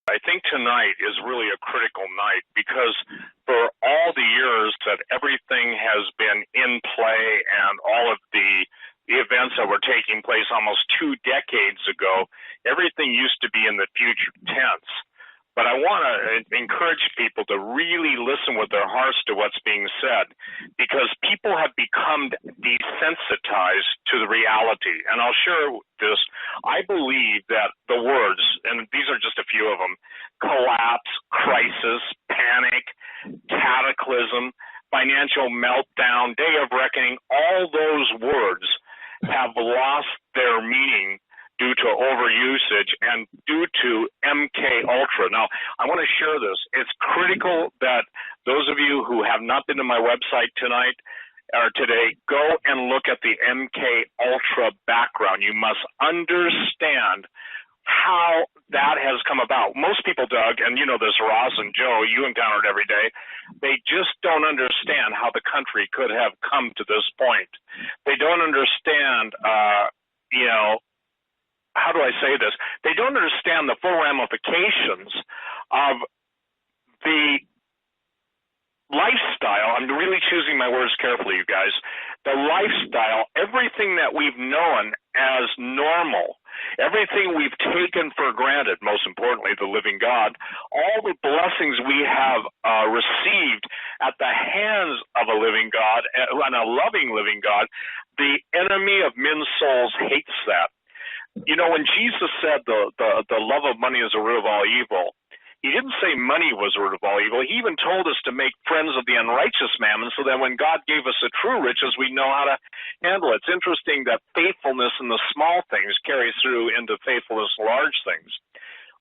I think tonight is really a critical night because for all the years that everything has been in play and all of the events that were taking place almost 2 decades ago, everything used to be in the future tense. But I want to encourage people to really listen with their hearts to what's being said, because people have become desensitized to the reality. And I'll share this. I believe that the words, and these are just a few of them, collapse, crisis, panic, cataclysm, financial meltdown, day of reckoning, all those words have lost their meaning due to overusage and due to MK Ultra. Now, I want to share this. It's critical that those of you who have not been to my website tonight or today, go and look at the MK Ultra background. You must understand how that has come about. Most people, Doug, and you know this, Ross and Joe, you encounter it every day, they just don't understand how the country could have come to this point. They don't understand, how do I say this? They don't understand the full ramifications of the lifestyle. I'm really choosing my words carefully, you guys. The lifestyle, everything that we've known as normal, everything we've taken for granted, most importantly, the living God, all the blessings we have received at the hands of a living God and a loving living God, the enemy of men's souls hates that. You know, when Jesus said the love of money is the root of all evil, he didn't say money was the root of all evil. He even told us to make friends of the unrighteous mammon so that when God gave us the true riches, we know how to handle it. It's interesting that faithfulness in the small things carries through into faithfulness in large things.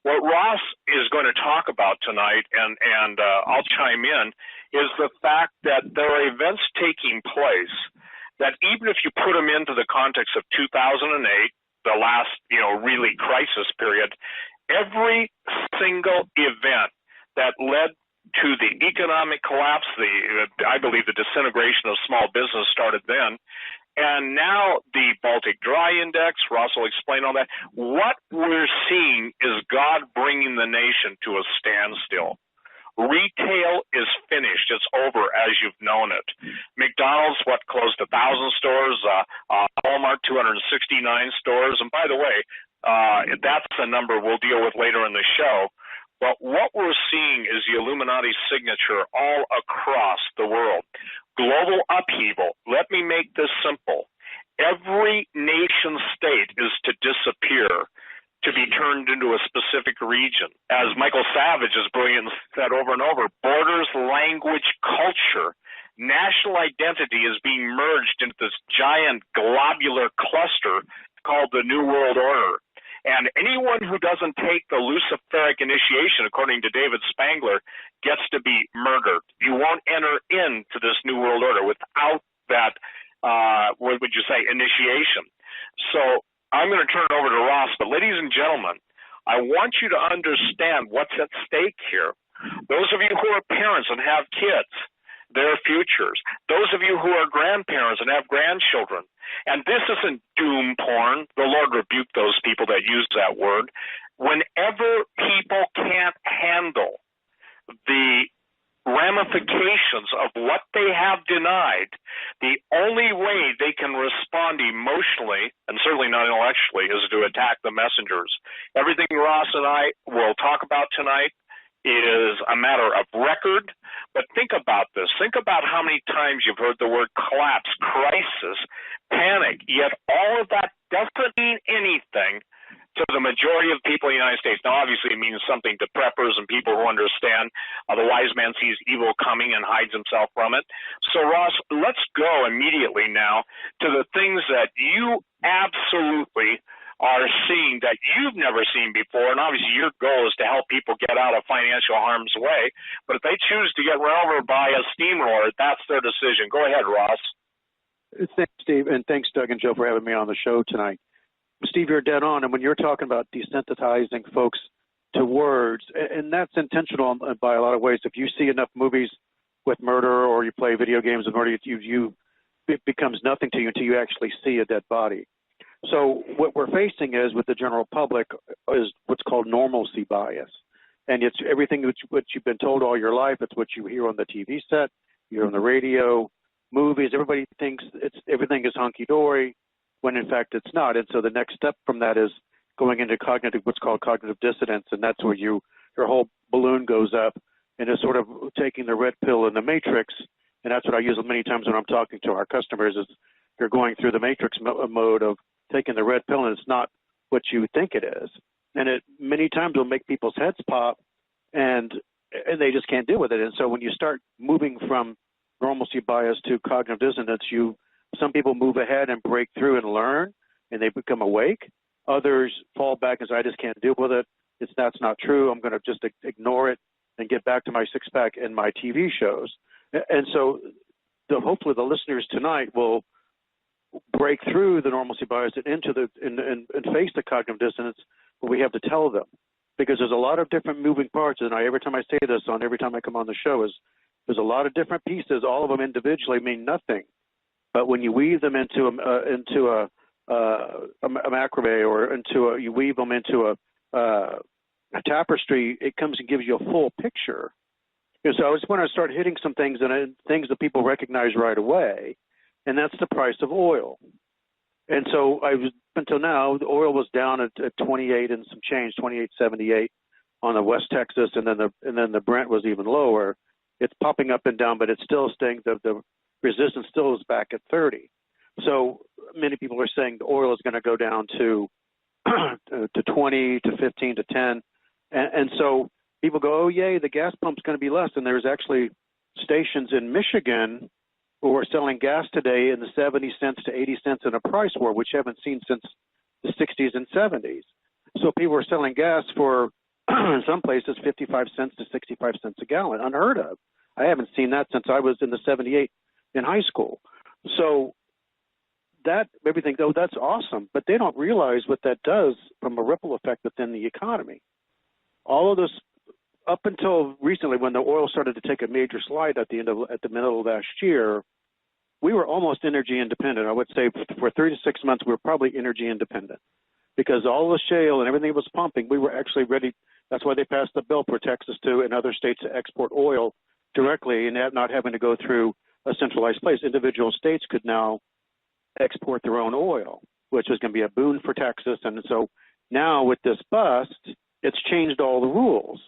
What Ross is going to talk about tonight, and I'll chime in, is the fact that there are events taking place that even if you put them into the context of 2008, the last, really crisis period, every single event that led to the economic collapse, I believe the disintegration of small business started then, and now the Baltic Dry Index, Ross will explain all that. What we're seeing is God bringing the nation to a standstill. Retail is finished. It's over as you've known it. McDonald's, closed 1,000 stores, Walmart, 269 stores. And by the way, that's a number we'll deal with later in the show. But what we're seeing is the Illuminati signature all across the world. Global upheaval. Let me make this simple. Every nation state is to disappear, to be turned into a specific region. As Michael Savage has brilliantly said over and over, borders, language, culture, national identity is being merged into this giant globular cluster called the New World Order. And anyone who doesn't take the Luciferic initiation, according to David Spangler, gets to be murdered. You won't enter into this New World Order without that, what would you say, initiation. So I'm going to turn it over to Ross, but ladies and gentlemen, I want you to understand what's at stake here. Those of you who are parents and have kids, their futures. Those of you who are grandparents and have grandchildren. And this isn't doom porn. The Lord rebuke those people that use that word. Whenever people can't handle the ramifications of what they have denied, the only way they can respond emotionally, and certainly not intellectually, is to attack the messengers. Everything Ross and I will talk about tonight is a matter of record, but think about this. Think about how many times you've heard the word collapse, crisis, panic, yet all of that doesn't mean anything to the majority of people in the United States. Now, obviously, it means something to preppers and people who understand the wise man sees evil coming and hides himself from it. So, Ross, let's go immediately now to the things that you absolutely are seeing that you've never seen before. And obviously, your goal is to help people get out of financial harm's way. But if they choose to get run over by a steamroller, that's their decision. Go ahead, Ross. Thanks, Steve, and thanks, Doug and Joe, for having me on the show tonight. Steve, you're dead on. And when you're talking about desensitizing folks to words, and that's intentional by a lot of ways. If you see enough movies with murder or you play video games with murder, it becomes nothing to you until you actually see a dead body. So what we're facing is with the general public is what's called normalcy bias. And it's everything what you've been told all your life. It's what you hear on the TV set, you hear on the radio, movies. Everybody thinks everything is hunky-dory, when in fact it's not. And so the next step from that is going into what's called cognitive dissonance, and that's where your whole balloon goes up, and it's sort of taking the red pill in the matrix. And that's what I use many times when I'm talking to our customers is you're going through the matrix mode of taking the red pill, and it's not what you think it is. And it many times will make people's heads pop, and they just can't deal with it. And so when you start moving from normalcy bias to cognitive dissonance, some people move ahead and break through and learn, and they become awake. Others fall back and say, I just can't deal with it. That's not true. I'm going to just ignore it and get back to my six-pack and my TV shows. And so hopefully the listeners tonight will break through the normalcy bias and and face the cognitive dissonance, but we have to tell them, because there's a lot of different moving parts. And every time I say this every time I come on the show is there's a lot of different pieces. All of them individually mean nothing, but when you weave them into a macrame or you weave them into a tapestry, it comes and gives you a full picture. And so I just want to start hitting some things and things that people recognize right away, and that's the price of oil. And so until now, the oil was down at 28 and some change, 28.78 on the West Texas, and then the Brent was even lower. It's popping up and down, but it's still staying. The resistance still is back at 30. So many people are saying the oil is going to go down to 20, to 15, to 10, and so people go, oh yay, the gas pump's going to be less. And there's actually stations in Michigan who are selling gas today in the 70 cents to 80 cents in a price war, which you haven't seen since the 60s and 70s. So people are selling gas for, in some places, 55 cents to 65 cents a gallon, unheard of. I haven't seen that since I was in the 78 in high school. So that everything, though, that's awesome, but they don't realize what that does from a ripple effect within the economy. All of this, up until recently, when the oil started to take a major slide at the middle of last year, we were almost energy independent. I would say for 36 months, we were probably energy independent because all the shale and everything was pumping. We were actually ready. That's why they passed the bill for Texas and other states to export oil directly and not having to go through a centralized place. Individual states could now export their own oil, which is going to be a boon for Texas. And so now with this bust, it's changed all the rules.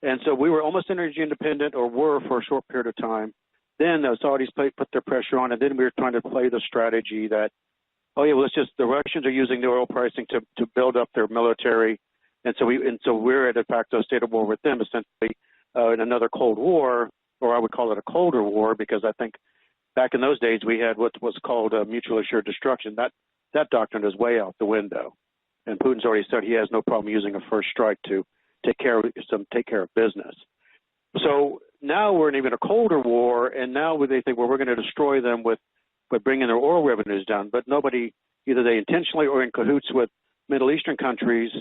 And so we were almost energy independent, or were for a short period of time. Then the Saudis put their pressure on, and then we were trying to play the strategy that, oh yeah, well, the Russians are using the oil pricing to build up their military, and so we're at a de facto state of war with them, essentially in another Cold War, or I would call it a colder war, because I think back in those days we had what was called mutually assured destruction. That doctrine is way out the window, and Putin's already said he has no problem using a first strike to take care of business. So now we're in even a colder war, and now they think, well, we're going to destroy them with bringing their oil revenues down. But nobody, either they intentionally or in cahoots with Middle Eastern countries,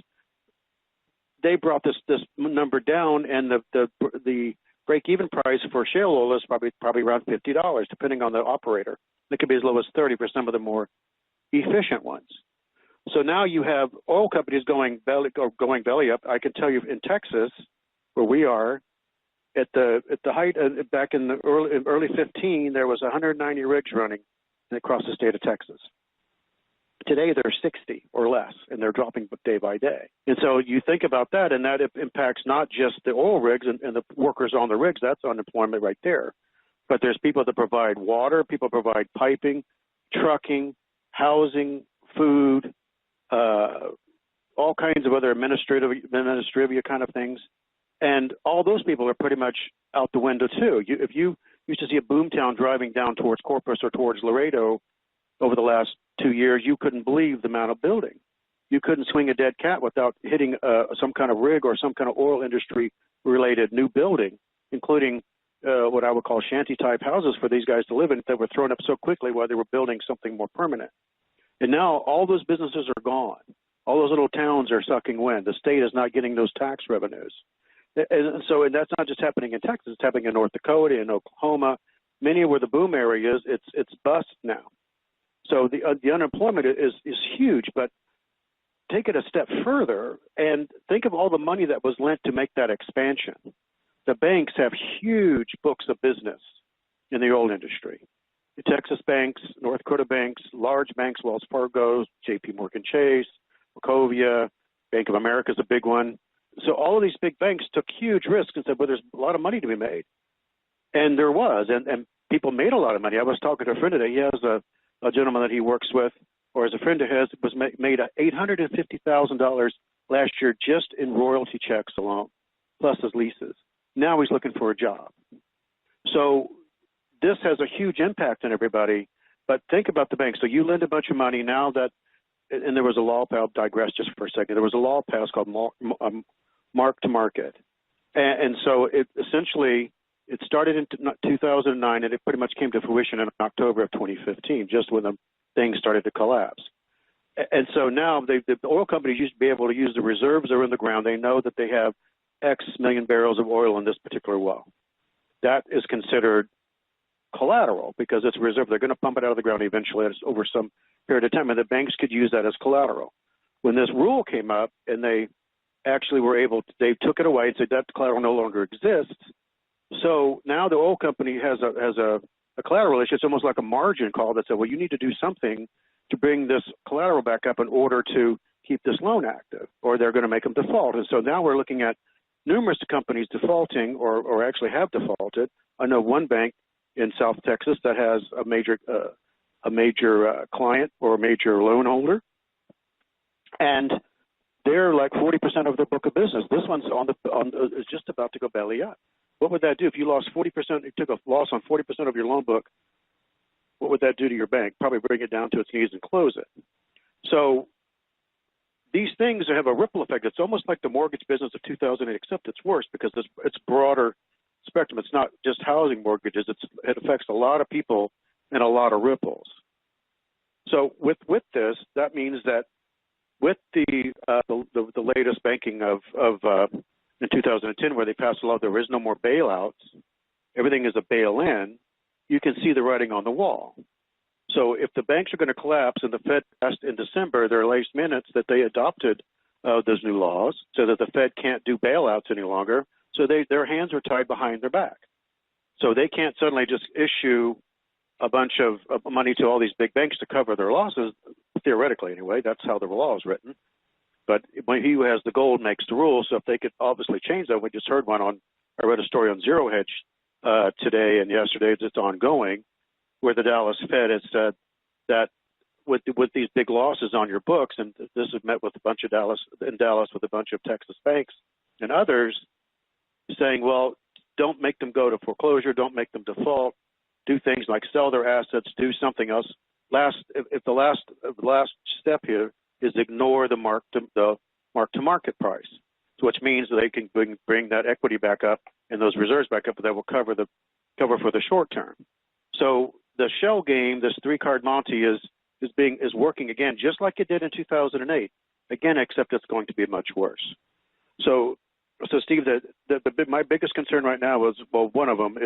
they brought this number down, and the break-even price for shale oil is probably around $50, depending on the operator. It could be as low as 30 for some of the more efficient ones. So now you have oil companies going belly up. I can tell you in Texas, where we are, at the height back in the early 15, there was 190 rigs running across the state of Texas. Today there are 60 or less, and they're dropping day by day. And so you think about that, and that impacts not just the oil rigs and the workers on the rigs. That's unemployment right there. But there's people that provide water, people provide piping, trucking, housing, food, all kinds of other administrative kind of things. And all those people are pretty much out the window too. If you used to see a boomtown driving down towards Corpus or towards Laredo over the last 2 years, you couldn't believe the amount of building. You couldn't swing a dead cat without hitting some kind of rig or some kind of oil industry related new building, including what I would call shanty type houses for these guys to live in that were thrown up so quickly while they were building something more permanent. And now all those businesses are gone. All those little towns are sucking wind. The state is not getting those tax revenues. And that's not just happening in Texas. It's happening in North Dakota, in Oklahoma. Many where the boom areas, it's bust now. So the unemployment is huge. But take it a step further and think of all the money that was lent to make that expansion. The banks have huge books of business in the oil industry. The Texas banks, North Dakota banks, large banks, Wells Fargo, J.P. Morgan Chase, Wachovia, Bank of America is a big one. So all of these big banks took huge risks and said, well, there's a lot of money to be made. And there was, and people made a lot of money. I was talking to a friend today. He has a gentleman that he works with, or as a friend of his, was made $850,000 last year just in royalty checks alone, plus his leases. Now he's looking for a job. So this has a huge impact on everybody. But think about the bank. So you lend a bunch of money now that, and there was a law, I'll digress just for a second. There was a law passed called mark to market. And so it essentially, it started in 2009 and it pretty much came to fruition in October of 2015, just when the thing started to collapse. And so now the oil companies used to be able to use the reserves that are in the ground. They know that they have X million barrels of oil in this particular well. That is considered collateral because it's a reserve. They're going to pump it out of the ground eventually over some period of time, and the banks could use that as collateral. When this rule came up and they actually were able to, they took it away and said that collateral no longer exists. So now the oil company has a collateral issue. It's almost like a margin call that said, well, you need to do something to bring this collateral back up in order to keep this loan active, or they're going to make them default. And so now we're looking at numerous companies defaulting or actually have defaulted. I know one bank in South Texas that has a major client or a major loan holder, and they're like 40% of their book of business. This one's is just about to go belly up. What would that do if you lost 40%? You took a loss on 40% of your loan book. What would that do to your bank? Probably bring it down to its knees and close it. So these things have a ripple effect. It's almost like the mortgage business of 2008, except it's worse because it's broader spectrum. It's not just housing mortgages. It affects a lot of people and a lot of ripples. So with this, that means that with the latest banking of in 2010, where they passed a law, there is no more bailouts. Everything is a bail-in. You can see the writing on the wall. So if the banks are going to collapse, and the Fed passed in December their latest minutes that they adopted those new laws so that the Fed can't do bailouts any longer, so their hands are tied behind their back. So they can't suddenly just issue a bunch of money to all these big banks to cover their losses, theoretically anyway. That's how the law is written. But when he who has the gold makes the rules, so if they could obviously change that, we just heard I read a story on Zero Hedge today and yesterday, it's ongoing, where the Dallas Fed has said that with these big losses on your books, and this is met with a bunch of Dallas with a bunch of Texas banks and others, saying, well, don't make them go to foreclosure, don't make them default, do things like sell their assets, do something else. If the last step here is ignore the mark to market price, which means that they can bring that equity back up and those reserves back up, but that will cover for the short term. So the shell game, this three-card Monte, is working again, just like it did in 2008. Again, except it's going to be much worse. So Steve, my biggest concern right now is, well, one of them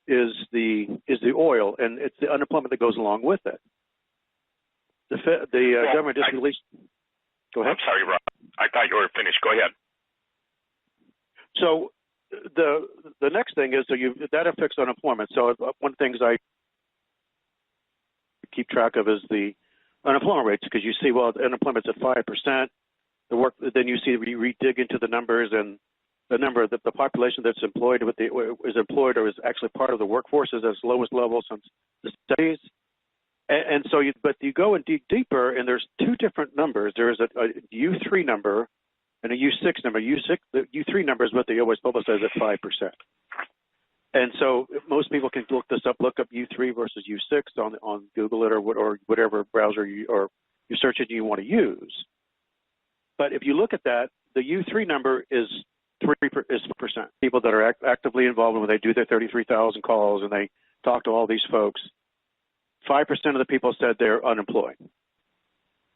is the oil, and it's the unemployment that goes along with it. The government just released. Go ahead. I'm sorry, Rob. I thought you were finished. Go ahead. So the next thing is that affects unemployment. So one of the things I keep track of is the unemployment rates, because you see, well, unemployment's at 5%. Then you see we dig into the numbers, and the number of the population that's employed is employed or is actually part of the workforce is at its lowest level since the 70s. And so, but you go and dig deeper, and there's two different numbers. There's a U3 number and a U6 number. The U3 number is what they always publicize at 5%. And so most people can look this up. Look up U3 versus U6 on Google it or whatever browser you search it you want to use. But if you look at that, the U3 number is 3%. People that are actively involved when they do their 33,000 calls and they talk to all these folks. 5% of the people said they're unemployed.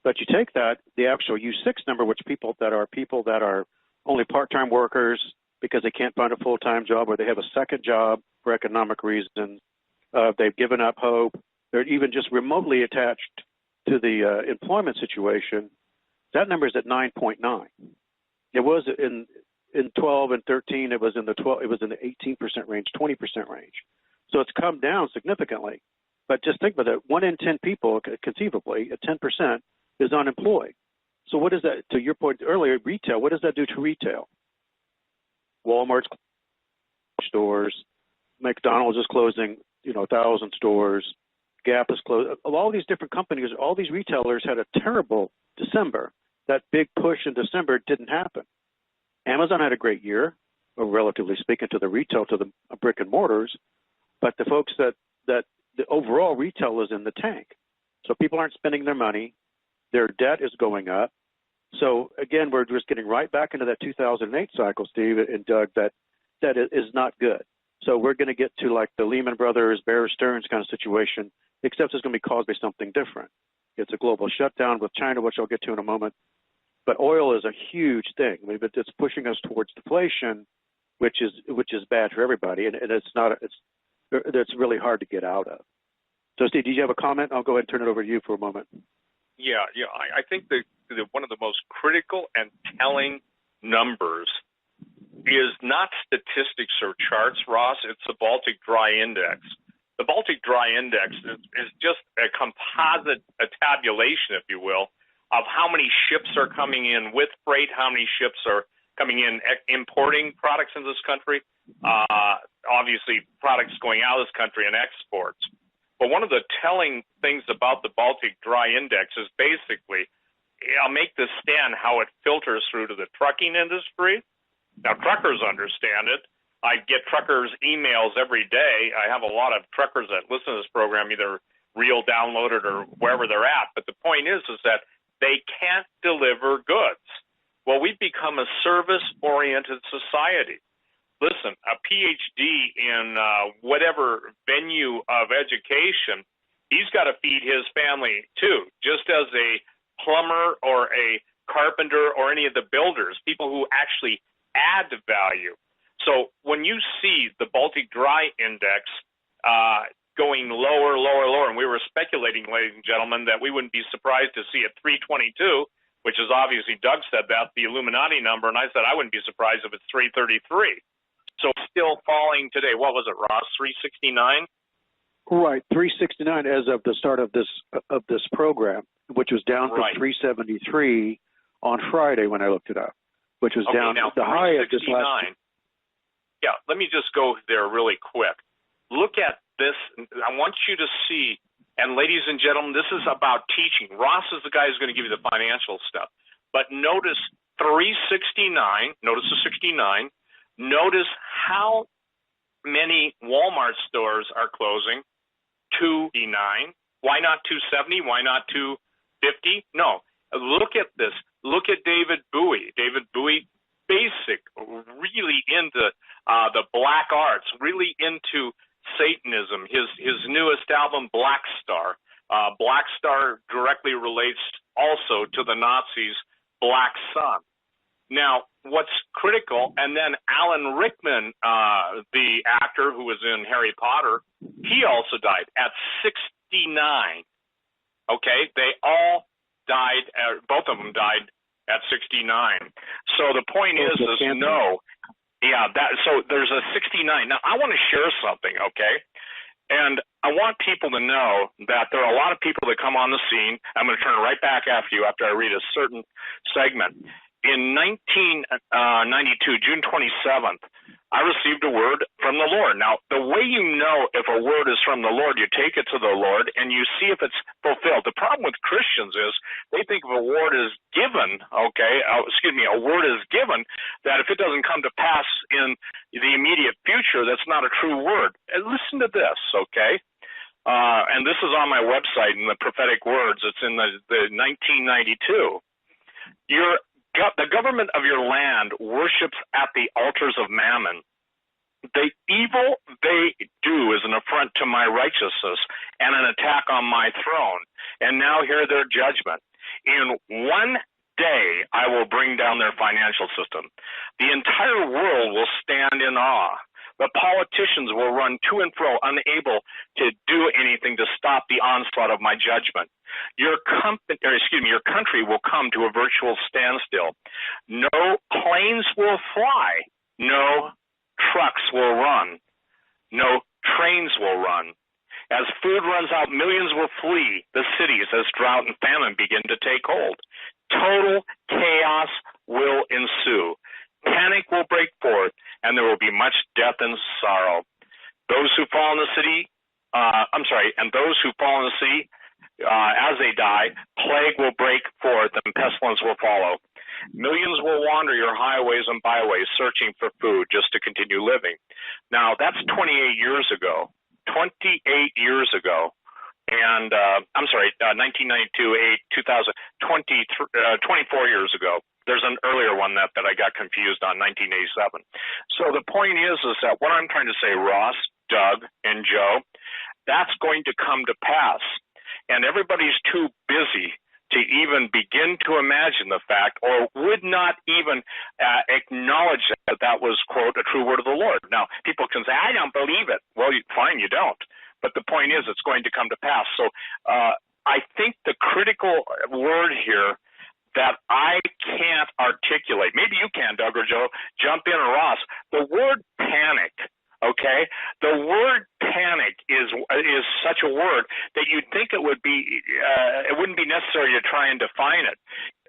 But you take that, the actual U6 number, which people that are only part-time workers because they can't find a full-time job or they have a second job for economic reasons, they've given up hope, they're even just remotely attached to the employment situation, That number is at 9.9. It was in 12 and 13. It was in the 18% range, 20% range. So it's come down significantly. But just think about it. 1 in 10 people, conceivably, at 10%, is unemployed. So what does that, to your point earlier, retail, what does that do to retail? Walmart's stores, McDonald's is closing, 1,000 stores, Gap is closed. All these different companies, all these retailers had a terrible December. That big push in December didn't happen. Amazon had a great year, relatively speaking, to the retail, to the brick and mortars, but the folks that the overall retail is in the tank. So people aren't spending their money. Their debt is going up. So again, we're just getting right back into that 2008 cycle, Steve and Doug, that is not good. So we're going to get to like the Lehman Brothers, Bear Stearns kind of situation, except it's going to be caused by something different. It's a global shutdown with China, which I'll get to in a moment. But oil is a huge thing. I mean, it's pushing us towards deflation, which is bad for everybody, and it's really hard to get out of. So, Steve, did you have a comment? I'll go ahead and turn it over to you for a moment. Yeah. I think that one of the most critical and telling numbers is not statistics or charts, Ross. It's the Baltic Dry Index. The Baltic Dry Index is just a composite, a tabulation, if you will, of how many ships are coming in with freight, how many ships are coming in importing products in this country, obviously products going out of this country and exports. But one of the telling things about the Baltic Dry Index is basically, I'll make this stand, how it filters through to the trucking industry. Now, truckers understand it. I get truckers' emails every day. I have a lot of truckers that listen to this program, either real downloaded or wherever they're at. But the point is that they can't deliver goods. Well, we've become a service-oriented society. Listen, a PhD in whatever venue of education, he's got to feed his family too, just as a plumber or a carpenter or any of the builders, people who actually add value. So when you see the Baltic Dry Index going lower, and we were speculating, ladies and gentlemen, that we wouldn't be surprised to see it 322, which is obviously, Doug said that, the Illuminati number, and I said I wouldn't be surprised if it's 333. So still falling today. What was it, Ross? 369? Right, 369 as of the start of this program, which was down from 373 on Friday when I looked it up, which was down now, the high of this last. Yeah, let me just go there really quick. Look at this. I want you to see, and ladies and gentlemen, this is about teaching. Ross is the guy who's going to give you the financial stuff. But notice 369, notice the 69. Notice how many Walmart stores are closing. 289. Why not 270? Why not 250? No. Look at this. Look at David Bowie. David Bowie, basic, really into the black arts, really into Satanism. His newest album, Black Star. Black Star directly relates also to the Nazis' Black Sun. Now, what's critical, and then Alan Rickman, the actor who was in Harry Potter, he also died at 69. Okay, they all died, both of them died at 69. So the point is no. Yeah, so there's a 69. Now, I want to share something, okay? And I want people to know that there are a lot of people that come on the scene. I'm going to turn right back after you after I read a certain segment. In 1992, June 27th, I received a word from the Lord. Now, the way you know if a word is from the Lord, you take it to the Lord and you see if it's fulfilled. The problem with Christians is they think if a word is given, a word is given, that if it doesn't come to pass in the immediate future, that's not a true word. And listen to this, okay? And this is on my website in the prophetic words. It's in the 1992. The government of your land worships at the altars of Mammon. The evil they do is an affront to my righteousness and an attack on my throne. And now hear their judgment. In one day I will bring down their financial system. The entire world will stand in awe. The politicians will run to and fro, unable to do anything to stop the onslaught of my judgment. Your country will come to a virtual standstill. No planes will fly. No trucks will run. No trains will run. As food runs out, millions will flee the cities as drought and famine begin to take hold. Total chaos will ensue. Panic will break forth, and there will be much death and sorrow. Those who fall in the city, and those who fall in the sea, as they die, plague will break forth and pestilence will follow. Millions will wander your highways and byways searching for food just to continue living. Now, that's 28 years ago. 28 years ago. And 1992, 2000, 24 years ago. There's an earlier one that I got confused on, 1987. So the point is that what I'm trying to say, Ross, Doug, and Joe, that's going to come to pass. And everybody's too busy to even begin to imagine the fact, or would not even acknowledge that was, quote, a true word of the Lord. Now, people can say, I don't believe it. Well, fine, you don't. But the point is, it's going to come to pass. So I think the critical word here that I can't articulate, maybe you can, Doug or Joe, jump in, or Ross, the word panic. Okay, the word panic is such a word that you'd think it would be it wouldn't be necessary to try and define it.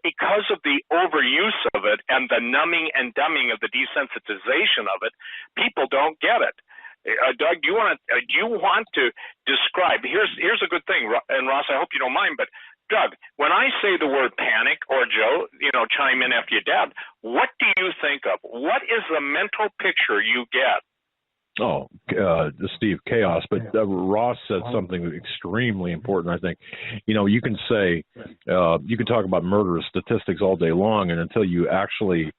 Because of the overuse of it and the numbing and dumbing of the desensitization of it, people don't get it. Doug, do you want to describe? Here's a good thing, and Ross, I hope you don't mind, but Doug, when I say the word panic, or Joe, chime in after you, Dad, what do you think of? What is the mental picture you get? Oh, Steve, chaos. But Ross said something extremely important, I think. You can say, you can talk about murderous statistics all day long, and until you actually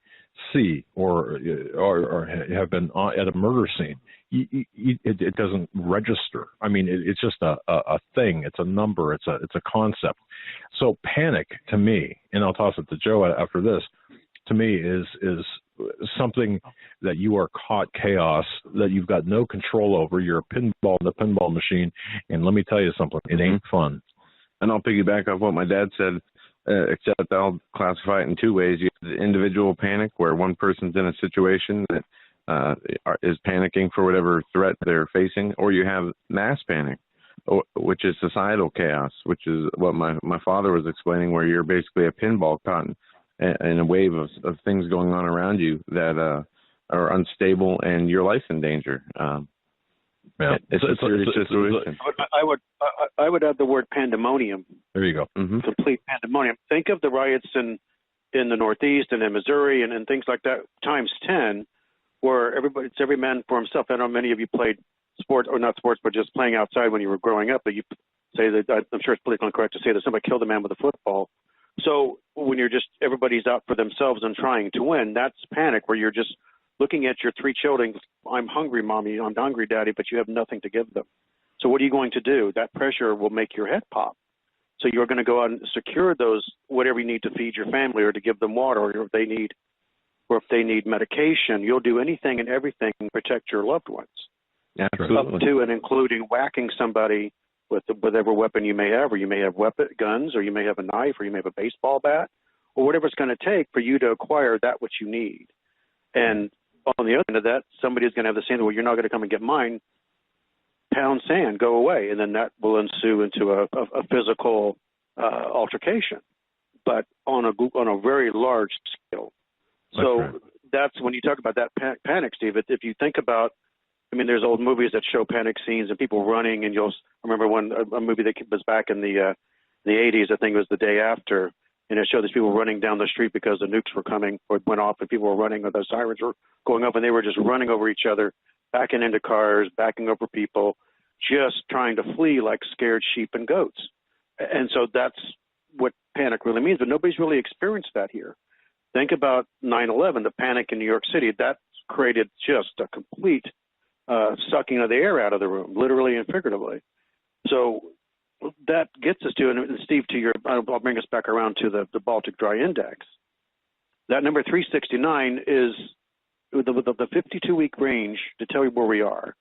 see or have been at a murder scene, it doesn't register. I mean, it's just a thing. It's a number. It's a concept. So panic, to me, and I'll toss it to Joe after this, to me is something that you are caught chaos, that you've got no control over. You're a pinball in the pinball machine, and let me tell you something, it ain't fun. And I'll piggyback off what my dad said, except I'll classify it in two ways. You have the individual panic, where one person's in a situation that is panicking for whatever threat they're facing, or you have mass panic, which is societal chaos, which is what my father was explaining, where you're basically a pinball caught in a wave of things going on around you that are unstable, and your life's in danger. It's a serious situation. I would add the word pandemonium. There you go. Mm-hmm. Complete pandemonium. Think of the riots in the Northeast and in Missouri and things like that times 10, where it's every man for himself. I know many of you played sports, or not sports, but just playing outside when you were growing up. But you say that, I'm sure it's politically correct to say that somebody killed a man with a football. So when you're just, everybody's out for themselves and trying to win, that's panic, where you're just looking at your three children. I'm hungry, Mommy. I'm hungry, Daddy, but you have nothing to give them. So what are you going to do? That pressure will make your head pop. So you're going to go out and secure those, whatever you need to feed your family or to give them water, or if they need medication. You'll do anything and everything to protect your loved ones. Absolutely. Up to and including whacking somebody with whatever weapon you may have, or you may have guns, or you may have a knife, or you may have a baseball bat, or whatever it's going to take for you to acquire that which you need. And on the other end of that, somebody's going to have the same, well, you're not going to come and get mine, pound sand, go away. And then that will ensue into a physical altercation, but on a very large scale. So that's when you talk about that panic, Steve. If you think about, there's old movies that show panic scenes and people running, and you'll remember a movie that was back in the 80s, I think it was The Day After, and it showed these people running down the street because the nukes were coming or went off, and people were running, or the sirens were going up, and they were just running over each other, backing into cars, backing over people, just trying to flee like scared sheep and goats. And so that's what panic really means, but nobody's really experienced that here. Think about 9/11, the panic in New York City. That created just a complete sucking of the air out of the room, literally and figuratively. So that gets us to, and Steve, I'll bring us back around to the Baltic Dry Index. That number 369 is the 52-week range, to tell you where we are,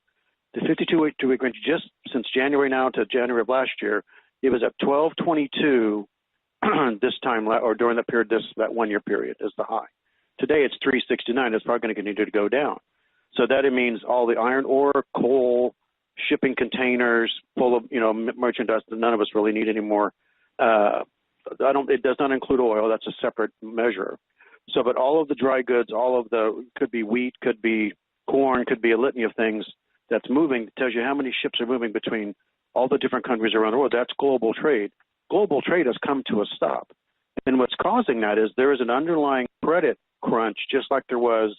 the 52-week range just since January now to January of last year, it was at 1222 this time, or during that period, that 1 year period is the high. Today it's 369. It's probably going to continue to go down. So that it means all the iron ore, coal, shipping containers full of merchandise that none of us really need anymore. It does not include oil. That's a separate measure. So, but all of the dry goods, could be wheat, could be corn, could be a litany of things that's moving. It tells you how many ships are moving between all the different countries around the world. That's global trade. Global trade has come to a stop. And what's causing that is there is an underlying credit crunch, just like there was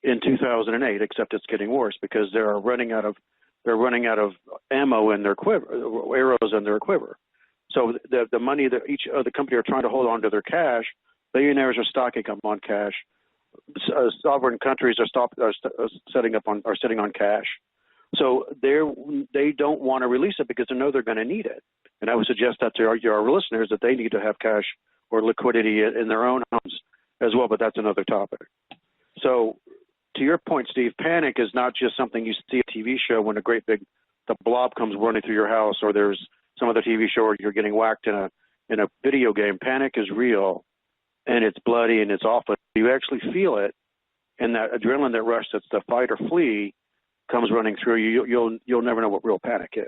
in 2008, except it's getting worse because they're running out of ammo in their quiver, arrows in their quiver. So the money that each of the company are trying to hold on to their cash, billionaires are stocking up on cash. Sovereign countries are sitting on cash. So they don't want to release it because they know they're going to need it. And I would suggest that to our listeners that they need to have cash or liquidity in their own homes as well, but that's another topic. So to your point, Steve, panic is not just something you see on a TV show when the blob comes running through your house, or there's some other TV show where you're getting whacked in a video game. Panic is real, and it's bloody, and it's awful. You actually feel it, and that adrenaline, that rush, that's the fight or flee, comes running through you. You'll never know what real panic is.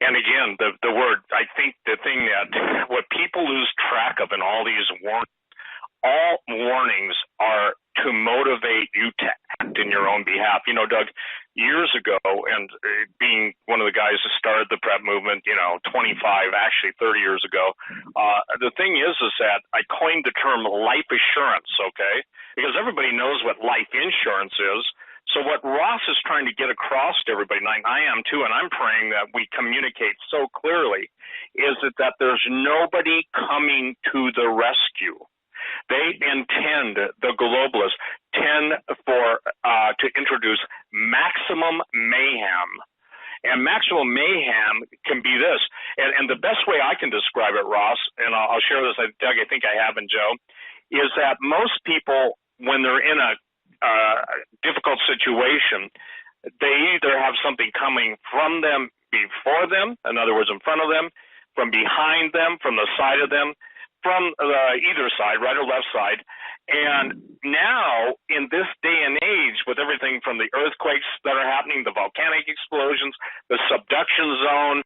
And again, the word, I think the thing that what people lose track of in all these warnings are to motivate you to act in your own behalf. Doug, years ago, and being one of the guys who started the PrEP movement, 30 years ago, the thing is that I coined the term life assurance, okay? Because everybody knows what life insurance is. So what Ross is trying to get across to everybody, and I am too, and I'm praying that we communicate so clearly, is that there's nobody coming to the rescue. They intend, the globalists tend to introduce maximum mayhem. And maximum mayhem can be this. And the best way I can describe it, Ross, and I'll share this, Doug, I think I have, and Joe, is that most people, when they're in a difficult situation, they either have something coming from them, before them, in other words, in front of them, from behind them, from the side of them, from either side, right or left side. And now, in this day and age, with everything from the earthquakes that are happening, the volcanic explosions, the subduction zone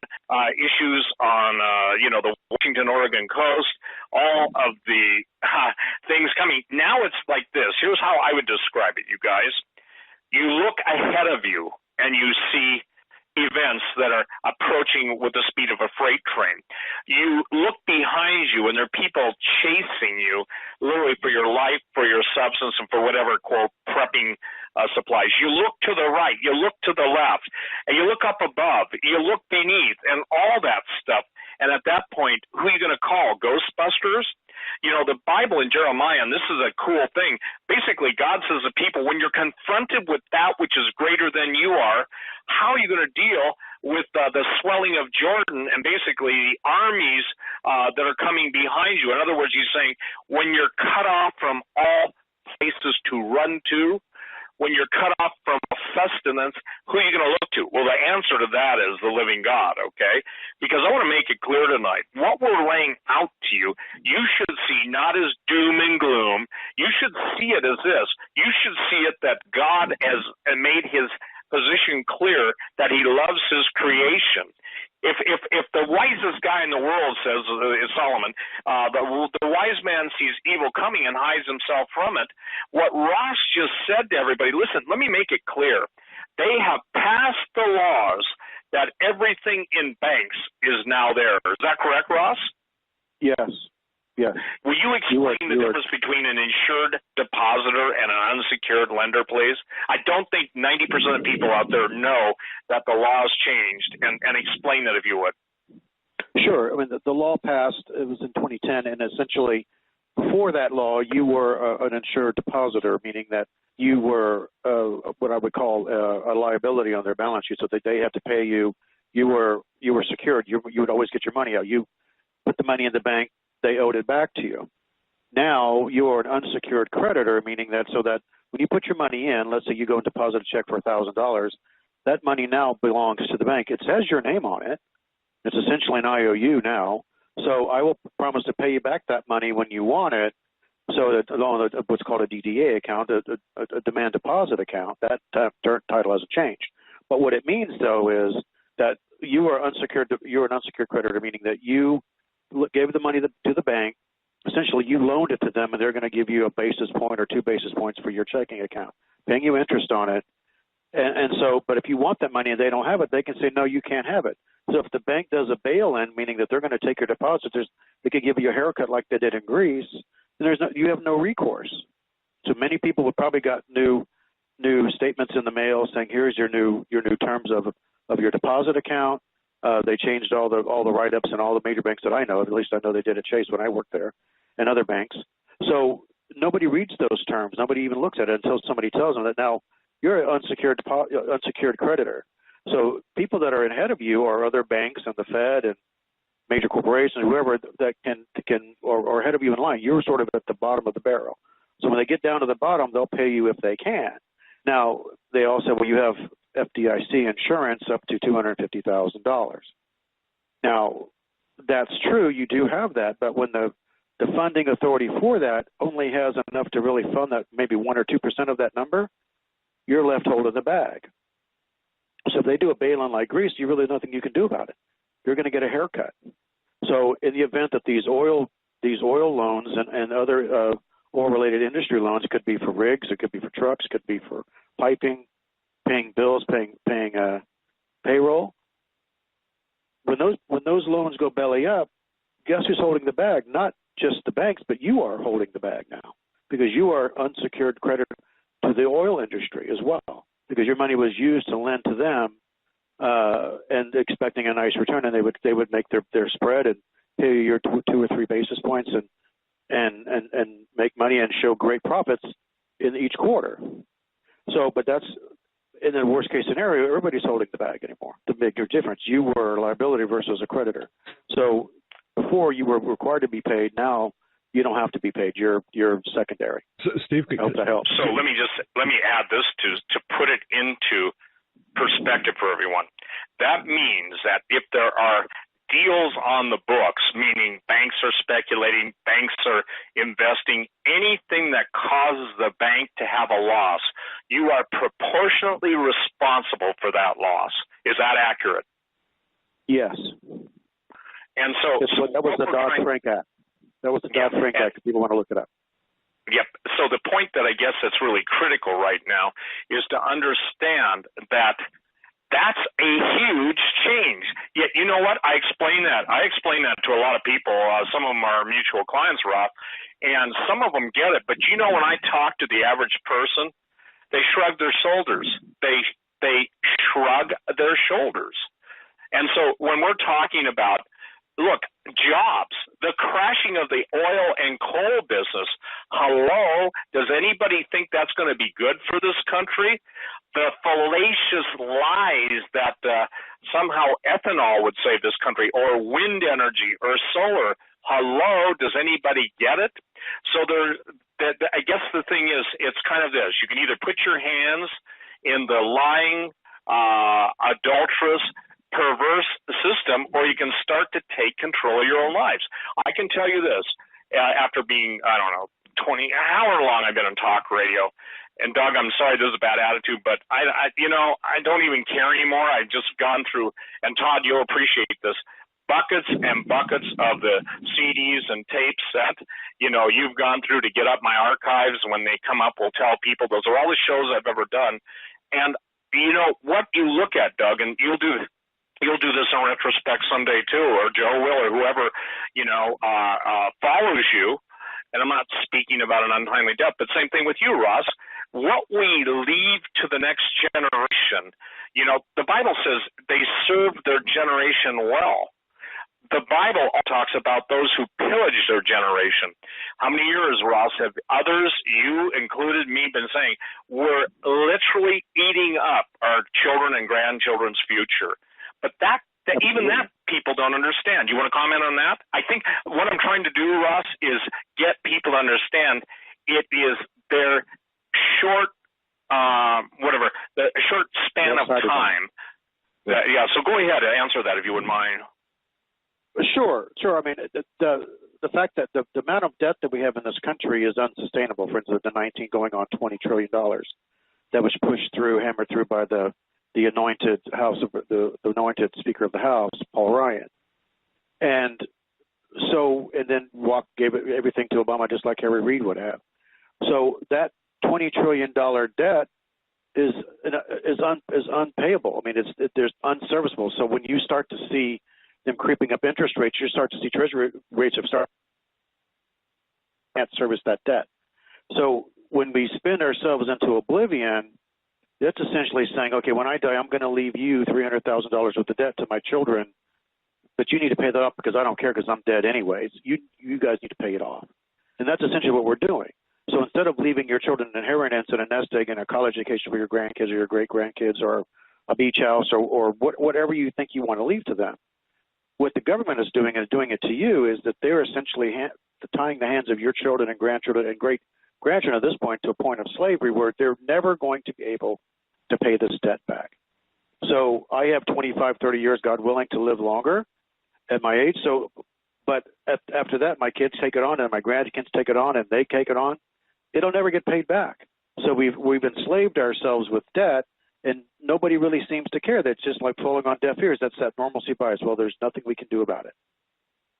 issues on, the Washington, Oregon coast, all of the things coming. Now it's like this. Here's how I would describe it, you guys. You look ahead of you, and you see events that are approaching with the speed of a freight train. You look behind you, and there are people chasing you, literally for your life, for your substance, and for whatever, quote, prepping supplies. You look to the right, you look to the left, and you look up above, you look beneath, and all that stuff. And at that point, who are you going to call? Ghostbusters? The Bible in Jeremiah, and this is a cool thing, basically God says to people, when you're confronted with that which is greater than you are, how are you going to deal with the swelling of Jordan and basically the armies that are coming behind you? In other words, he's saying, when you're cut off from all places to run to, when you're cut off from sustenance, who are you going to look to? Well, the answer to that is the living God, okay? Because I want to make it clear tonight, what we're laying out to you, you should see not as doom and gloom. You should see it as this. You should see it that God has made his position clear, that he loves his creation. If the wisest guy in the world says, is Solomon, the wise man sees evil coming and hides himself from it, what Ross just said to everybody, listen, let me make it clear. They have passed the laws that everything in banks is now theirs. Is that correct, Ross? Yes. Yes. Will you explain the difference between an insured depositor and an unsecured lender, please? I don't think 90% of people out there know that the law has changed, and explain that if you would. Sure. I mean, the law passed, it was in 2010, and essentially before that law, you were an insured depositor, meaning that you were what I would call a liability on their balance sheet, so that they have to pay you. You were secured. You would always get your money out. You put the money in the bank, they owed it back to you. Now you are an unsecured creditor, meaning that when you put your money in, let's say you go and deposit a check for $1,000, that money now belongs to the bank. It says your name on it. It's essentially an IOU now. So I will promise to pay you back that money when you want it. So that along with what's called a DDA account, a demand deposit account, that title hasn't changed. But what it means, though, is that you are unsecured. You're an unsecured creditor, meaning that you gave the money to the bank. Essentially, you loaned it to them, and they're going to give you a basis point or 2 basis points for your checking account, paying you interest on it. And so, but if you want that money and they don't have it, they can say, no, you can't have it. So if the bank does a bail-in, meaning that they're going to take your deposit, they could give you a haircut like they did in Greece, and you have no recourse. So many people have probably got new statements in the mail saying, here's your new terms of your deposit account. They changed all the write-ups in all the major banks that I know. At least I know they did at Chase when I worked there, and other banks. So nobody reads those terms. Nobody even looks at it until somebody tells them that now you're an unsecured creditor. So people that are ahead of you are other banks and the Fed and major corporations, whoever that can or ahead of you in line. You're sort of at the bottom of the barrel. So when they get down to the bottom, they'll pay you if they can. Now, they also, well, you have FDIC insurance up to $250,000. Now, that's true. You do have that, but when the funding authority for that only has enough to really fund that, maybe 1 or 2% of that number, you're left holding the bag. So if they do a bail-in like Greece, you really nothing you can do about it. You're going to get a haircut. So in the event that these oil loans and other oil-related industry loans, could be for rigs, it could be for trucks, could be for piping, paying bills, paying payroll. When those loans go belly up, guess who's holding the bag? Not just the banks, but you are holding the bag now, because you are unsecured creditor to the oil industry as well, because your money was used to lend to them and expecting a nice return, and they would make their spread and pay you your 2 or 3 basis points and make money and show great profits in each quarter. So, but that's in the worst case scenario, everybody's holding the bag anymore. The bigger difference, you were a liability versus a creditor. So before you were required to be paid, now you don't have to be paid. You're secondary. So, Steve, I hope that helps. So let me add this to put it into perspective for everyone. That means that if there are deals on the books, meaning banks are speculating, banks are investing, anything that causes the bank to have a loss, you are proportionately responsible for that loss. Is that accurate? Yes. And so that was the Dodd-Frank Act. That was the Dodd-Frank Act, if people want to look it up. Yep. So the point that I guess that's really critical right now is to understand that that's a huge change. Yet, you know what? I explain that to a lot of people. Some of them are mutual clients, Rob, and some of them get it. But you know, when I talk to the average person, they shrug their shoulders. They shrug their shoulders. And so when we're talking about, look, jobs, the crashing of the oil and coal business, hello, does anybody think that's going to be good for this country? The fallacious lies that somehow ethanol would save this country, or wind energy, or solar, hello, does anybody get it? So I guess the thing is, it's kind of this. You can either put your hands in the lying, adulterous, perverse system, or you can start to take control of your own lives. I can tell you this, after being, I don't know, however long I've been on talk radio, and Doug, I'm sorry, this is a bad attitude, but I don't even care anymore. I've just gone through, and Todd, you'll appreciate this, buckets and buckets of the CDs and tapes that, you've gone through to get up my archives. When they come up, we'll tell people those are all the shows I've ever done. And what you look at, Doug, and you'll do this in retrospect someday too, or Joe will, or whoever, follows you. And I'm not speaking about an untimely death, but same thing with you, Ross. What we leave to the next generation, the Bible says they served their generation well. The Bible talks about those who pillaged their generation. How many years, Ross, have others, you included me, been saying, we're literally eating up our children and grandchildren's future? But that even that people don't understand. You want to comment on that? I think what I'm trying to do, Ross, is get people to understand it is their short whatever, the short span of time. Yeah, so go ahead and answer that if you wouldn't mind. Sure. I mean, the fact that the amount of debt that we have in this country is unsustainable. For instance, the 19 going on $20 trillion that was pushed through, hammered through by the anointed the anointed Speaker of the House, Paul Ryan, and then gave everything to Obama just like Harry Reid would have. So that $20 trillion debt is unpayable. I mean, there's unserviceable. So when you start to see them creeping up interest rates, you start to see treasury rates can't service that debt. So when we spin ourselves into oblivion, that's essentially saying, okay, when I die, I'm going to leave you $300,000 worth of debt to my children, but you need to pay that off because I don't care because I'm dead anyways. You guys need to pay it off. And that's essentially what we're doing. So instead of leaving your children an inheritance and a nest egg and a college education for your grandkids or your great-grandkids or a beach house or whatever you think you want to leave to them, what the government is doing it to you is that they're essentially tying the hands of your children and grandchildren and great-grandchildren at this point to a point of slavery where they're never going to be able to pay this debt back. So I have 25, 30 years, God willing, to live longer at my age. So, but after that, my kids take it on and my grandkids take it on and they take it on. It'll never get paid back. So we've enslaved ourselves with debt, and nobody really seems to care. That's just like falling on deaf ears. That's that normalcy bias. Well, there's nothing we can do about it.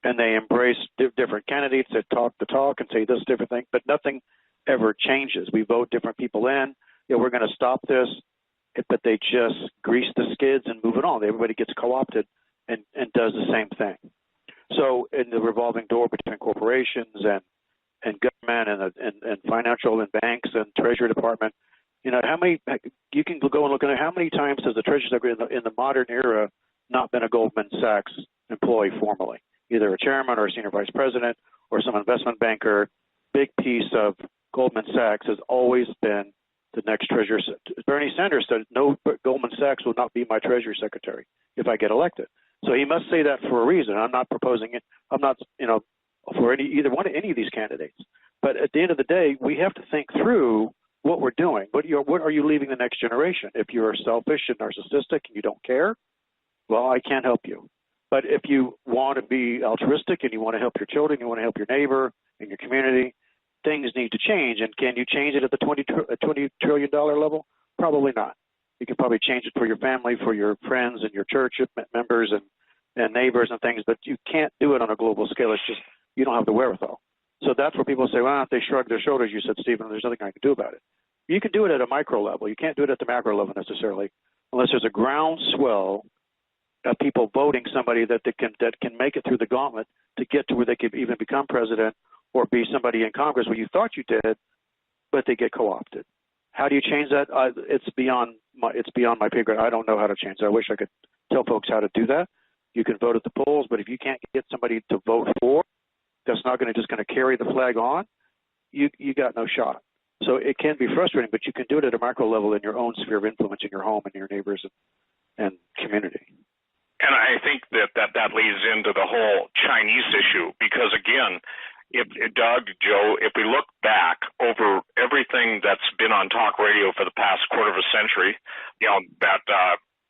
And they embrace different candidates that talk the talk and say this different thing, but nothing ever changes. We vote different people in. We're going to stop this, but they just grease the skids and move it on. Everybody gets co-opted and does the same thing. So in the revolving door between corporations and government and financial and banks and Treasury Department, how many, you can go and look at how many times has the Treasury Secretary in the modern era not been a Goldman Sachs employee formally, either a chairman or a senior vice president or some investment banker. Big piece of Goldman Sachs has always been the next Treasury. Bernie Sanders said, no, Goldman Sachs will not be my Treasury Secretary if I get elected. So he must say that for a reason. I'm not proposing it. I'm not, for any of these candidates. But at the end of the day, we have to think through what we're doing. What are you leaving the next generation? If you're selfish and narcissistic and you don't care, well, I can't help you. But if you want to be altruistic and you want to help your children, you want to help your neighbor and your community, things need to change. And can you change it at the $20 trillion level? Probably not. You can probably change it for your family, for your friends and your church members and neighbors and things, but you can't do it on a global scale. It's just you don't have the wherewithal. So that's where people say, well, if they shrug their shoulders, you said, Stephen, there's nothing I can do about it. You can do it at a micro level. You can't do it at the macro level necessarily unless there's a groundswell of people voting somebody that can make it through the gauntlet to get to where they can even become president or be somebody in Congress where you thought you did, but they get co-opted. How do you change that? It's beyond my pay grade. I don't know how to change that. I wish I could tell folks how to do that. You can vote at the polls, but if you can't get somebody to vote for, that's not going to carry the flag on, you got no shot. So it can be frustrating, but you can do it at a macro level in your own sphere of influence in your home and your neighbors and community. And I think that leads into the whole Chinese issue because, again, Doug, Joe, if we look back over everything that's been on talk radio for the past quarter of a century, that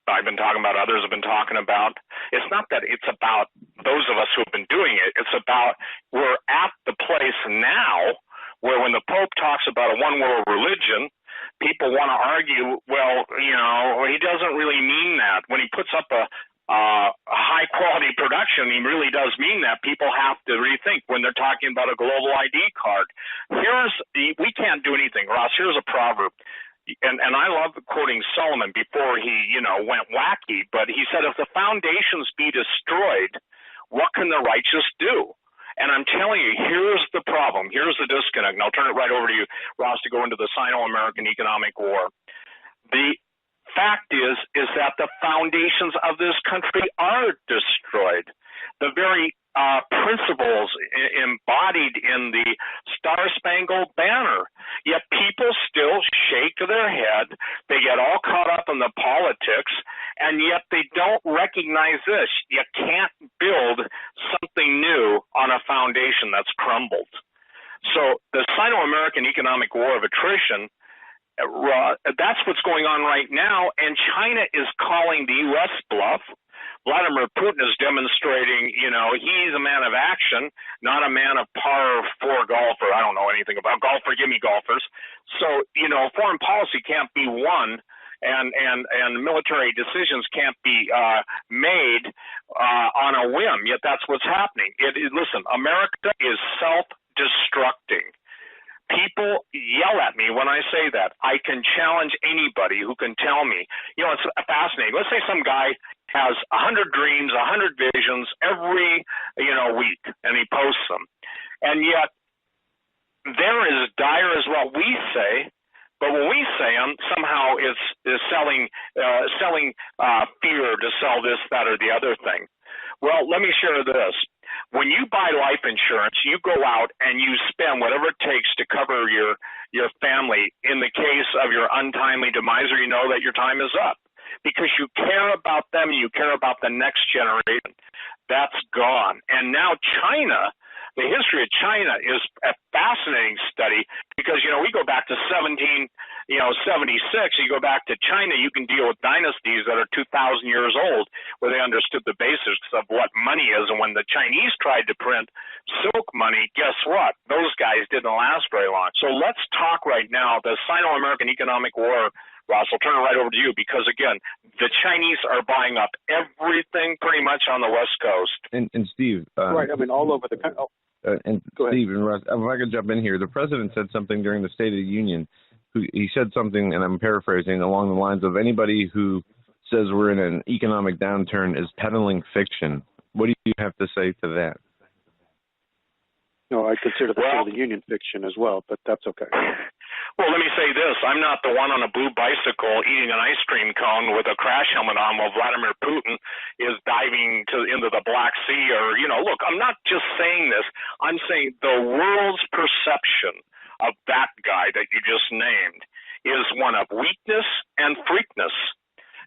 I've been talking about, others have been talking about, it's not that it's about those of us who have been doing it. It's about we're at the place now where when the Pope talks about a one-world religion, people want to argue, well, he doesn't really mean that. When he puts up a high-quality production, he really does mean that. People have to rethink when they're talking about a global ID card. We can't do anything, Ross. Here's a proverb. And I love quoting Solomon before he, went wacky, but he said, if the foundations be destroyed, what can the righteous do? And I'm telling you, here's the problem. Here's the disconnect. And I'll turn it right over to you, Ross, to go into the Sino-American economic war. The fact is that the foundations of this country are destroyed. The very principles embodied in the Star-Spangled Banner. Yet people still shake their head. They get all caught up in the politics, and yet they don't recognize this. You can't build something new on a foundation that's crumbled. So the Sino-American economic war of attrition That's what's going on right now, and China is calling the U.S. bluff. Vladimir Putin is demonstrating, he's a man of action, not a man of par 4 golfer. I don't know anything about golf. Forgive me, golfers. So, foreign policy can't be won, and military decisions can't be made on a whim. Yet that's what's happening. Listen, America is self-destructing. People yell at me when I say that. I can challenge anybody who can tell me. It's fascinating. Let's say some guy has 100 dreams, 100 visions every, week, and he posts them. And yet they're as dire as what we say, but when we say them, somehow it's selling fear to sell this, that, or the other thing. Well, let me share this. When you buy life insurance, you go out and you spend whatever it takes to cover your family in the case of your untimely demise, or you know that your time is up, because you care about them, you care about the next generation. That's gone. And now China, the history of China is a fascinating study, because, we go back to 76, you go back to China, you can deal with dynasties that are 2,000 years old, where they understood the basics of what money is. And when the Chinese tried to print silk money, guess what? Those guys didn't last very long. So let's talk right now, the Sino-American economic war. Ross, I'll turn it right over to you, because, again, the Chinese are buying up everything pretty much on the West Coast. And Steve. Right, all over the country. And Steve and Ross, if I could jump in here, the president said something during the State of the Union. He said something, and I'm paraphrasing, along the lines of, anybody who says we're in an economic downturn is peddling fiction. What do you have to say to that? No, I consider the State of the Union fiction as well, but that's okay. Well, let me say this. I'm not the one on a blue bicycle eating an ice cream cone with a crash helmet on while Vladimir Putin is diving into the Black Sea, or, look, I'm not just saying this. I'm saying the world's perception of that guy that you just named is one of weakness and freakness.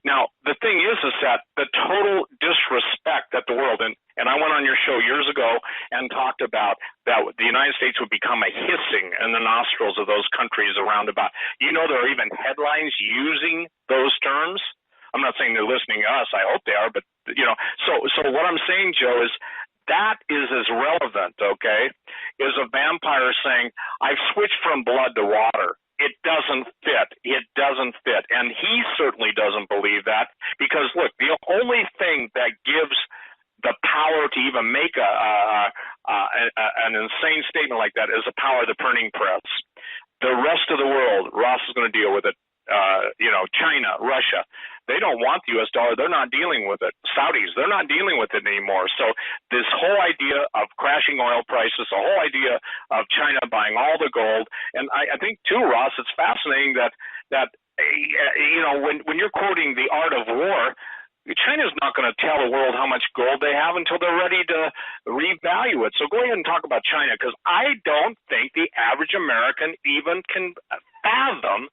Now, the thing is that the total disrespect that the world, and I went on your show years ago and talked about that the United States would become a hissing in the nostrils of those countries around about. There are even headlines using those terms. I'm not saying they're listening to us. I hope they are. But, so what I'm saying, Joe, is that is as relevant, okay, is a vampire saying, I've switched from blood to water. It doesn't fit. It doesn't fit. And he certainly doesn't believe that, because, look, the only thing that gives the power to even make an insane statement like that is the power of the printing press. The rest of the world, Ross is going to deal with it. China, Russia, they don't want the U.S. dollar. They're not dealing with it. Saudis, they're not dealing with it anymore. So this whole idea of crashing oil prices, the whole idea of China buying all the gold, and I think too, Ross, it's fascinating that when you're quoting The Art of War, China's not going to tell the world how much gold they have until they're ready to revalue it. So go ahead and talk about China, because I don't think the average American even can fathom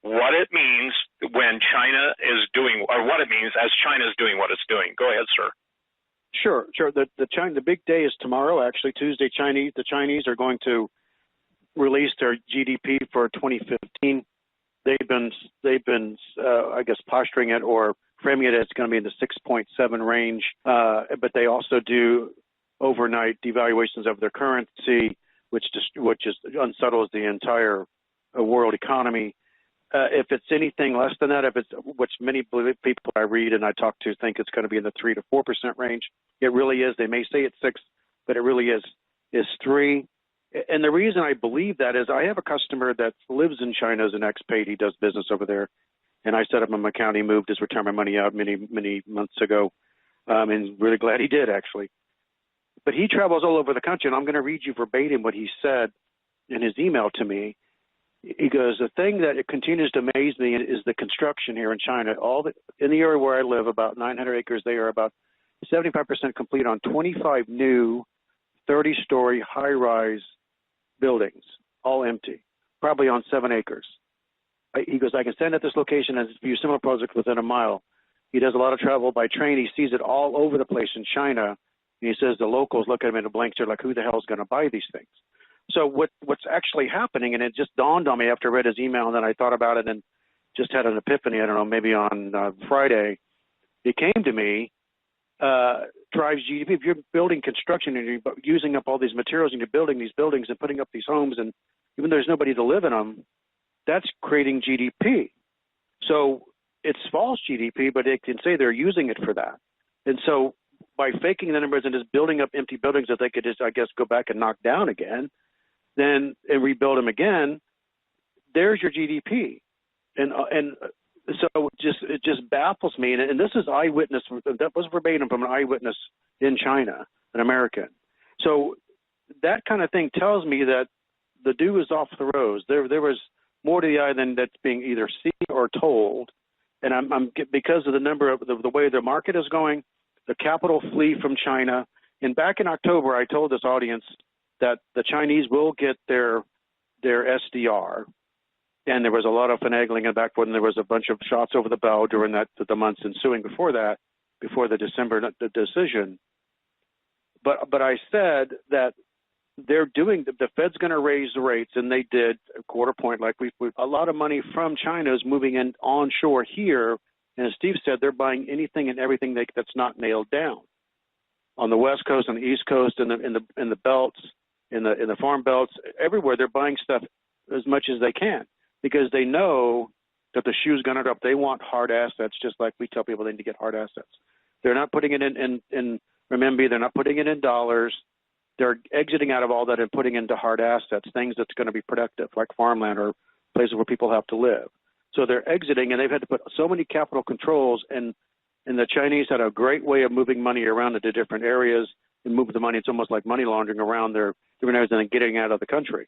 what it means when China is doing, or what it means as China is doing what it's doing. Go ahead, sir. Sure. The big day is tomorrow. Actually, Tuesday. The Chinese are going to release their GDP for 2015. They've been I guess posturing it or framing it as it's going to be in the 6.7 range. But they also do overnight devaluations of their currency, which unsettles the entire world economy. If it's anything less than that, which many people I read and I talk to think it's going to be in the 3 to 4% range, it really is. They may say it's 6, but it really is 3. And the reason I believe that is I have a customer that lives in China as an expat. He does business over there, and I set up him an account. He moved his retirement money out many months ago, and really glad he did, actually. But he travels all over the country, and I'm going to read you verbatim what he said in his email to me. He goes, the thing that it continues to amaze me is the construction here in China. In the area where I live, about 900 acres, they are about 75% complete on 25 new 30-story high-rise buildings, all empty, probably on 7 acres. He goes, I can stand at this location and view similar projects within a mile. He does a lot of travel by train. He sees it all over the place in China. And he says the locals look at him in a blank stare like, who the hell is going to buy these things? So what's actually happening, and it just dawned on me after I read his email, and then I thought about it and just had an epiphany. I don't know, maybe on Friday, it came to me. Drives GDP. If you're building construction and you're using up all these materials and you're building these buildings and putting up these homes, and even though there's nobody to live in them, that's creating GDP. So it's false GDP, but it can say they're using it for that. And so by faking the numbers and just building up empty buildings that they could just, I guess, go back and knock down again, then and rebuild them again, there's your GDP. And so it just baffles me. And this is eyewitness. That was verbatim from an eyewitness in China, an American. So that kind of thing tells me that the dew is off the rose. There was more to the eye than that's being either seen or told. And I'm because of the number of the way the market is going, the capital flee from China. And back in October, I told this audience that the Chinese will get their SDR. And there was a lot of finagling and back when there was a bunch of shots over the bow during the months ensuing before the December decision. But I said that they're doing the Fed's going to raise the rates, and they did a quarter point. Like a lot of money from China is moving in onshore here, and as Steve said, they're buying anything and everything that's not nailed down on the West Coast, on the East Coast, in the belts, in the farm belts, everywhere. They're buying stuff as much as they can, because they know that the shoe's going to drop. They want hard assets, just like we tell people they need to get hard assets. They're not putting it in renminbi. They're not putting it in dollars. They're exiting out of all that and putting into hard assets, things that's going to be productive, like farmland or places where people have to live. So they're exiting, and they've had to put so many capital controls, and the Chinese had a great way of moving money around into different areas and move the money. It's almost like money laundering around their different areas and then getting out of the country.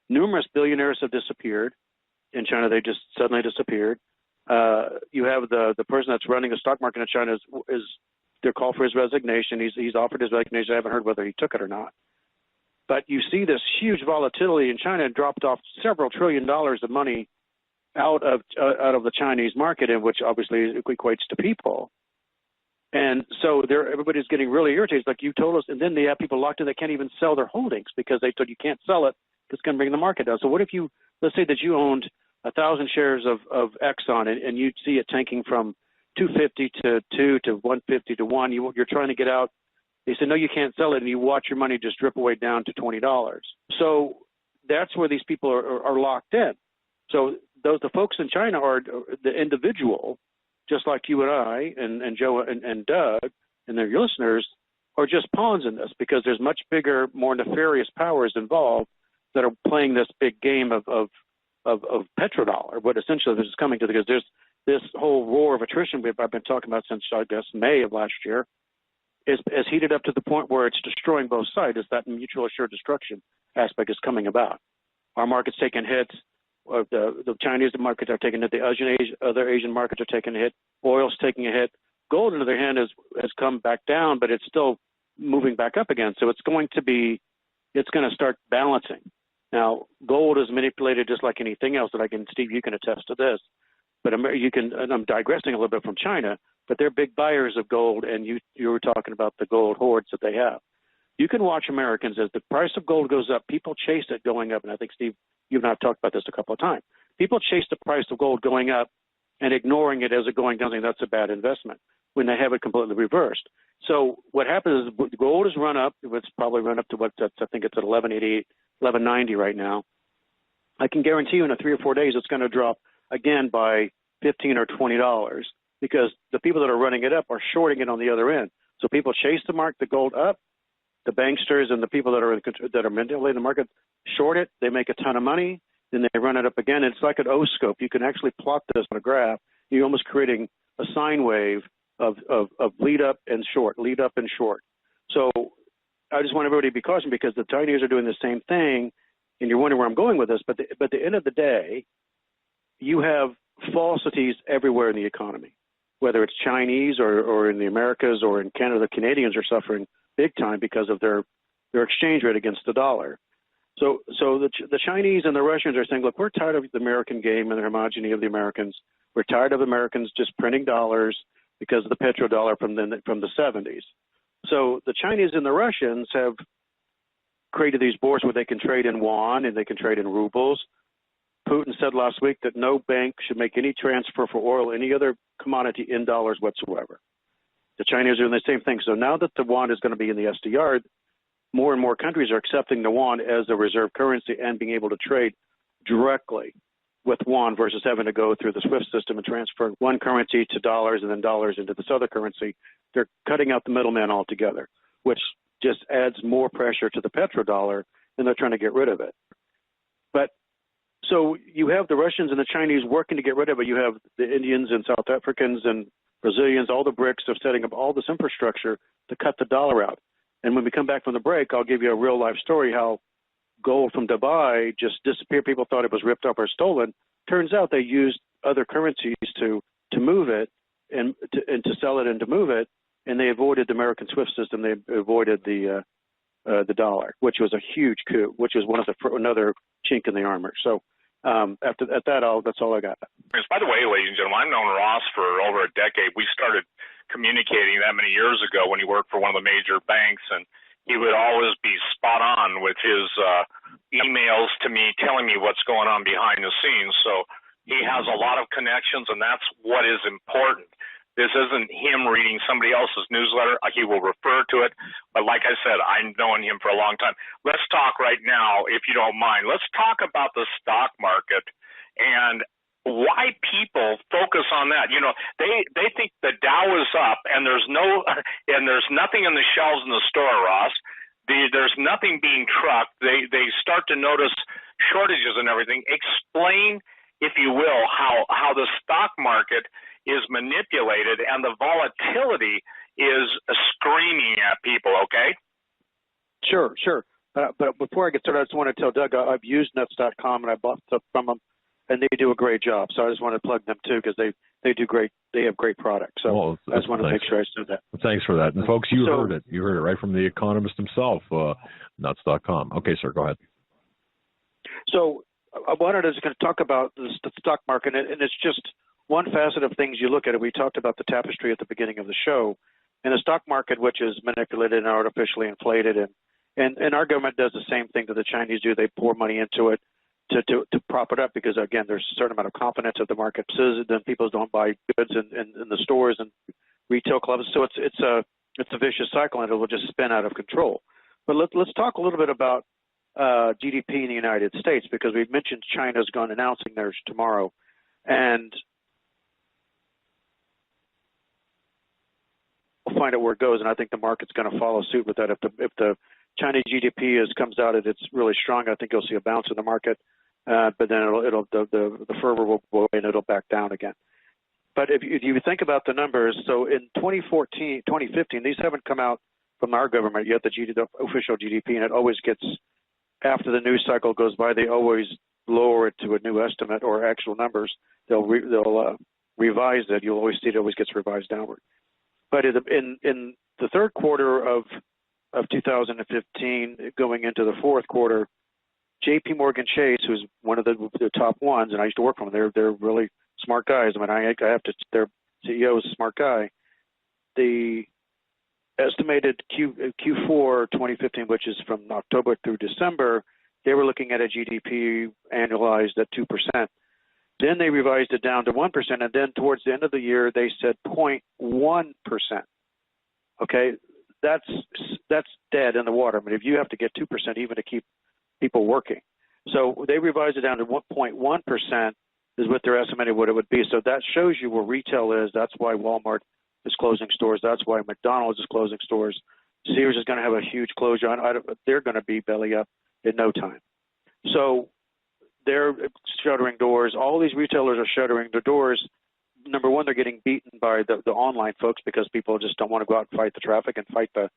Numerous billionaires have disappeared. In China, they just suddenly disappeared. You have the person that's running the stock market in China is they're called for his resignation. He's offered his resignation. I haven't heard whether he took it or not. But you see this huge volatility in China, dropped off several $1 trillion of money out of the Chinese market, in which obviously equates to people. And so everybody's getting really irritated, like you told us. And then they have people locked in that can't even sell their holdings because they told you can't sell it. It's going to bring the market down. So what if let's say that you owned 1,000 shares of Exxon, and you see it tanking from 250 to 2 to 150 to 1. You're trying to get out. They say, no, you can't sell it, and you watch your money just drip away down to $20. So that's where these people are locked in. So the folks in China are the individual, just like you and I and Joe and Doug and their listeners, are just pawns in this, because there's much bigger, more nefarious powers involved that are playing this big game of petrodollar. What essentially this is coming to, because there's this whole war of attrition I've been talking about since, I guess, May of last year, is heated up to the point where it's destroying both sides. It's that mutual assured destruction aspect is coming about. Our market's taking hits. The Chinese markets are taking a hit. The other Asian markets are taking a hit. Oil's taking a hit. Gold, on the other hand, has come back down, but it's still moving back up again. So it's going to start balancing. Now, gold is manipulated just like anything else. Steve, you can attest to this. But and I'm digressing a little bit from China, but they're big buyers of gold, and you were talking about the gold hoards that they have. You can watch Americans as the price of gold goes up. People chase it going up, and I think, Steve, you and I have talked about this a couple of times. People chase the price of gold going up and ignoring it as it going down, saying that's a bad investment, when they have it completely reversed. So what happens is gold has run up. It's probably run up to I think it's at 1188, 1190 right now. I can guarantee you in 3 or 4 days it's going to drop again by $15 or $20, because the people that are running it up are shorting it on the other end. So people chase the gold up. The banksters and the people that are manipulating the market short it. They make a ton of money. Then they run it up again. It's like an O-scope. You can actually plot this on a graph. You're almost creating a sine wave of lead up and short, lead up and short. So I just want everybody to be cautious, because the Chinese are doing the same thing, and you're wondering where I'm going with this. But at the end of the day, you have falsities everywhere in the economy, whether it's Chinese or in the Americas or in Canada. The Canadians are suffering big time because of their exchange rate against the dollar. So the Chinese and the Russians are saying, look, we're tired of the American game and the homogeneity of the Americans. We're tired of Americans just printing dollars because of the petrodollar from the 70s. So the Chinese and the Russians have created these boards where they can trade in yuan and they can trade in rubles. Putin said last week that no bank should make any transfer for oil, any other commodity in dollars whatsoever. The Chinese are doing the same thing. So now that the yuan is going to be in the SDR, more and more countries are accepting the yuan as a reserve currency and being able to trade directly with yuan versus having to go through the SWIFT system and transfer one currency to dollars and then dollars into this other currency. They're cutting out the middleman altogether, which just adds more pressure to the petrodollar, and they're trying to get rid of it. But so you have the Russians and the Chinese working to get rid of it. You have the Indians and South Africans and Brazilians, all the BRICS are setting up all this infrastructure to cut the dollar out. And when we come back from the break, I'll give you a real-life story how gold from Dubai just disappeared. People thought it was ripped up or stolen. Turns out they used other currencies to move it and to sell it and to move it, and they avoided the American SWIFT system. They avoided the dollar, which was a huge coup, which was another chink in the armor. So that's all I got. By the way, ladies and gentlemen, I've known Ross for over a decade. We started communicating that many years ago when he worked for one of the major banks, and he would always be spot on with his emails to me telling me what's going on behind the scenes. So he has a lot of connections, and that's what is important. This isn't him reading somebody else's newsletter. He will refer to it. But like I said, I've known him for a long time. Let's talk right now, if you don't mind. Let's talk about the stock market and why people focus on that. You know, they think the Dow is up and there's nothing in the shelves in the store, Ross. There's nothing being trucked. They start to notice shortages and everything. Explain, if you will, how the stock market is manipulated and the volatility is screaming at people, okay? Sure. But before I get started, I just want to tell Doug I've used nuts.com and I bought stuff from them, and they do a great job. So I just want to plug them too because they do great. They have great products. So I just want to make sure I said that. Thanks for that. And folks, you heard it. You heard it right from the economist himself, nuts.com. Okay, sir, go ahead. So I wanted to talk about the stock market, and it's just one facet of things you look at it. We talked about the tapestry at the beginning of the show, and the stock market, which is manipulated and artificially inflated, and our government does the same thing that the Chinese do. They pour money into it to prop it up because, again, there's a certain amount of confidence that the market says, then people don't buy goods in the stores and retail clubs. So it's a vicious cycle, and it will just spin out of control. But let's talk a little bit about GDP in the United States, because we've mentioned China's gone announcing theirs tomorrow, and we'll find out where it goes, and I think the market's going to follow suit with that. If the Chinese GDP comes out and it's really strong, I think you'll see a bounce in the market, but then the fervor will go away and it'll back down again. But if you think about the numbers, so in 2015, these haven't come out from our government yet, the official GDP, and it always gets, after the news cycle goes by, they always lower it to a new estimate or actual numbers. They'll revise it. You'll always see it always gets revised downward. But in the third quarter of 2015, going into the fourth quarter, J.P. Morgan Chase, who's one of the top ones, and I used to work for them. They're really smart guys. I mean, I have to. Their CEO is a smart guy. The estimated Q4 2015, which is from October through December, they were looking at a GDP annualized at 2%. Then they revised it down to 1%, and then towards the end of the year, they said 0.1%. Okay, that's dead in the water. I mean, if you have to get 2% even to keep people working, so they revised it down to 1.1% is what they're estimating what it would be. So that shows you where retail is. That's why Walmart is closing stores. That's why McDonald's is closing stores. Sears is going to have a huge closure. They're going to be belly up in no time. So they're shuttering doors. All these retailers are shuttering their doors. Number one, they're getting beaten by the online folks because people just don't want to go out and fight the traffic and fight the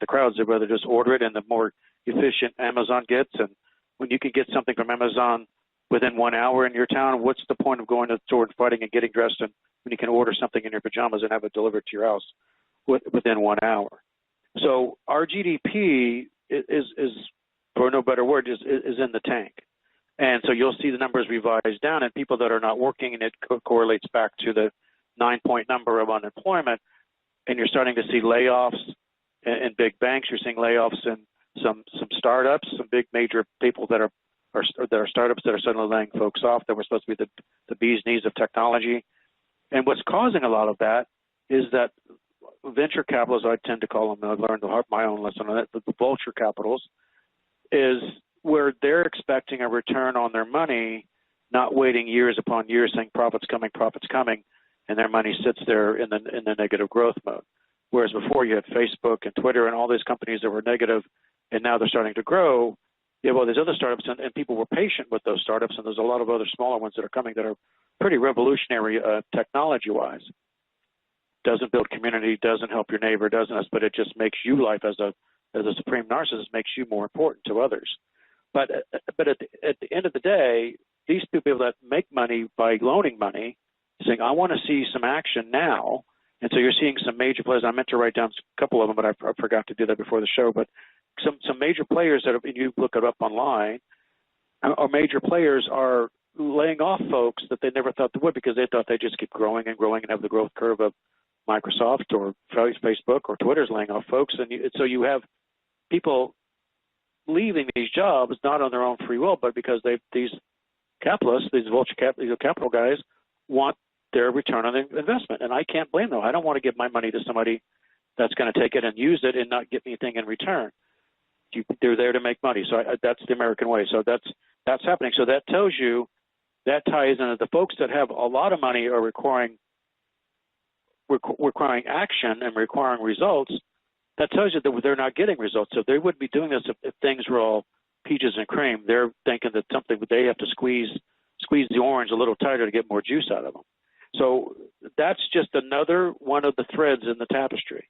crowds. They'd rather just order it, and the more efficient Amazon gets. And when you can get something from Amazon within 1 hour in your town, what's the point of going to the store and fighting and getting dressed when you can order something in your pajamas and have it delivered to your house within 1 hour? So our GDP is for no better word, is in the tank. And so you'll see the numbers revised down, and people that are not working, and it correlates back to the 9-point number of unemployment, and you're starting to see layoffs in big banks. You're seeing layoffs in some startups, some big major people that are startups that are suddenly laying folks off that were supposed to be the bee's knees of technology. And what's causing a lot of that is that venture capitalists, I tend to call them, I've learned my own lesson on it, the vulture capitals, is where they're expecting a return on their money, not waiting years upon years saying profits coming, and their money sits there in the negative growth mode. Whereas before you had Facebook and Twitter and all these companies that were negative, and now they're starting to grow. Yeah, well, there's other startups, and people were patient with those startups, and there's a lot of other smaller ones that are coming that are pretty revolutionary technology-wise. Doesn't build community, doesn't help your neighbor, but it just makes you life as a supreme narcissist, makes you more important to others. But at the end of the day, these people that make money by loaning money, saying, I want to see some action now. And so you're seeing some major players. I meant to write down a couple of them, but I forgot to do that before the show. But some major players that you look it up online, or major players are laying off folks that they never thought they would, because they thought they'd just keep growing and growing and have the growth curve of Microsoft or Facebook or Twitter's laying off folks. And so you have people leaving these jobs not on their own free will, but because these capitalists, these vulture capital guys, want their return on investment. And I can't blame them. I don't want to give my money to somebody that's going to take it and use it and not get anything in return. They're there to make money. So that's the American way. So that's happening. So that tells you, that ties into the folks that have a lot of money are requiring action and requiring results. That tells you that they're not getting results. So they wouldn't be doing this if things were all peaches and cream. They're thinking that they have to squeeze the orange a little tighter to get more juice out of them. So that's just another one of the threads in the tapestry.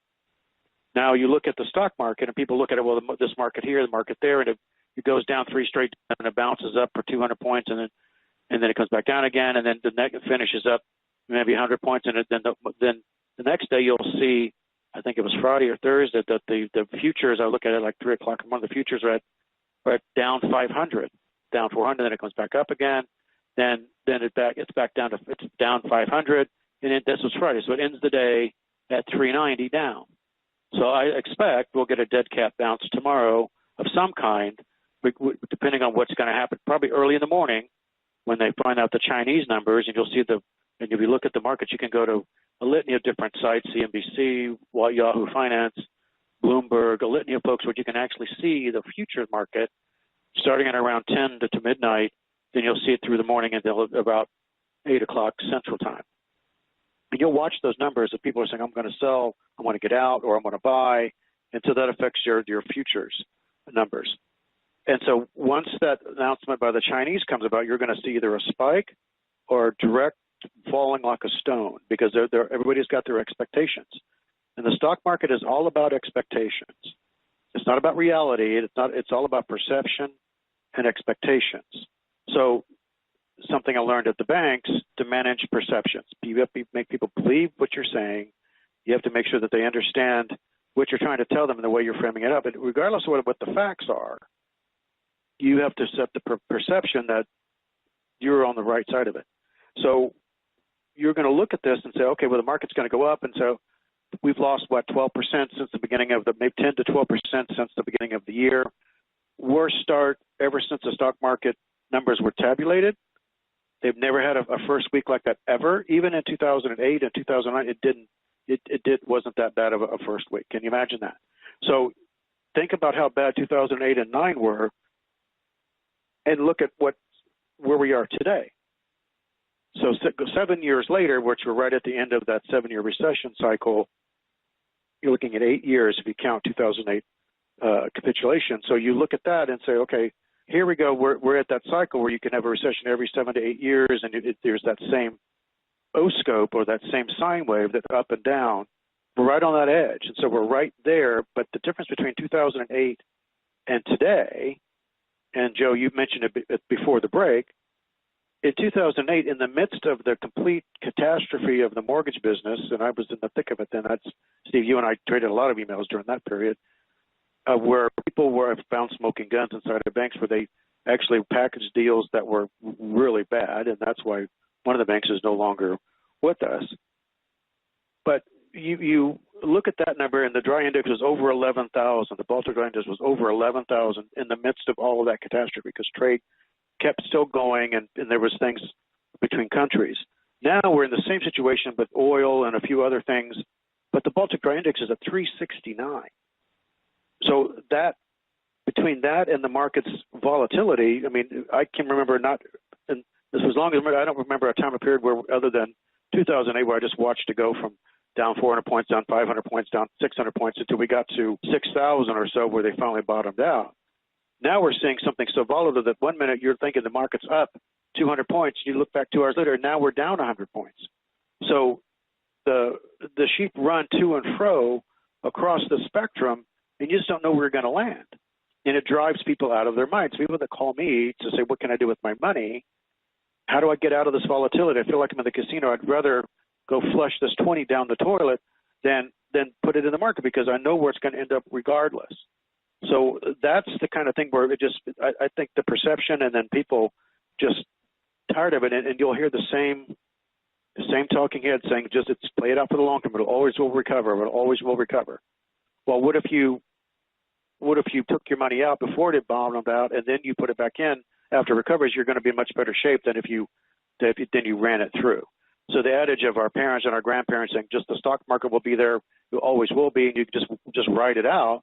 Now you look at the stock market, and people look at it, well, this market here, the market there, and it goes down 3 straight, and it bounces up for 200 points, and then it comes back down again, and then the next finishes up maybe 100 points, and then the next day you'll see, I think it was Friday or Thursday, that the futures, I look at it like 3 o'clock in the morning, the futures are at down 500, down 400, then it comes back up again, then it's back down to, it's down 500, and this was Friday, so it ends the day at 390 down. So I expect we'll get a dead cat bounce tomorrow of some kind, depending on what's going to happen, probably early in the morning when they find out the Chinese numbers, and you'll see and if you look at the markets, you can go to a litany of different sites, CNBC, Yahoo Finance, Bloomberg, a litany of folks where you can actually see the futures market starting at around 10 to midnight. Then you'll see it through the morning until about 8 o'clock Central Time. And you'll watch those numbers if people are saying, I'm going to sell, I want to get out, or I'm going to buy. And so that affects your futures numbers. And so once that announcement by the Chinese comes about, you're going to see either a spike or direct falling like a stone, because everybody's got their expectations. And the stock market is all about expectations. It's not about reality. It's all about perception and expectations. So something I learned at the banks, to manage perceptions. You have to make people believe what you're saying. You have to make sure that they understand what you're trying to tell them and the way you're framing it up. And regardless of what the facts are, you have to set the perception that you're on the right side of it. So you're going to look at this and say, okay, well, the market's going to go up. And so we've lost, 12% since the beginning of maybe 10 to 12% since the beginning of the year. Worst start ever since the stock market numbers were tabulated. They've never had a first week like that ever. Even in 2008 and 2009, it wasn't that bad of a first week. Can you imagine that? So think about how bad 2008 and 2009 were, and look at where we are today. So 7 years later, which we're right at the end of that 7-year recession cycle, you're looking at 8 years if you count 2008 capitulation. So you look at that and say, okay, here we go. We're at that cycle where you can have a recession every 7 to 8 years, and there's that same O-scope or that same sine wave that's up and down. We're right on that edge, and so we're right there. But the difference between 2008 and today, and Joe, you mentioned it before the break, in 2008, in the midst of the complete catastrophe of the mortgage business, and I was in the thick of it then, Steve, you and I traded a lot of emails during that period, where people found smoking guns inside of banks, where they actually packaged deals that were really bad, and that's why one of the banks is no longer with us. But you look at that number, and the dry index was over 11,000. The Baltic dry index was over 11,000 in the midst of all of that catastrophe because trade kept still going, and there was things between countries. Now we're in the same situation with oil and a few other things, but the Baltic dry index is at 369. So that between that and the market's volatility, I mean, I can remember and this was long as I don't remember a time of period where other than 2008 where I just watched it go from down 400 points, down 500 points, down 600 points until we got to 6,000 or so where they finally bottomed out. Now we're seeing something so volatile that 1 minute you're thinking the market's up 200 points. You look back 2 hours later, and now we're down 100 points. So the sheep run to and fro across the spectrum, and you just don't know where you're going to land. And it drives people out of their minds. People that call me to say, what can I do with my money? How do I get out of this volatility? I feel like I'm in the casino. I'd rather go flush this 20 down the toilet than put it in the market because I know where it's going to end up regardless. So that's the kind of thing where I think the perception and then people just tired of it, and you'll hear the same talking head saying it's play it out for the long term. It always will recover. It always will recover. Well, what if you took your money out before it bottomed out and then you put it back in after recoveries? You're going to be in much better shape than if you ran it through. So the adage of our parents and our grandparents saying just the stock market will be there, it always will be, and you just ride it out,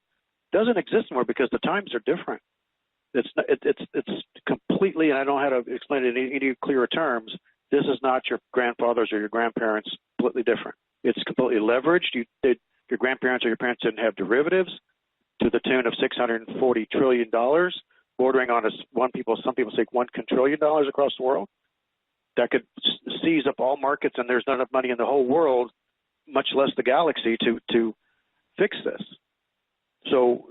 doesn't exist anymore because the times are different. It's completely, and I don't know how to explain it in any clearer terms. This is not your grandfathers or your grandparents. Completely different. It's completely leveraged. Your grandparents or your parents didn't have derivatives to the tune of $640 trillion, bordering on some people say $1 quadrillion across the world. That could seize up all markets, and there's not enough money in the whole world, much less the galaxy, to fix this. So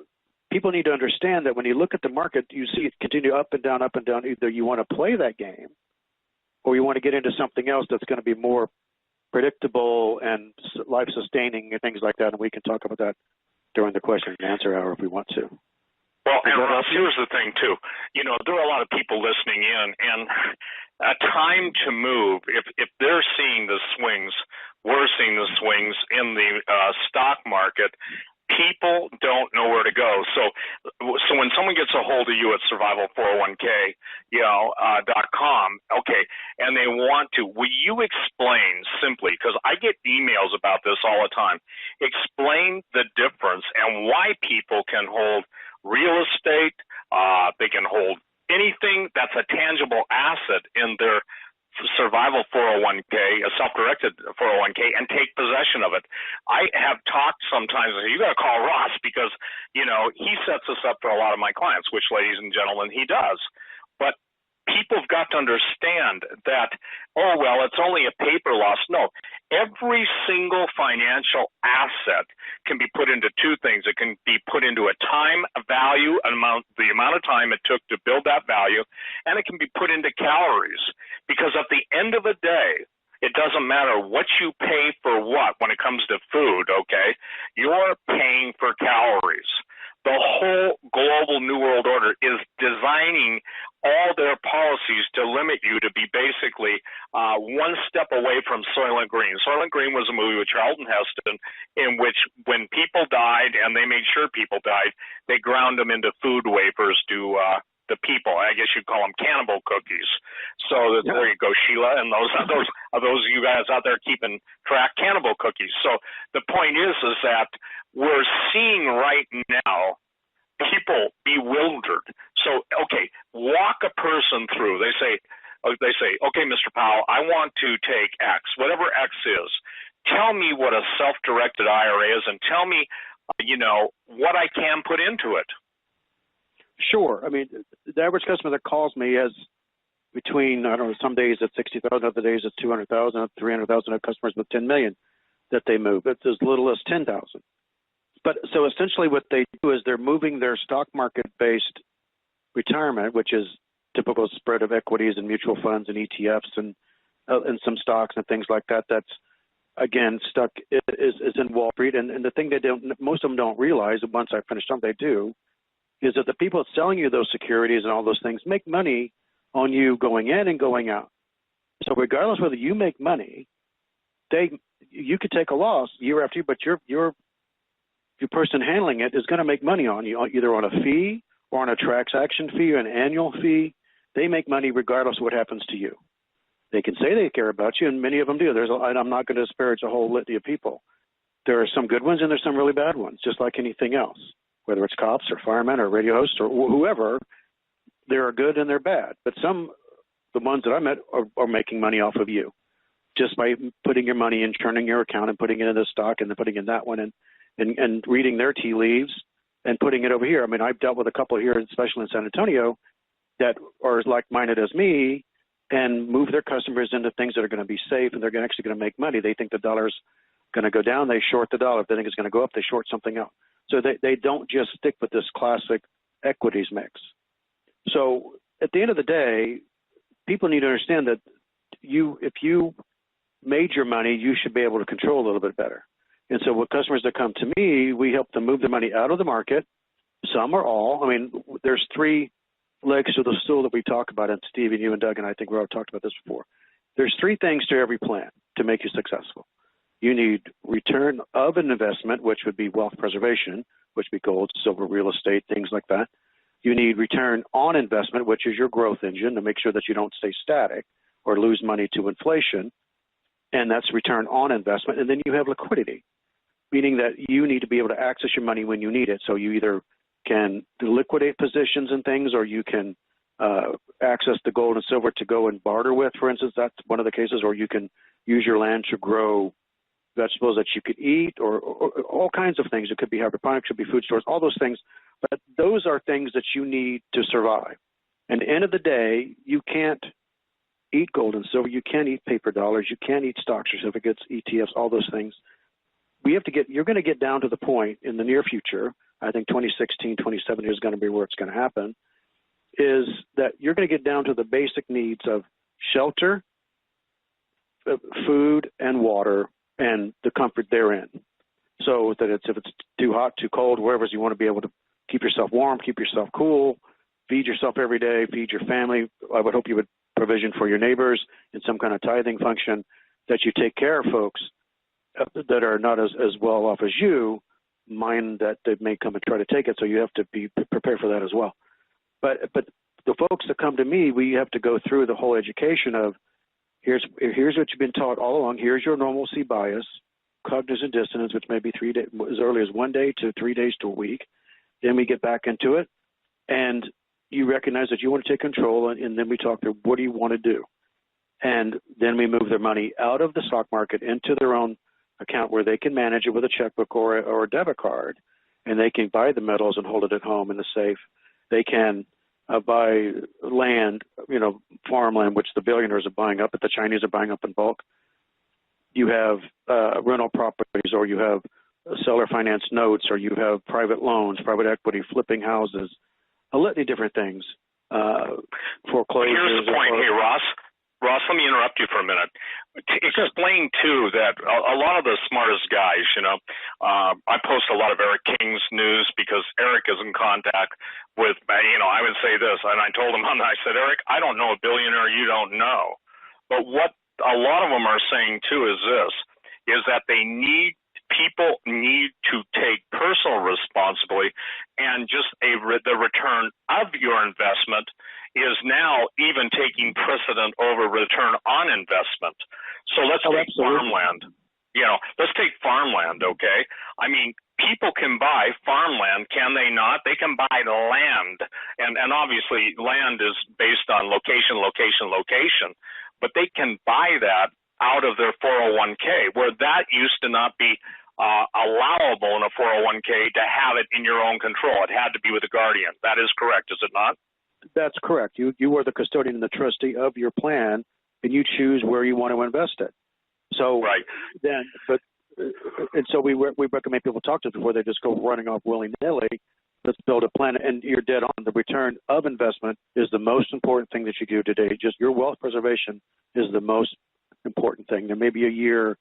people need to understand that when you look at the market, you see it continue up and down, up and down. Either you want to play that game or you want to get into something else that's going to be more predictable and life-sustaining and things like that, and we can talk about that during the question and answer hour if we want to. Well, and Ross, here's the thing, too. There are a lot of people listening in, and a time to move, if they're seeing the swings, we're seeing the swings in the stock market, people don't know where to go. So when someone gets a hold of you at survival401k, .com, okay, and they want to, will you explain simply, because I get emails about this all the time, explain the difference and why people can hold real estate, they can hold anything that's a tangible asset in their survival 401k, a self-directed 401k, and take possession of it. I have talked sometimes, you got to call Ross because, he sets us up for a lot of my clients, which, ladies and gentlemen, he does. But people have got to understand that, it's only a paper loss. No, every single financial asset can be put into two things. It can be put into a time value, the amount of time it took to build that value, and it can be put into calories. Because at the end of the day, it doesn't matter what you pay for what when it comes to food, okay? You're paying for calories. The whole global New World Order is designing all their policies to limit you to be basically one step away from Soylent Green. Soylent Green was a movie with Charlton Heston in which when people died, and they made sure people died, they ground them into food wafers to the people. I guess you'd call them cannibal cookies. So there you go, Sheila, and those of you guys out there keeping track, cannibal cookies. So the point is that we're seeing right now people bewildered. So, okay, walk a person through. They say, okay, Mr. Powell, I want to take X, whatever X is. Tell me what a self-directed IRA is, and tell me, what I can put into it. Sure. I mean, the average customer that calls me has between, some days it's 60,000, other days it's 200,000, 300,000 of customers with 10 million that they move. It's as little as 10,000. But so essentially what they do is they're moving their stock market-based retirement, which is typical spread of equities and mutual funds and ETFs and some stocks and things like that. That's, again, stuck is in Wall Street. And the thing most of them don't realize, and once I finish them, they do, is that the people selling you those securities and all those things make money on you going in and going out. So regardless whether you make money, you could take a loss year after year, but your person handling it is going to make money on you, either on a fee or on a transaction fee or an annual fee. They make money regardless of what happens to you. They can say they care about you, and many of them do. I'm not going to disparage a whole litany of people. There are some good ones and there's some really bad ones, just like anything else. Whether it's cops or firemen or radio hosts or whoever, there are good and they're bad. But the ones that I met are making money off of you just by putting your money in, turning your account and putting it in this stock and then putting in that one and reading their tea leaves and putting it over here. I mean, I've dealt with a couple here, especially in San Antonio, that are as like-minded as me and move their customers into things that are going to be safe and they're actually going to make money. They think the dollar's going to go down, they short the dollar. If they think it's going to go up, they short something else. So they don't just stick with this classic equities mix. So at the end of the day, people need to understand that if you made your money, you should be able to control a little bit better. And so with customers that come to me, we help them move the money out of the market, some or all. I mean, there's three legs to the stool that we talk about, and Steve and you and Doug and I think we've all talked about this before. There's three things to every plan to make you successful. You need return of an investment, which would be wealth preservation, which would be gold, silver, real estate, things like that. You need return on investment, which is your growth engine to make sure that you don't stay static or lose money to inflation. And that's return on investment. And then you have liquidity, meaning that you need to be able to access your money when you need it. So you either can liquidate positions and things, or you can access the gold and silver to go and barter with, for instance. That's one of the cases. Or you can use your land to grow vegetables that you could eat, or all kinds of things. It could be hydroponics, it could be food stores, all those things. But those are things that you need to survive. And at the end of the day, you can't eat gold and silver. You can't eat paper dollars. You can't eat stock certificates, ETFs, all those things. You're going to get down to the point in the near future, I think 2016, 2017 is going to be where it's going to happen, is that you're going to get down to the basic needs of shelter, food, and water, and the comfort therein. So that if it's too hot, too cold, wherever you want to be able to keep yourself warm, keep yourself cool, feed yourself every day, feed your family. I would hope you would provision for your neighbors in some kind of tithing function, that you take care of folks that are not as well off as you, mind that they may come and try to take it, so you have to be prepared for that as well. But the folks that come to me, we have to go through the whole education of, here's what you've been taught all along, here's your normalcy bias, cognitive dissonance, which may be 3 days, as early as 1 day to 3 days to a week. Then we get back into it, and you recognize that you want to take control, and then we talk through, what do you want to do? And then we move their money out of the stock market into their own account where they can manage it with a checkbook or a debit card, and they can buy the metals and hold it at home in the safe. They can buy land, farmland, which the billionaires are buying up, but the Chinese are buying up in bulk. You have rental properties, or you have seller finance notes, or you have private loans, private equity, flipping houses, a litany of different things. Foreclosures. Here's the point. Hey, Ross, let me interrupt you for a minute. Explain, too, that a lot of the smartest guys, I post a lot of Eric King's news because Eric is in contact with, I would say this, and I told him, I said, Eric, I don't know a billionaire you don't know. But what a lot of them are saying, too, is this, is that people need to take personal responsibility, and just the return of your investment is now even taking precedent over return on investment. So let's take farmland. Let's take farmland, okay? I mean, people can buy farmland, can they not? They can buy land, and obviously land is based on location, but they can buy that out of their 401k, where that used to not be allowable in a 401k to have it in your own control. It had to be with a guardian. That is correct, is it not? That's correct. You are the custodian and the trustee of your plan, and you choose where you want to invest it. So right. So we recommend people talk to us before they just go running off willy-nilly. Let's build a plan, and you're dead on. The return of investment is the most important thing that you do today. Just your wealth preservation is the most important thing. There may be a year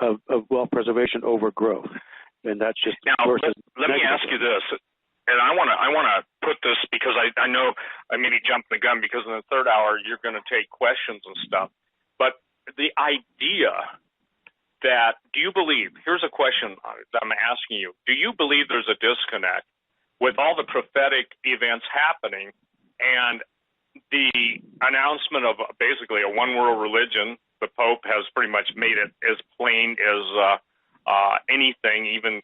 of wealth preservation over growth, and that's just now. Let me ask you this. And I want to put this because I know I may be jumping the gun because in the third hour you're going to take questions and stuff. But the idea that, do you believe, here's a question that I'm asking you, do you believe there's a disconnect with all the prophetic events happening and the announcement of basically a one-world religion? The Pope has pretty much made it as plain as anything, even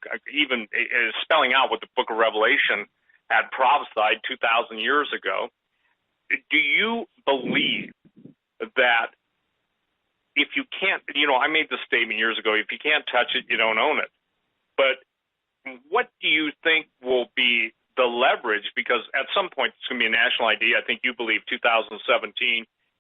is spelling out what the Book of Revelation had prophesied 2,000 years ago. Do you believe that if you can't, I made this statement years ago, if you can't touch it, you don't own it. But what do you think will be the leverage? Because at some point it's going to be a national ID. I think you believe 2017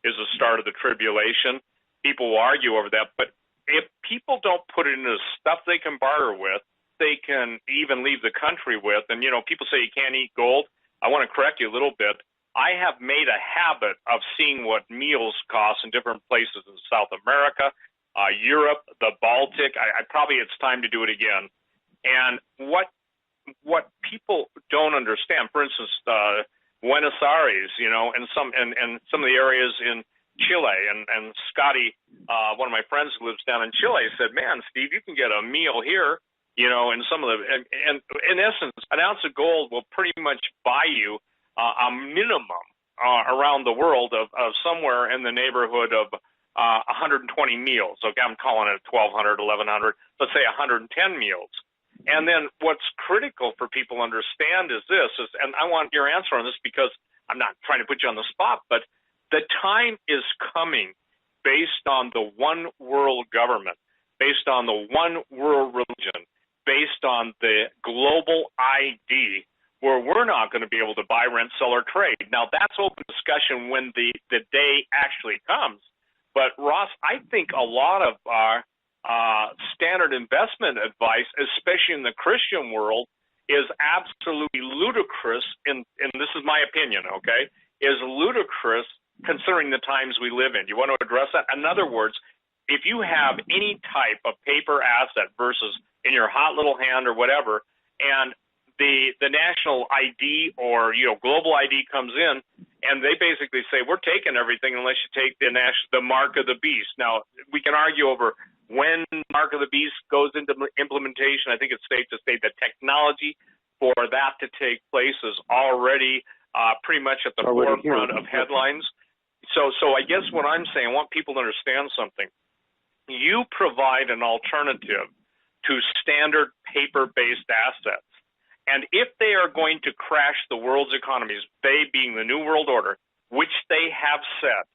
is the start of the tribulation. People will argue over that. But if people don't put it into stuff they can barter with, they can even leave the country with, and, people say you can't eat gold. I want to correct you a little bit. I have made a habit of seeing what meals cost in different places in South America, Europe, the Baltic. I probably it's time to do it again. And what people don't understand, for instance, Buenos Aires, and some of the areas in Chile, and Scotty, one of my friends who lives down in Chile, said, "Man, Steve, you can get a meal here, and some of the, and in essence, an ounce of gold will pretty much buy you a minimum around the world of somewhere in the neighborhood of 120 meals. Okay, I'm calling it 1,200, 1,100. Let's say 110 meals." And then what's critical for people to understand is this, and I want your answer on this because I'm not trying to put you on the spot, but the time is coming based on the one world government, based on the one world religion, based on the global ID, where we're not going to be able to buy, rent, sell, or trade. Now, that's open discussion when the day actually comes. But, Ross, I think a lot of our standard investment advice, especially in the Christian world, is absolutely ludicrous, and this is my opinion, okay, is ludicrous considering the times we live in. You want to address that? In other words, if you have any type of paper asset versus in your hot little hand or whatever, and the national ID or global ID comes in, and they basically say we're taking everything unless you take the mark of the beast. Now we can argue over when mark of the beast goes into implementation. I think it's safe to say the technology for that to take place is already pretty much at the forefront of headlines. So I guess what I'm saying, I want people to understand something. You provide an alternative to standard paper-based assets. And if they are going to crash the world's economies, they being the New World Order, which they have said,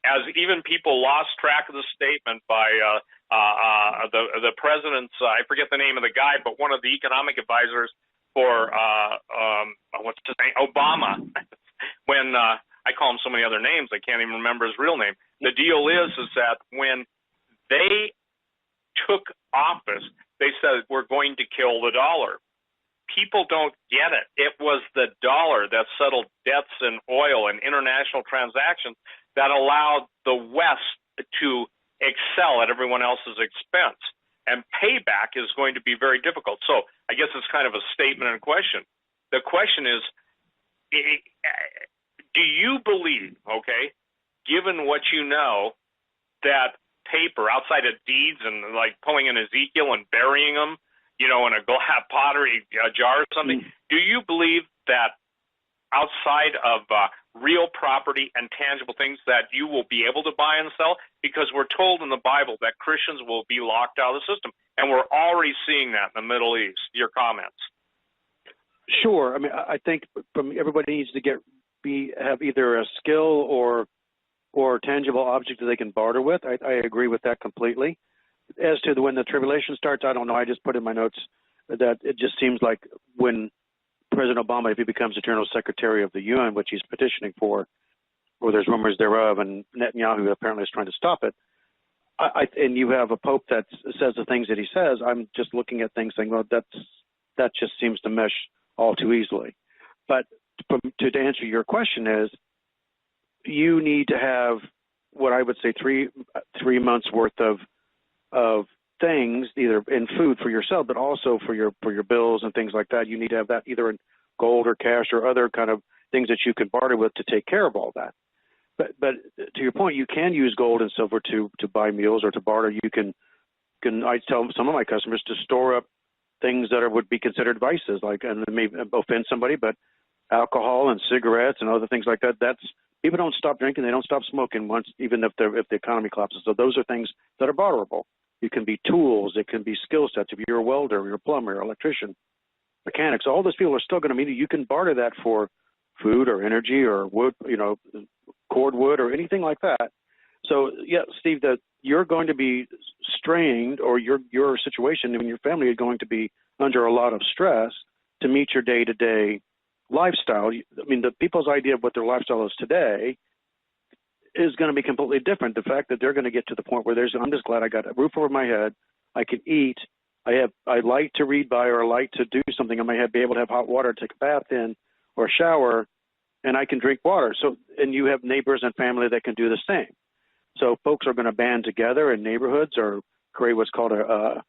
as even people lost track of the statement by the president's, I forget the name of the guy, but one of the economic advisors for, what's his name, Obama, when I call him so many other names, I can't even remember his real name. The deal is that when they took office, they said we're going to kill the dollar. People don't get it. It was the dollar that settled debts in oil and international transactions that allowed the West to excel at everyone else's expense. And payback is going to be very difficult. So I guess it's kind of a statement and a question. The question is, do you believe, okay, given what you know, that paper outside of deeds and like pulling in Ezekiel and burying them, in a pottery jar or something, do you believe that outside of real property and tangible things that you will be able to buy and sell? Because we're told in the Bible that Christians will be locked out of the system, and we're already seeing that in the Middle East. Your comments? Sure. I mean, I think everybody needs to have either a skill or tangible object that they can barter with. I agree with that completely. As to when the tribulation starts, I don't know. I just put in my notes that it just seems like when President Obama, if he becomes the General Secretary of the UN, which he's petitioning for, or there's rumors thereof, and Netanyahu apparently is trying to stop it, and you have a Pope that says the things that he says, I'm just looking at things saying, well, that just seems to mesh all too easily. But to answer your question is, you need to have what I would say 3 months worth of things, either in food for yourself, but also for your bills and things like that. You need to have that either in gold or cash or other kind of things that you can barter with to take care of all that. But to your point, you can use gold and silver to buy meals or to barter. You can I tell some of my customers to store up things that would be considered vices, like, and it may offend somebody, but alcohol and cigarettes and other things like that. People don't stop drinking, they don't stop smoking once, even if the economy collapses. So those are things that are borrowable. It can be tools, it can be skill sets. If you're a welder, you're a plumber, electrician, mechanics, all those people are still going to meet you. You can barter that for food or energy or wood, cordwood or anything like that. So yeah, Steve, that you're going to be strained, or your situation and your family are going to be under a lot of stress to meet your day-to-day lifestyle. I mean, the people's idea of what their lifestyle is today is going to be completely different. The fact that they're going to get to the point where I'm just glad I got a roof over my head, I can eat, I like to read by, or I like to do something. I may be able to have hot water to take a bath in or shower, and I can drink water. So, and you have neighbors and family that can do the same. So folks are going to band together in neighborhoods or create what's called I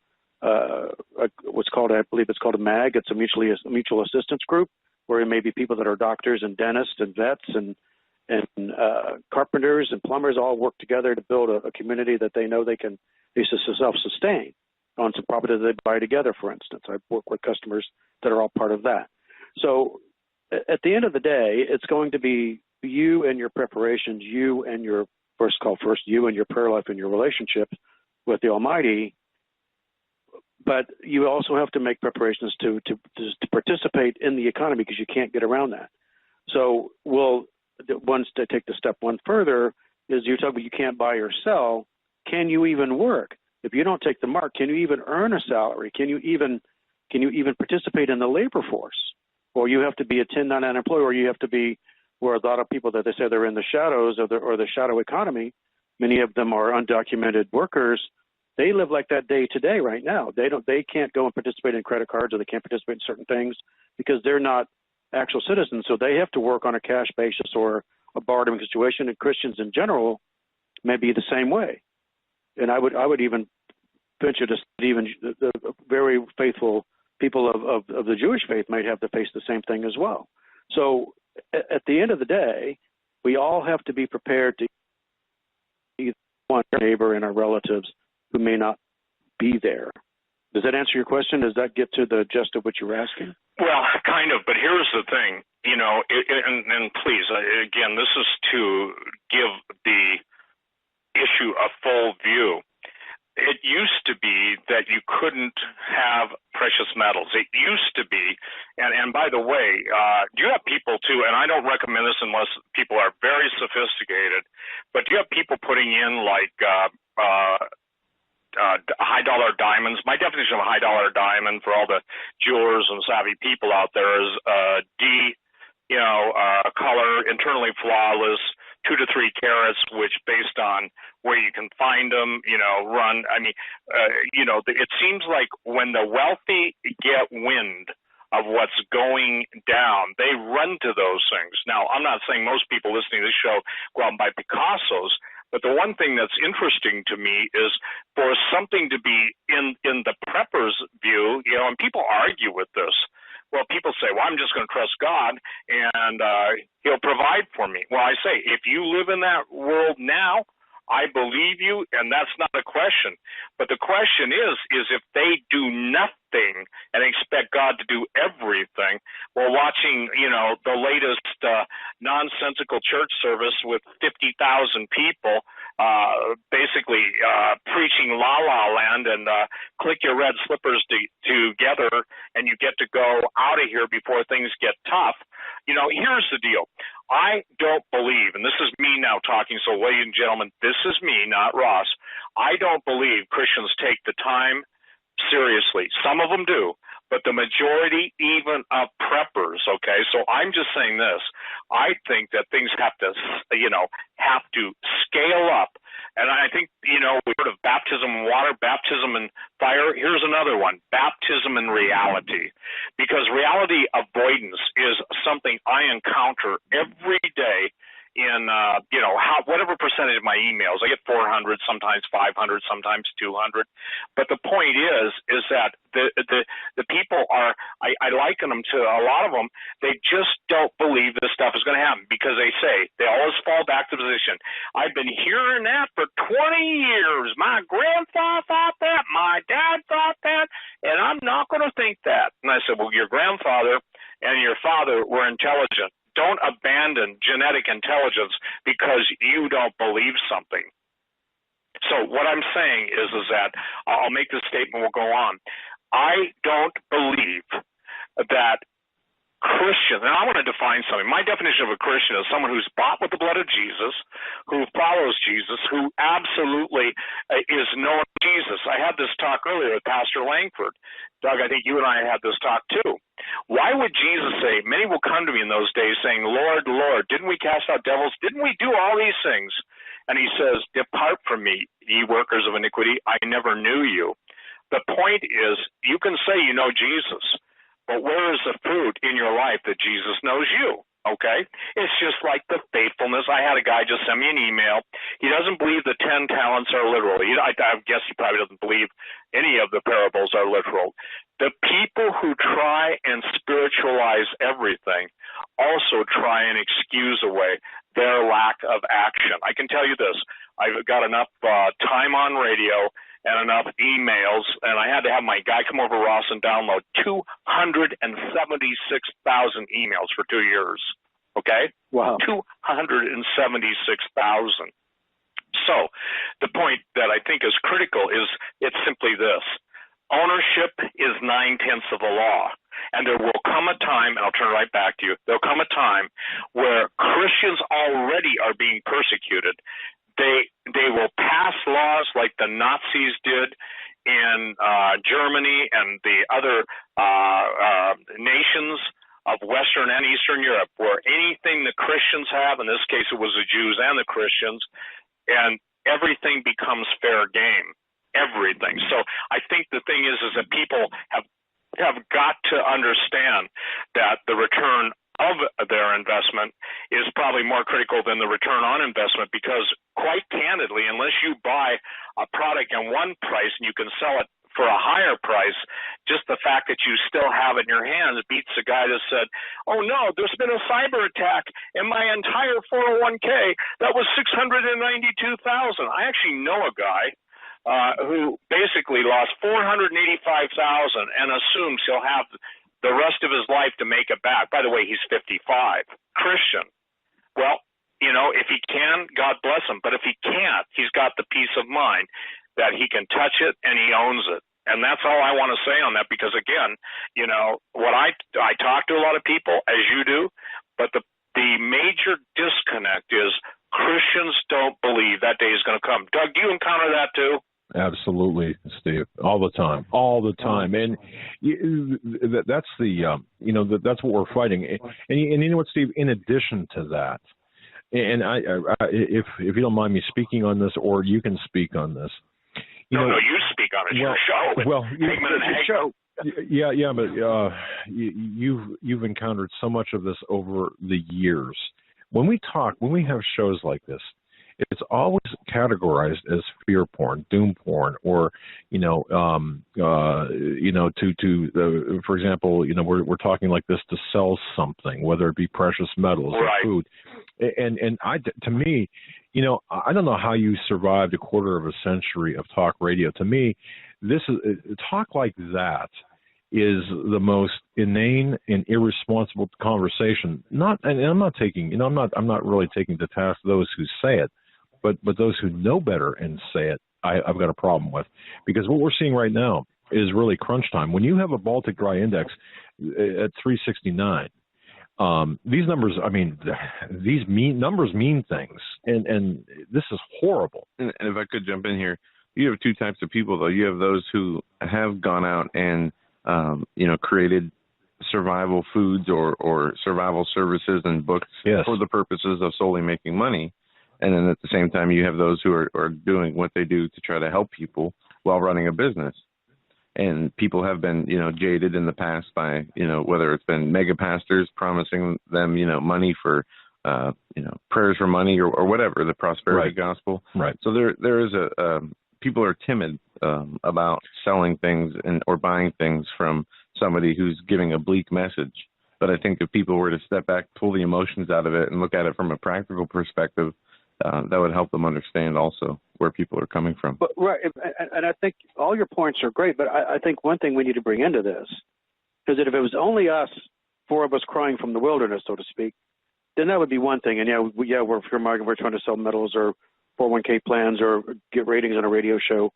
believe it's called a MAG. It's a mutual assistance group, where it may be people that are doctors and dentists and vets and carpenters and plumbers all work together to build a community that they know they can self-sustain on some property that they buy together, for instance. I work with customers that are all part of that. So at the end of the day, it's going to be you and your preparations, you and your you and your prayer life and your relationship with the Almighty. But you also have to make preparations to participate in the economy, because you can't get around that. So once to take the step one further is you're talking about you can't buy or sell. Can you even work? If you don't take the mark, can you even earn a salary? Can you even participate in the labor force? Or you have to be a 1099 employee, or you have to be where a lot of people that they say they're in the shadows or the shadow economy, many of them are undocumented workers. They live like that day to day right now. They can't go and participate in credit cards, or they can't participate in certain things because they're not actual citizens. So they have to work on a cash basis or a bartering situation. And Christians in general may be the same way. And I would even venture to even the very faithful people of the Jewish faith might have to face the same thing as well. So at the end of the day, we all have to be prepared to either want our neighbor and our relatives who may not be there. Does that answer your question? Does that get to the gist of what you're asking? Well, kind of, but here's the thing, and please, again, this is to give the issue a full view. It used to be that you couldn't have precious metals. It used to be, and by the way, you have people too, and I don't recommend this unless people are very sophisticated, but you have people putting in like high-dollar diamonds. My definition of a high-dollar diamond for all the jewelers and savvy people out there is color, internally flawless, 2 to 3 carats, which based on where you can find them, it seems like when the wealthy get wind of what's going down, they run to those things. Now, I'm not saying most people listening to this show go out and buy Picassos, but the one thing that's interesting to me is for something to be in the prepper's view, and people argue with this. Well, people say, well, I'm just going to trust God and he'll provide for me. Well, I say, if you live in that world now, I believe you, and that's not a question. But the question is if they do nothing and expect God to do everything, while watching, the latest nonsensical church service with 50,000 people basically preaching La La Land and click your red slippers together and you get to go out of here before things get tough. Here's the deal. I don't believe, and this is me now talking, so ladies and gentlemen, this is me, not Ross. I don't believe Christians take the time seriously. Some of them do, but the majority, even of preppers, okay? So I'm just saying this. I think that things have to scale up. And I think, we heard of baptism in water, baptism in fire. Here's another one, baptism in reality. Because reality avoidance is something I encounter every day in whatever percentage of my emails. I get 400, sometimes 500, sometimes 200. But the point is that the people are, I liken them to a lot of them. They just don't believe this stuff is going to happen because they always fall back to the position. I've been hearing that for 20 years. My grandfather thought that. My dad thought that. And I'm not going to think that. And I said, well, your grandfather and your father were intelligent. Don't abandon genetic intelligence because you don't believe something. So what I'm saying is that I'll make this statement, we'll go on. I don't believe that Christian, and I want to define something. My definition of a Christian is someone who's bought with the blood of Jesus, who follows Jesus, who absolutely is knowing Jesus. I had this talk earlier with Pastor Langford. Doug, I think you and I had this talk too. Why would Jesus say, many will come to me in those days saying, Lord, Lord, didn't we cast out devils? Didn't we do all these things? And he says, depart from me, ye workers of iniquity. I never knew you. The point is, you can say you know Jesus, but where is the fruit in your life that Jesus knows you? Okay? It's just like the faithfulness. I had a guy just send me an email. He doesn't believe the 10 talents are literal. I guess he probably doesn't believe any of the parables are literal. The people who try and spiritualize everything also try and excuse away their lack of action. I can tell you this. I've got enough time on radio and enough emails, and I had to have my guy come over, Ross, and download 276,000 emails for 2 years, okay? Wow. 276,000. So the point that I think is critical is it's simply this. Ownership is 9/10 of the law, and there will come a time, and I'll turn right back to you, there will come a time where Christians already are being persecuted. They will pass laws like the Nazis did in Germany and the other nations of Western and Eastern Europe, where anything the Christians have, in this case it was the Jews and the Christians, and everything becomes fair game. Everything. So I think the thing is that people have got to understand that the return of their investment is probably more critical than the return on investment, because quite candidly, unless you buy a product at one price and you can sell it for a higher price, just the fact that you still have it in your hands beats the guy that said, oh no, there's been a cyber attack in my entire 401k. That was $692,000. I actually know a guy who basically lost $485,000 and assumes he'll have the rest of his life to make it back. By the way, he's 55, Christian. Well, if he can, God bless him. But if he can't, he's got the peace of mind that he can touch it and he owns it. And that's all I want to say on that, because again, what I talk to a lot of people, as you do, but the major disconnect is Christians don't believe that day is going to come. Doug, do you encounter that too? Absolutely, Steve. All the time, and that's that's what we're fighting. And you know what, Steve? In addition to that, and I if you don't mind me speaking on this, or you can speak on this. No, you speak on it. Your show. Well, your show. Yeah, but you've encountered so much of this over the years. When we have shows like this, it's always categorized as fear porn, doom porn, or for example, we're talking like this to sell something, whether it be precious metals or food, and to me, I don't know how you survived a quarter of a century of talk radio. To me, this is talk like that is the most inane and irresponsible conversation. And I'm not taking, I'm not really taking to task those who say it. But those who know better and say it, I've got a problem with, because what we're seeing right now is really crunch time. When you have a Baltic Dry Index at 369, these numbers, numbers mean things, and this is horrible. And if I could jump in here, you have two types of people, though. You have those who have gone out and created survival foods or survival services and books for the purposes of solely making money. And then at the same time, you have those who are doing what they do to try to help people while running a business. And people have been, jaded in the past by, whether it's been mega pastors promising them, money for prayers for money or whatever, the prosperity gospel. Right. So there is people are timid about selling things or buying things from somebody who's giving a bleak message. But I think if people were to step back, pull the emotions out of it, and look at it from a practical perspective, that would help them understand also where people are coming from. But, right, and I think all your points are great, but I think one thing we need to bring into this is that if it was only us, four of us crying from the wilderness, so to speak, then that would be one thing. And we're trying to sell metals or 401k plans or get ratings on a radio show.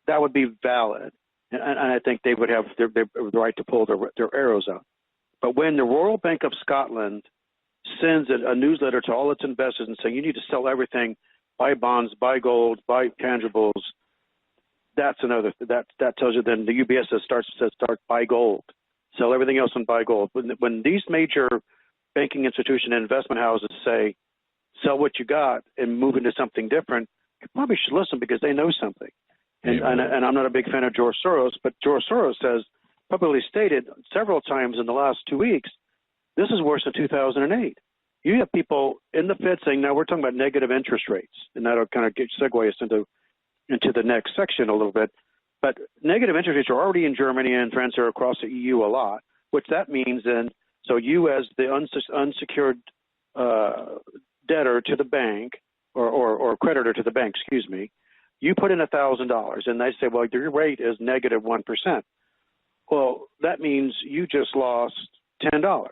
That would be valid, and I think they would have the right to pull their arrows out. But when the Royal Bank of Scotland sends a newsletter to all its investors and saying you need to sell everything, buy bonds, buy gold, buy tangibles, that's another. That tells you then the UBS says start buy gold, sell everything else and buy gold. When these major banking institution and investment houses say sell what you got and move into something different, you probably should listen because they know something. And I'm not a big fan of George Soros, but George Soros says, publicly stated several times in the last 2 weeks, this is worse than 2008. You have people in the Fed saying, now we're talking about negative interest rates, and that'll kind of segue us into the next section a little bit. But negative interest rates are already in Germany and France are across the EU a lot, which that means then, so you as the unsecured debtor to the bank or creditor to the bank, excuse me, you put in $1,000 and they say, well, your rate is negative 1%. Well, that means you just lost $10.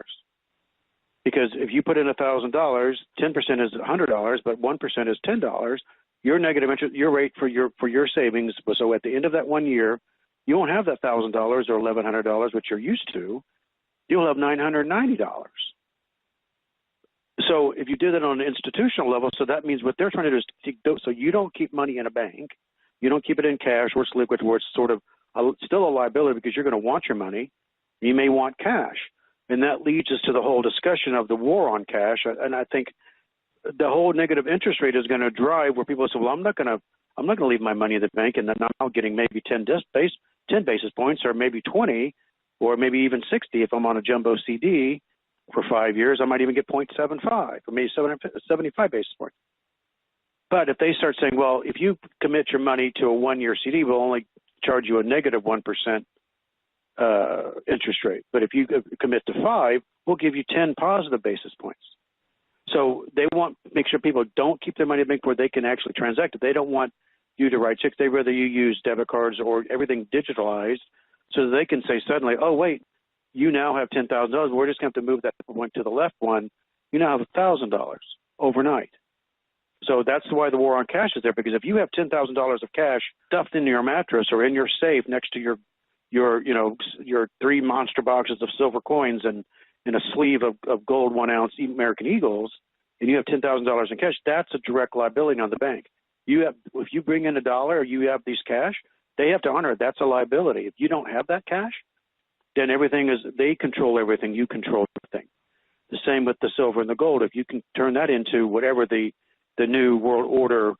Because if you put in $1,000, 10% is $100, but 1% is $10. Your negative interest, your rate for your savings. So at the end of that 1 year, you won't have that $1,000 or $1,100, which you're used to. You'll have $990. So if you did it on an institutional level, so that means what they're trying to do is so you don't keep money in a bank, you don't keep it in cash where it's liquid, where it's sort of still a liability because you're going to want your money. You may want cash. And that leads us to the whole discussion of the war on cash. And I think the whole negative interest rate is going to drive where people say, well, I'm not going to leave my money in the bank, and then I'm getting maybe 10 basis points or maybe 20 or maybe even 60 if I'm on a jumbo CD for 5 years. I might even get 0.75 or maybe 75 basis points. But if they start saying, well, if you commit your money to a 1-year CD, we'll only charge you a negative 1% interest rate. But if you commit to 5, we'll give you 10 positive basis points. So they want to make sure people don't keep their money in the bank where they can actually transact it. They don't want you to write checks. They'd rather you use debit cards or everything digitalized so that they can say suddenly, oh, wait, you now have $10,000. We're just going to have to move that one to the left one. You now have $1,000 overnight. So that's why the war on cash is there, because if you have $10,000 of cash stuffed in your mattress or in your safe next to your 3 monster boxes of silver coins and in a sleeve of gold 1-ounce American Eagles, and you have $10,000 in cash, that's a direct liability on the bank. If you bring in $1 or you have these cash, they have to honor it. That's a liability. If you don't have that cash, then they control everything. You control everything. The same with the silver and the gold. If you can turn that into whatever the new world order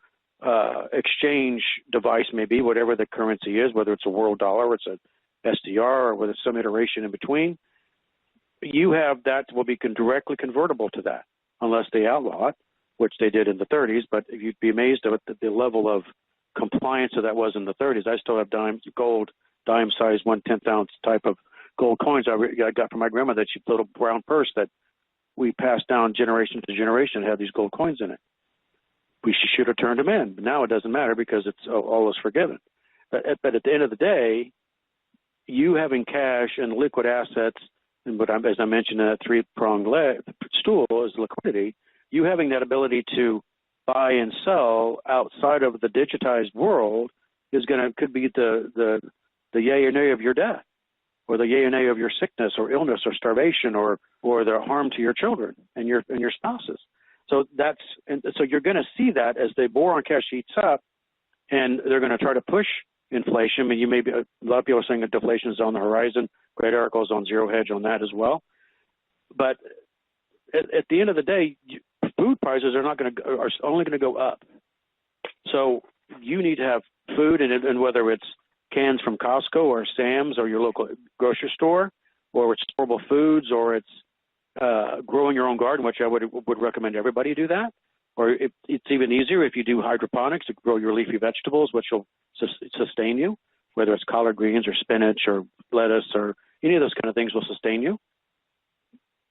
exchange device may be, whatever the currency is, whether it's a world dollar, or it's a SDR, or whether it's some iteration in between, you have that will be directly convertible to that, unless they outlaw it, which they did in the 30s. But you'd be amazed at the level of compliance that was in the 30s. I still have gold, dime-sized 1/10 ounce type of gold coins I got from my grandma, that she little brown purse that we passed down generation to generation, had these gold coins in it. We should have turned them in, but now it doesn't matter because it's all is forgiven. But at the end of the day, you having cash and liquid assets, and as I mentioned in that 3-pronged stool is liquidity, you having that ability to buy and sell outside of the digitized world could be the yay or nay of your death, or the yay or nay of your sickness or illness or starvation or the harm to your children and your spouses. So you're going to see that as the war on cash heats up, and they're going to try to push inflation. I mean, a lot of people are saying that deflation is on the horizon. Great articles on Zero Hedge on that as well. But at the end of the day, food prices are only going to go up. So you need to have food, and whether it's cans from Costco or Sam's or your local grocery store, or it's Storable Foods, or it's growing your own garden, which I would recommend everybody do that. Or it's even easier if you do hydroponics to grow your leafy vegetables, which will sustain you, whether it's collard greens or spinach or lettuce or any of those kind of things will sustain you.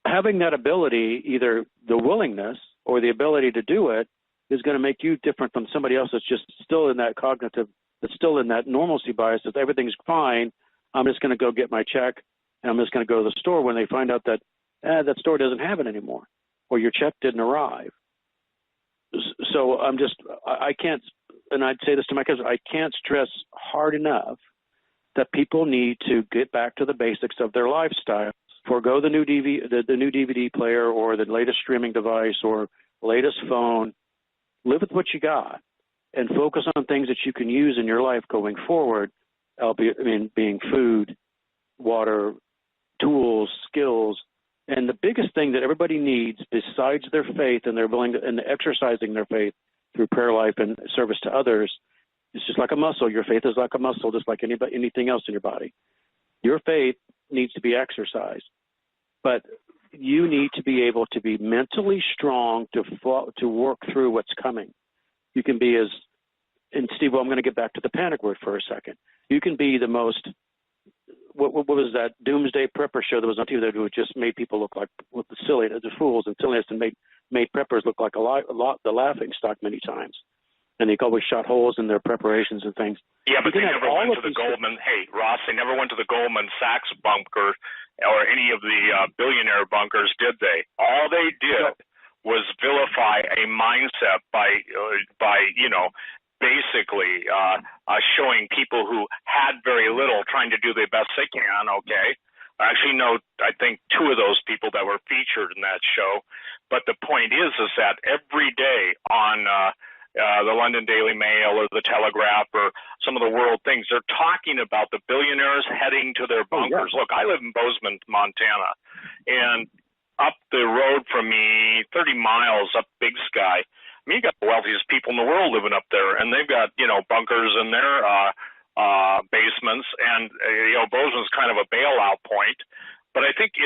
Having that ability, either the willingness or the ability to do it, is going to make you different from somebody else that's just still in that cognitive, that's still in that normalcy bias, that everything's fine, I'm just going to go get my check, and I'm just going to go to the store when they find out that that store doesn't have it anymore, or your check didn't arrive. So I can't, and I'd say this to my kids, I can't stress hard enough that people need to get back to the basics of their lifestyle. Forgo the new DVD player or the latest streaming device or latest phone. Live with what you got and focus on things that you can use in your life going forward, albeit being food, water, tools, skills. And the biggest thing that everybody needs besides their faith and and exercising their faith through prayer life and service to others, it's just like a muscle. Your faith is like a muscle, just like anything else in your body. Your faith needs to be exercised, but you need to be able to be mentally strong to work through what's coming. You can be and Steve, I'm going to get back to the panic word for a second. You can be the most, what was that doomsday prepper show that was on TV that just made people look like the fools and silliness, and made preppers look like the laughing stock many times. And they always shot holes in their preparations and things. Yeah, but they never went to the Goldman. Hey, Ross, they never went to the Goldman Sachs bunker or any of the billionaire bunkers, did they? All they did was vilify a mindset by basically showing people who had very little trying to do the best they can. Okay, I actually know I think two of those people that were featured in that show. But the point is that every day on the London Daily Mail or the Telegraph or some of the world things, they're talking about the billionaires heading to their bunkers. Oh, yeah. Look, I live in Bozeman, Montana, and up the road from me, 30 miles up Big Sky, you got the wealthiest people in the world living up there, and they've got, bunkers in their basements, and, Bozeman's kind of a bailout point. But I think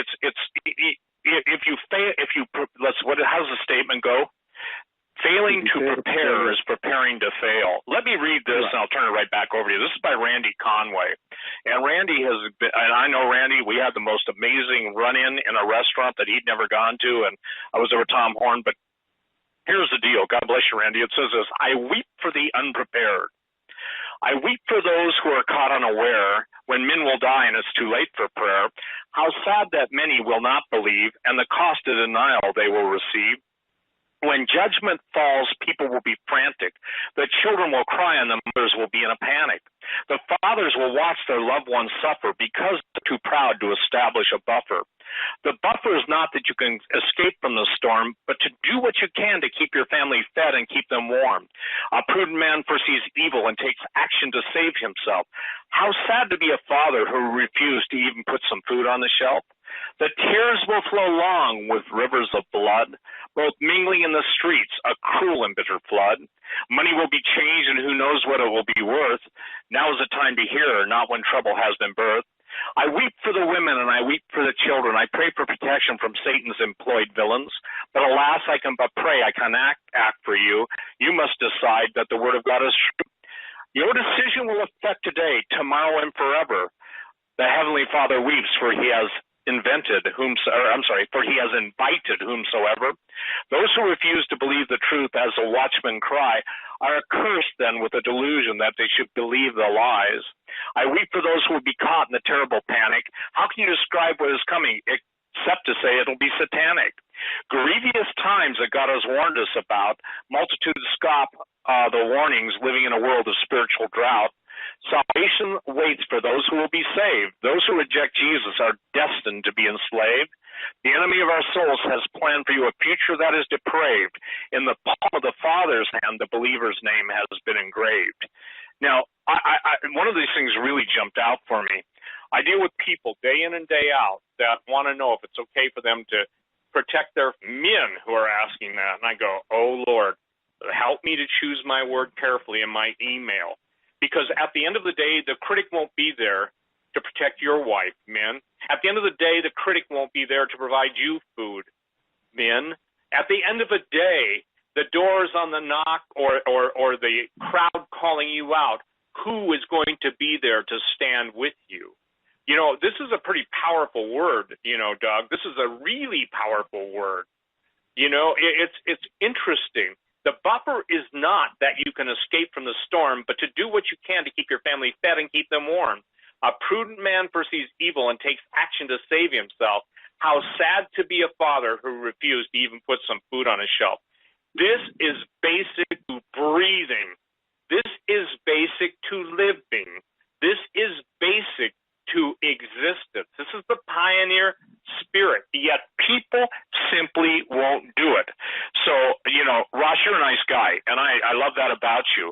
how's the statement go? Failing to prepare is preparing to fail. Let me read this, and I'll turn it right back over to you. This is by Randy Conway. And Randy and I know Randy, we had the most amazing run-in in a restaurant that he'd never gone to, and I was there with Tom Horn, but here's the deal. God bless you, Randy. It says this: I weep for the unprepared. I weep for those who are caught unaware when men will die and it's too late for prayer. How sad that many will not believe, and the cost of denial they will receive. When judgment falls, people will be frantic. The children will cry and the mothers will be in a panic. The fathers will watch their loved ones suffer because they're too proud to establish a buffer. The buffer is not that you can escape from the storm, but to do what you can to keep your family fed and keep them warm. A prudent man foresees evil and takes action to save himself. How sad to be a father who refused to even put some food on the shelf. The tears will flow long with rivers of blood, both mingling in the streets, a cruel and bitter flood. Money will be changed, and who knows what it will be worth. Now is the time to hear, not when trouble has been birthed. I weep for the women, and I weep for the children. I pray for protection from Satan's employed villains. But alas, I can but pray. I cannot act for you. You must decide that the word of God is true. Your decision will affect today, tomorrow, and forever. The Heavenly Father weeps, for he has invited whomsoever. Those who refuse to believe the truth as the watchmen cry are accursed then with a delusion that they should believe the lies. I weep for those who will be caught in the terrible panic. How can you describe what is coming except to say it'll be satanic? Grievous times that God has warned us about. Multitudes scoff the warnings, living in a world of spiritual drought. Salvation waits for those who will be saved. Those who reject Jesus are destined to be enslaved. The enemy of our souls has planned for you a future that is depraved. In the palm of the Father's hand, the believer's name has been engraved. Now, one of these things really jumped out for me. I deal with people day in and day out that want to know if it's okay for them to protect their men who are asking that. And I go, oh, Lord, help me to choose my word carefully in my email. Because at the end of the day, the critic won't be there to protect your wife, men. At the end of the day, the critic won't be there to provide you food, men. At the end of the day, the doors on the knock or the crowd calling you out, who is going to be there to stand with you? You know, this is a pretty powerful word, you know, Doug. This is a really powerful word. You know, it's interesting. The buffer is not that you can escape from the storm, but to do what you can to keep your family fed and keep them warm. A prudent man foresees evil and takes action to save himself. How sad to be a father who refused to even put some food on his shelf. This is basic to breathing. This is basic to living. This is basic to existence. This is the pioneer spirit, yet people simply won't do it. So, you know, Ross, you're a nice guy, and I love that about you.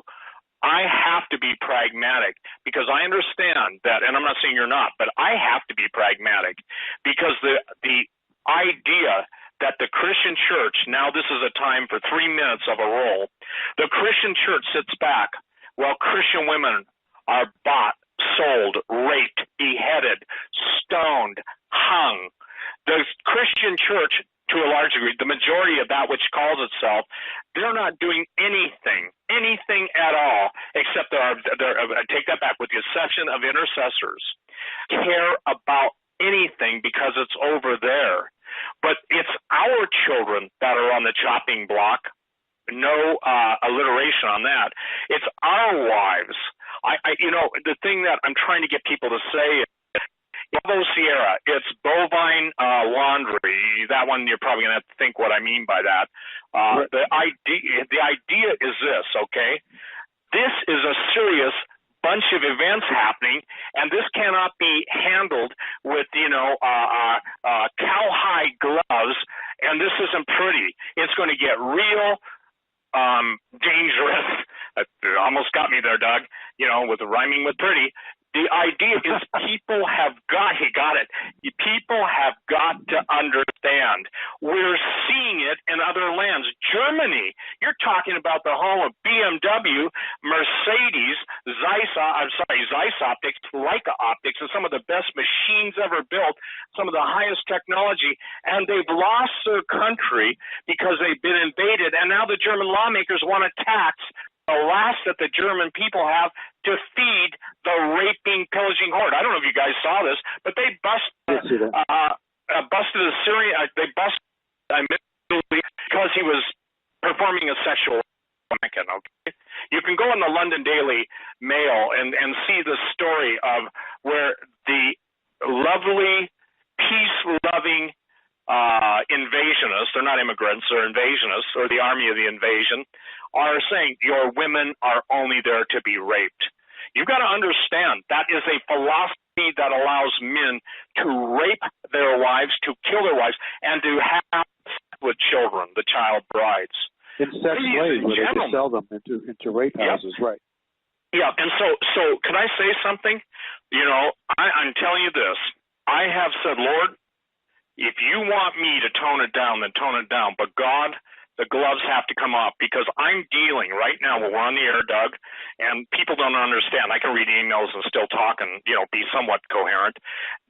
I have to be pragmatic because I understand that, and I'm not saying you're not, but I have to be pragmatic because the idea that the Christian church, now this is a time for 3 minutes of a roll, the Christian church sits back while Christian women are bought, sold, raped, beheaded, stoned, hung. The Christian church, to a large degree, the majority of that which calls itself, they're not doing anything at all, except I take that back, with the exception of intercessors, care about anything because it's over there. But it's our children that are on the chopping block. No alliteration on that. It's our wives. You know, the thing that I'm trying to get people to say is, Bravo Sierra, it's bovine laundry. That one you're probably going to have to think what I mean by that. The idea is this, okay? This is a serious bunch of events happening, and this cannot be handled with, you know, cowhide gloves, and this isn't pretty. It's going to get real dangerous. Almost got me there, Doug, you know, with the rhyming with pretty. The idea is people have got it. People have got to understand. We're seeing it in other lands. Germany, you're talking about the home of BMW, Mercedes, Zeiss Optics, Leica Optics, and some of the best machines ever built, some of the highest technology, and they've lost their country because they've been invaded, and now the German lawmakers want to tax the last that the German people have to feed the raping, pillaging horde. I don't know if you guys saw this, but they busted a Syrian. They busted because he was performing a sexual awakening. Okay, you can go in the London Daily Mail and see the story of where the lovely, peace-loving invasionists, they're not immigrants, they're invasionists, or the army of the invasion, are saying your women are only there to be raped. You've got to understand that is a philosophy that allows men to rape their wives, to kill their wives, and to have sex with children, the child brides. In sex slaves, where they can sell them into rape houses, right? Yeah, and so can I say something? You know, I'm telling you this. I have said, Lord, if you want me to tone it down, then tone it down. But God, the gloves have to come off because I'm dealing right now. We're on the air, Doug, and people don't understand. I can read emails and still talk and, you know, be somewhat coherent.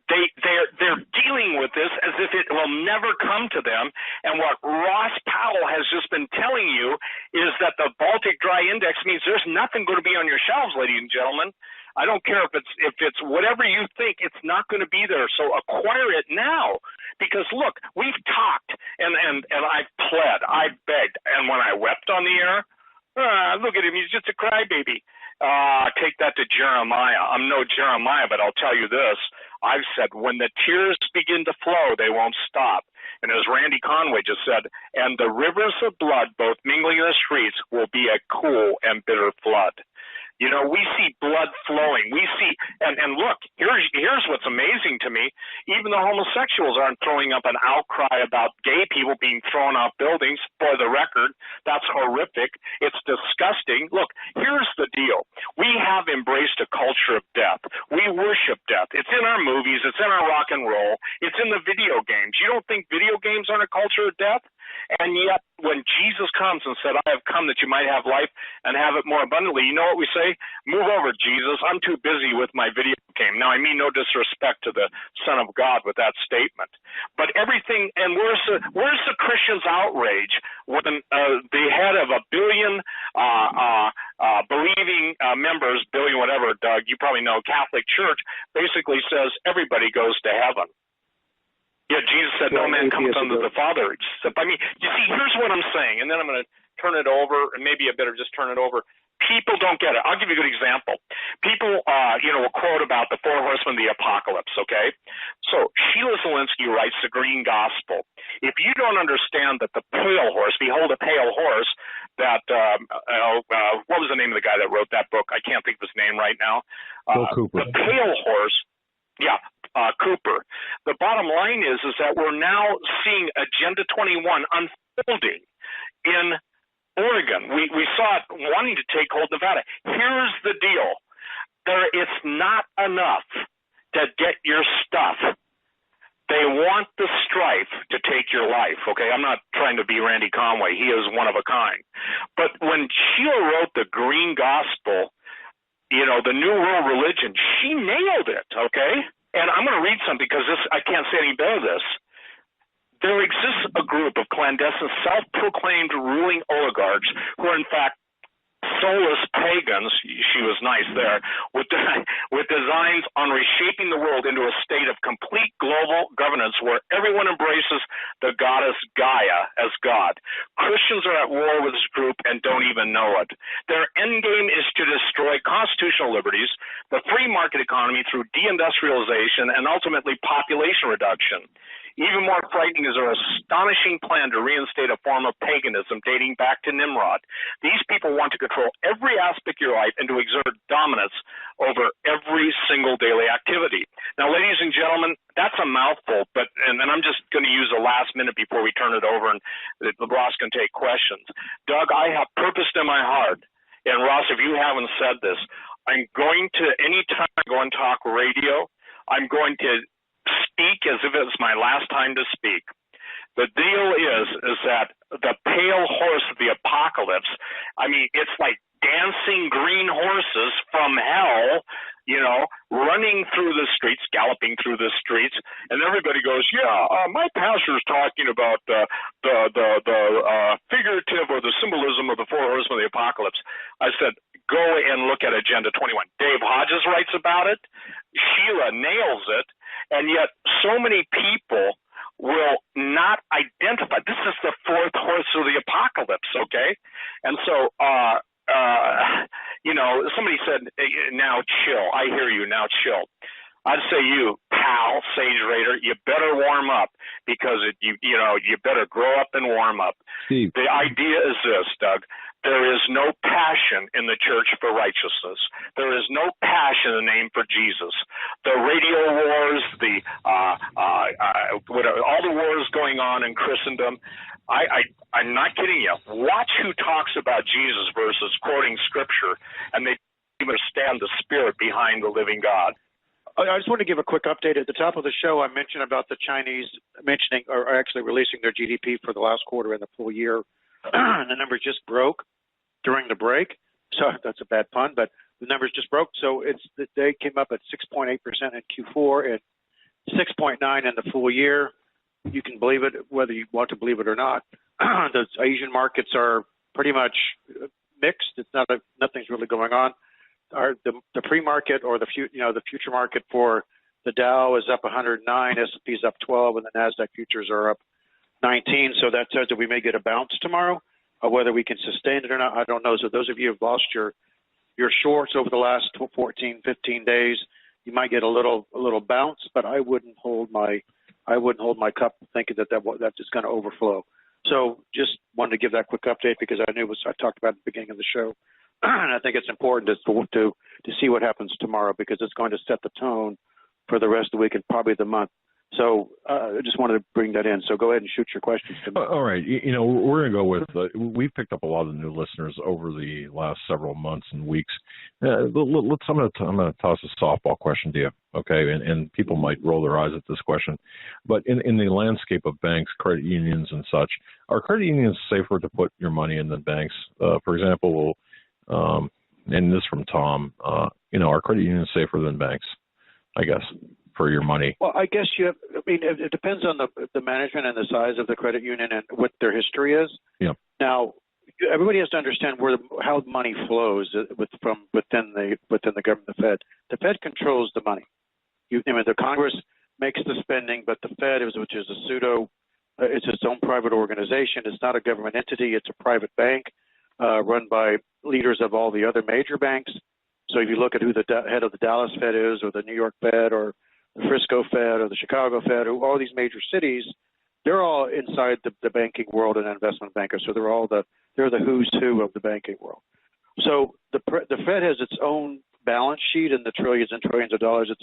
They're dealing with this as if it will never come to them. And what Ross Powell has just been telling you is that the Baltic Dry Index means there's nothing going to be on your shelves, ladies and gentlemen. I don't care if it's whatever you think, it's not going to be there. So acquire it now. Because look, we've talked and I've pled, I've begged, and when I wept on the air, look at him, he's just a crybaby. Take that to Jeremiah. I'm no Jeremiah, but I'll tell you this. I've said, when the tears begin to flow, they won't stop. And as Randy Conway just said, and the rivers of blood, both mingling in the streets, will be a cool and bitter flood. You know, we see blood flowing. We see, and look, here's what's amazing to me. Even the homosexuals aren't throwing up an outcry about gay people being thrown off buildings. For the record, that's horrific. It's disgusting. Look, here's the deal. We have embraced a culture of death. We worship death. It's in our movies. It's in our rock and roll. It's in the video games. You don't think video games aren't a culture of death? And yet, when Jesus comes and said, I have come that you might have life and have it more abundantly, you know what we say? Move over, Jesus. I'm too busy with my video game. Now, I mean no disrespect to the Son of God with that statement. But everything, and where's the Christian's outrage when the head of a billion believing members, billion whatever, Doug, you probably know, Catholic Church, basically says everybody goes to heaven. Yeah, Jesus said, no man comes unto the Father. I mean, you see, here's what I'm saying, and then I'm going to turn it over, and maybe I better just turn it over. People don't get it. I'll give you a good example. People, will quote about the four horsemen of the apocalypse, okay? So Sheila Zielinski writes the Green Gospel. If you don't understand that the pale horse, behold a pale horse, that, what was the name of the guy that wrote that book? I can't think of his name right now. Bill Cooper. The pale horse, yeah. Cooper. The bottom line is that we're now seeing Agenda 21 unfolding in Oregon. We saw it wanting to take hold of Nevada. Here's the deal. It's not enough to get your stuff. They want the strife to take your life, okay? I'm not trying to be Randy Conway. He is one of a kind. But when Sheila wrote the Green Gospel, the New World Religion, she nailed it, okay? And I'm going to read something because I can't say any better than this. There exists a group of clandestine, self-proclaimed ruling oligarchs who are, in fact, soulless pagans, she was nice there, with designs on reshaping the world into a state of complete global governance where everyone embraces the goddess Gaia as God. Christians are at war with this group and don't even know it. Their endgame is to destroy constitutional liberties, the free market economy through deindustrialization, and ultimately population reduction. Even more frightening is their astonishing plan to reinstate a form of paganism dating back to Nimrod. These people want to control every aspect of your life and to exert dominance over every single daily activity. Now, ladies and gentlemen, that's a mouthful, and I'm just going to use the last minute before we turn it over and Ross can take questions. Doug, I have purposed in my heart, and Ross, if you haven't said this, I'm going to, anytime I go and talk radio, I'm going to speak as if it's my last time to speak. The deal is that the pale horse of the apocalypse, I mean, it's like dancing green horses from hell, running through the streets, galloping through the streets, and everybody goes, my pastor's talking about the figurative or the symbolism of the four horsemen of the apocalypse. I said, go and look at Agenda 21. Dave Hodges writes about it. Sheila nails it. And yet so many people will not identify. This is the fourth horse of the apocalypse, okay? And so, somebody said, now chill. I hear you, now chill. I'd say you, pal, Sage Raider, you better warm up because you better grow up and warm up. Steve. The idea is this, Doug. There is no passion in the church for righteousness. There is no passion in the name for Jesus. The radio wars, all the wars going on in Christendom, I'm not kidding you. Watch who talks about Jesus versus quoting Scripture, and they understand the spirit behind the living God. I just want to give a quick update. At the top of the show, I mentioned about the Chinese actually releasing their GDP for the last quarter and the full year. And the numbers just broke during the break. So that's a bad pun, but the numbers just broke. So they came up at 6.8% in Q4 and 6.9% in the full year. You can believe it, whether you want to believe it or not. The Asian markets are pretty much mixed. It's nothing's really going on. The pre-market or the future market for the Dow is up 109, S&P is up 12, and the Nasdaq futures are up 19. So that says that we may get a bounce tomorrow. Whether we can sustain it or not, I don't know. So those of you who have lost your shorts over the last 14, 15 days, you might get a little bounce, but I wouldn't hold my cup thinking that's just going to overflow. So just wanted to give that quick update because I talked about it at the beginning of the show. And I think it's important to see what happens tomorrow because it's going to set the tone for the rest of the week and probably the month. So I just wanted to bring that in. So go ahead and shoot your questions to me. All right. We're going to go with, we've picked up a lot of new listeners over the last several months and weeks. I'm going to toss a softball question to you, okay? And people might roll their eyes at this question. But in the landscape of banks, credit unions and such, are credit unions safer to put your money in than banks? For example, and this from Tom, are credit unions safer than banks, I guess, for your money? Well, I guess it depends on the management and the size of the credit union and what their history is. Yeah. Now, everybody has to understand how money flows from within the government, the Fed. The Fed controls the money. The Congress makes the spending, but the Fed, which is a it's its own private organization. It's not a government entity. It's a private bank run by leaders of all the other major banks. So if you look at who the head of the Dallas Fed is, or the New York Fed, or the Frisco Fed, or the Chicago Fed, or all these major cities, they're all inside the banking world and investment bankers. So they're the who's who of the banking world. So the Fed has its own balance sheet in the trillions and trillions of dollars.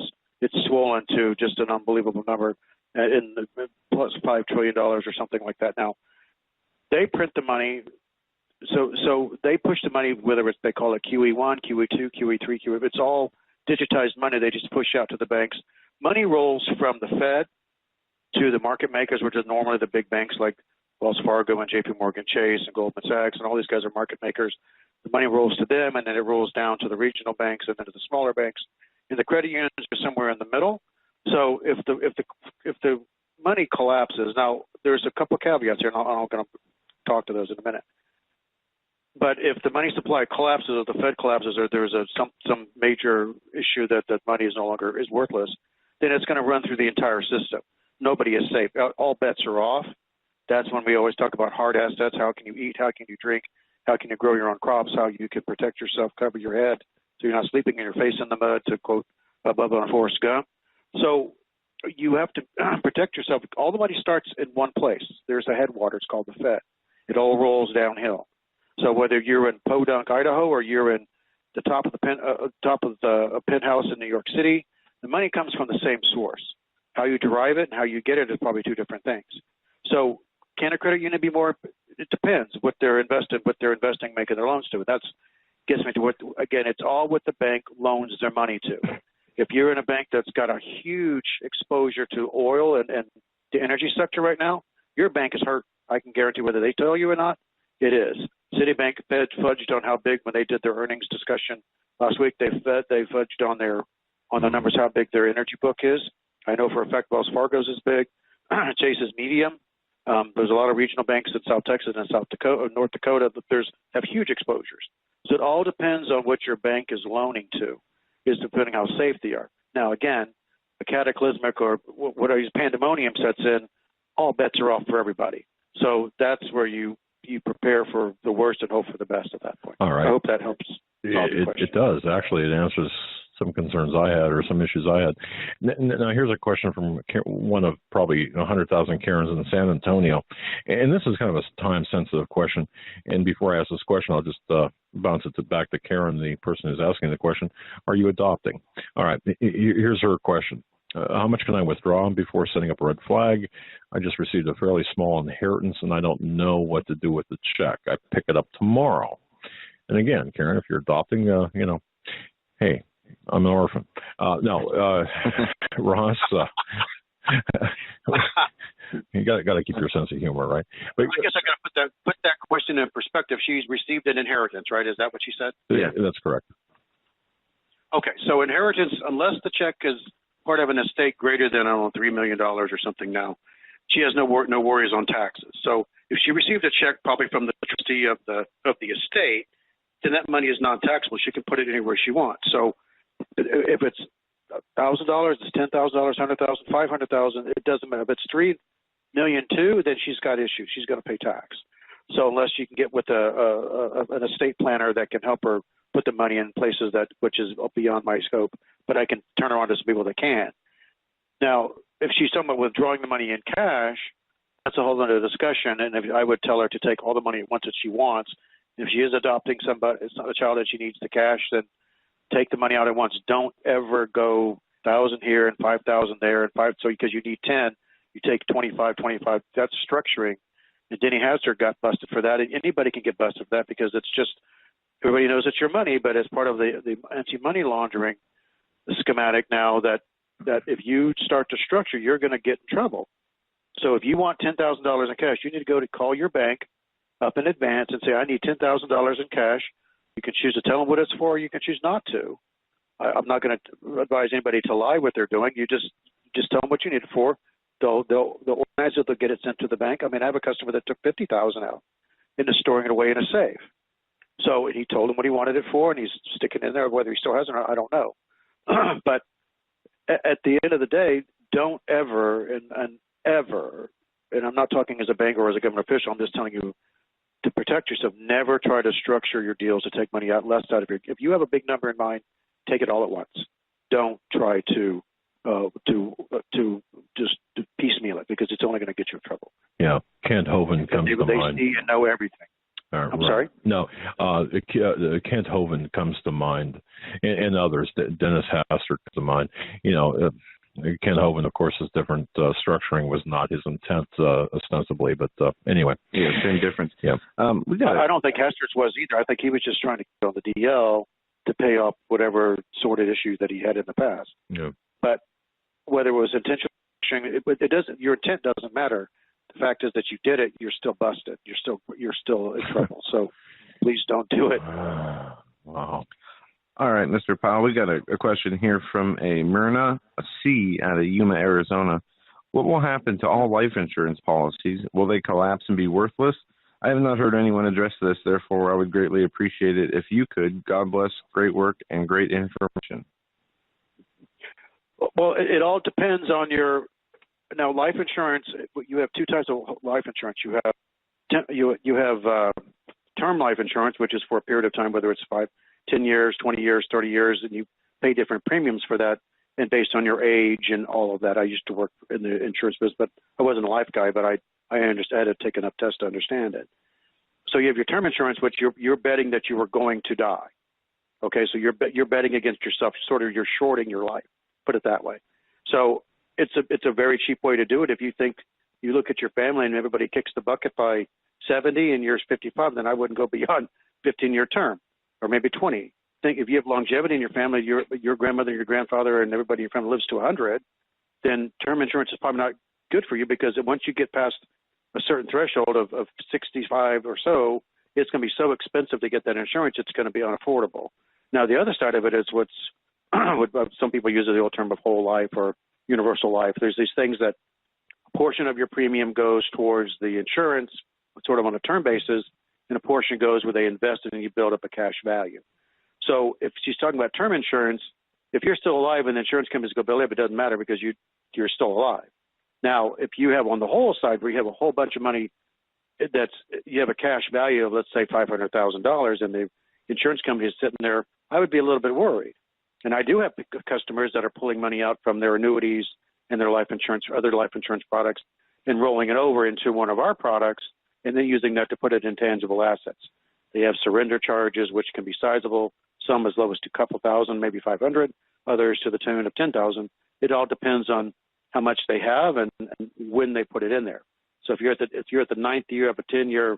It's swollen to just an unbelievable number, in the plus $5 trillion or something like that. Now, they print the money. So they push the money, whether they call it QE1, QE2, QE3, QE. It's all digitized money. They just push out to the banks. Money rolls from the Fed to the market makers, which is normally the big banks like Wells Fargo and JP Morgan Chase and Goldman Sachs, and all these guys are market makers. The money rolls to them, and then it rolls down to the regional banks and then to the smaller banks. And the credit unions are somewhere in the middle. So if the money collapses, now there's a couple of caveats here, and I'm going to talk to those in a minute. But if the money supply collapses, or the Fed collapses, or there's some major issue that money is no longer is worthless, then it's going to run through the entire system. Nobody is safe. All bets are off. That's when we always talk about hard assets. How can you eat? How can you drink? How can you grow your own crops? How you can protect yourself, cover your head, so you're not sleeping in your face in the mud, to quote Bubba on Forrest Gump. So you have to protect yourself. All the money starts in one place. There's a headwaters called the Fed. It all rolls downhill. So whether you're in Podunk, Idaho, or you're in the top of the penthouse in New York City, the money comes from the same source. How you derive it and how you get it is probably two different things. So can a credit union be more? It depends what they're investing, making their loans to. And that gets me to it's all what the bank loans their money to. If you're in a bank that's got a huge exposure to oil and the energy sector right now, your bank is hurt. I can guarantee, whether they tell you or not, it is. Citibank fudged on how big when they did their earnings discussion last week. They fudged on the numbers how big their energy book is. I know for a fact Wells Fargo's is big. Chase is medium. There's a lot of regional banks in South Texas and North Dakota that have huge exposures. So it all depends on what your bank is loaning to, is depending how safe they are. Now, again, a cataclysmic or what I use pandemonium sets in, all bets are off for everybody. So that's where you prepare for the worst and hope for the best at that point. All right. I hope that helps. It does. Actually, it answers some concerns I had, or some issues I had. Now, here's a question from one of probably 100,000 Karens in San Antonio. And this is kind of a time-sensitive question. And before I ask this question, I'll just bounce it back to Karen, the person who's asking the question. Are you adopting? All right. Here's her question. How much can I withdraw before setting up a red flag? I just received a fairly small inheritance, and I don't know what to do with the check. I pick it up tomorrow. And again, Karen, if you're adopting, hey, I'm an orphan. No, Ross, you got to keep your sense of humor, right? But I guess I got to put that question in perspective. She's received an inheritance, right? Is that what she said? Yeah, that's correct. Okay, so inheritance, unless the check is part of an estate greater than, I don't know, $3 million or something now, she has no worries on taxes. So if she received a check probably from the trustee of the estate, then that money is non-taxable. She can put it anywhere she wants. So if it's $1,000, it's $10,000, $100,000, $500,000, it doesn't matter. If it's $3 million too, then she's got issues. She's going to pay tax. So unless you can get with an estate planner that can help her put the money in places which is beyond my scope, but I can turn her on to some people that can. Now, if she's talking about withdrawing the money in cash, that's a whole other discussion. And I would tell her to take all the money at once that she wants. If she is adopting somebody, it's not a child that she needs the cash, then take the money out at once. Don't ever go 1,000 here and 5,000 there and five. So because you need 10, you take 25. That's structuring. And Denny Hazard got busted for that. And anybody can get busted for that because it's just everybody knows it's your money. But as part of the anti-money laundering schematic now, that if you start to structure, you're going to get in trouble. So if you want $10,000 in cash, you need to call your bank up in advance and say, I need $10,000 in cash. You can choose to tell them what it's for. Or you can choose not to. I'm not going to advise anybody to lie what they're doing. You just tell them what you need it for. They'll organize it. They'll get it sent to the bank. I mean, I have a customer that took $50,000 out into storing it away in a safe. So he told him what he wanted it for, and he's sticking it in there. Whether he still has it or not, I don't know. But at the end of the day, don't ever and ever, and I'm not talking as a banker or as a government official, I'm just telling you to protect yourself, never try to structure your deals to take money out less out of your, if you have a big number in mind, take it all at once. Don't try to just piecemeal it because it's only going to get you in trouble. Yeah, Kent Hovind comes to mind. They see and know everything. I'm sorry? No, Kent Hovind comes to mind, and others. Dennis Hastert comes to mind. Kent Hovind, of course, is different. Structuring was not his intent, ostensibly, but anyway. Yeah, same difference. Yeah. I don't think Hastert's was either. I think he was just trying to get on the DL to pay off whatever sordid issues that he had in the past. Yeah. But whether it was intentional, it doesn't. Your intent doesn't matter. The fact is that you did it. You're still busted. You're still in trouble. So please don't do it. Wow. All right, Mr. Powell, we got a question here from a Myrna C out of Yuma, Arizona. What will happen to all life insurance policies? Will they collapse and be worthless? I have not heard anyone address this. Therefore, I would greatly appreciate it if you could. God bless. Great work and great information. Well, it all depends on your. Now, life insurance. You have two types of life insurance. You have term life insurance, which is for a period of time, whether it's 5, 10 years, 20 years, 30 years, and you pay different premiums for that, and based on your age and all of that. I used to work in the insurance business, but I wasn't a life guy, but I understand. I had to take enough tests to understand it. So you have your term insurance, which you're betting that you were going to die. Okay, so you're betting against yourself. Sort of, you're shorting your life. Put it that way. So it's a very cheap way to do it. If you think you look at your family and everybody kicks the bucket by 70 and you're 55, then I wouldn't go beyond 15-year term or maybe 20. Think if you have longevity in your family, your grandmother, your grandfather, and everybody in your family lives to 100, then term insurance is probably not good for you because once you get past a certain threshold of 65 or so, it's going to be so expensive to get that insurance, it's going to be unaffordable. Now, the other side of it is what some people use the old term of whole life or universal life. There's these things that a portion of your premium goes towards the insurance, sort of on a term basis, and a portion goes where they invest it and you build up a cash value. So if she's talking about term insurance, if you're still alive and the insurance companies go belly up, it doesn't matter because you're still alive. Now, if you have on the whole side where you have a whole bunch of money you have a cash value of, let's say, $500,000 and the insurance company is sitting there, I would be a little bit worried. And I do have customers that are pulling money out from their annuities and their life insurance or other life insurance products and rolling it over into one of our products and then using that to put it in tangible assets. They have surrender charges, which can be sizable, some as low as a couple thousand, maybe 500, others to the tune of 10,000. It all depends on how much they have and when they put it in there. So if you're at the ninth year of a 10-year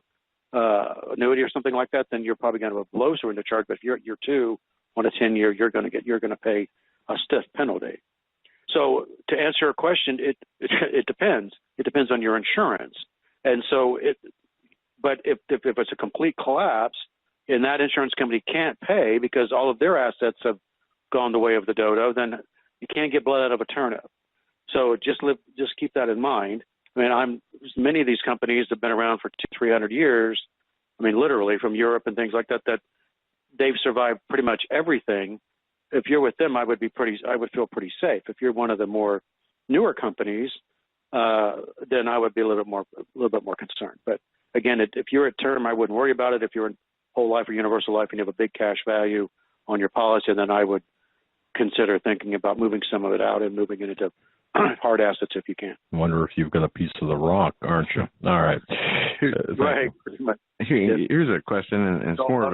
annuity or something like that, then you're probably going to have a low surrender charge. But if you're at year 2 on a 10-year, you're going to pay a stiff penalty. So to answer your question, it depends. It depends on your insurance, and so But if it's a complete collapse and that insurance company can't pay because all of their assets have gone the way of the dodo, then you can't get blood out of a turnip. So just keep that in mind. I mean, many of these companies have been around for 200-300 years. I mean, literally from Europe and things like that. That they've survived pretty much everything. If you're with them, I would feel pretty safe. If you're one of the more newer companies, then I would be a little bit more concerned. But again, if you're at term, I wouldn't worry about it. If you're in whole life or universal life and you have a big cash value on your policy, then I would consider thinking about moving some of it out and moving it into hard assets if you can. I wonder if you've got a piece of the rock, aren't you? All right. Right. Here's a question, and it's more of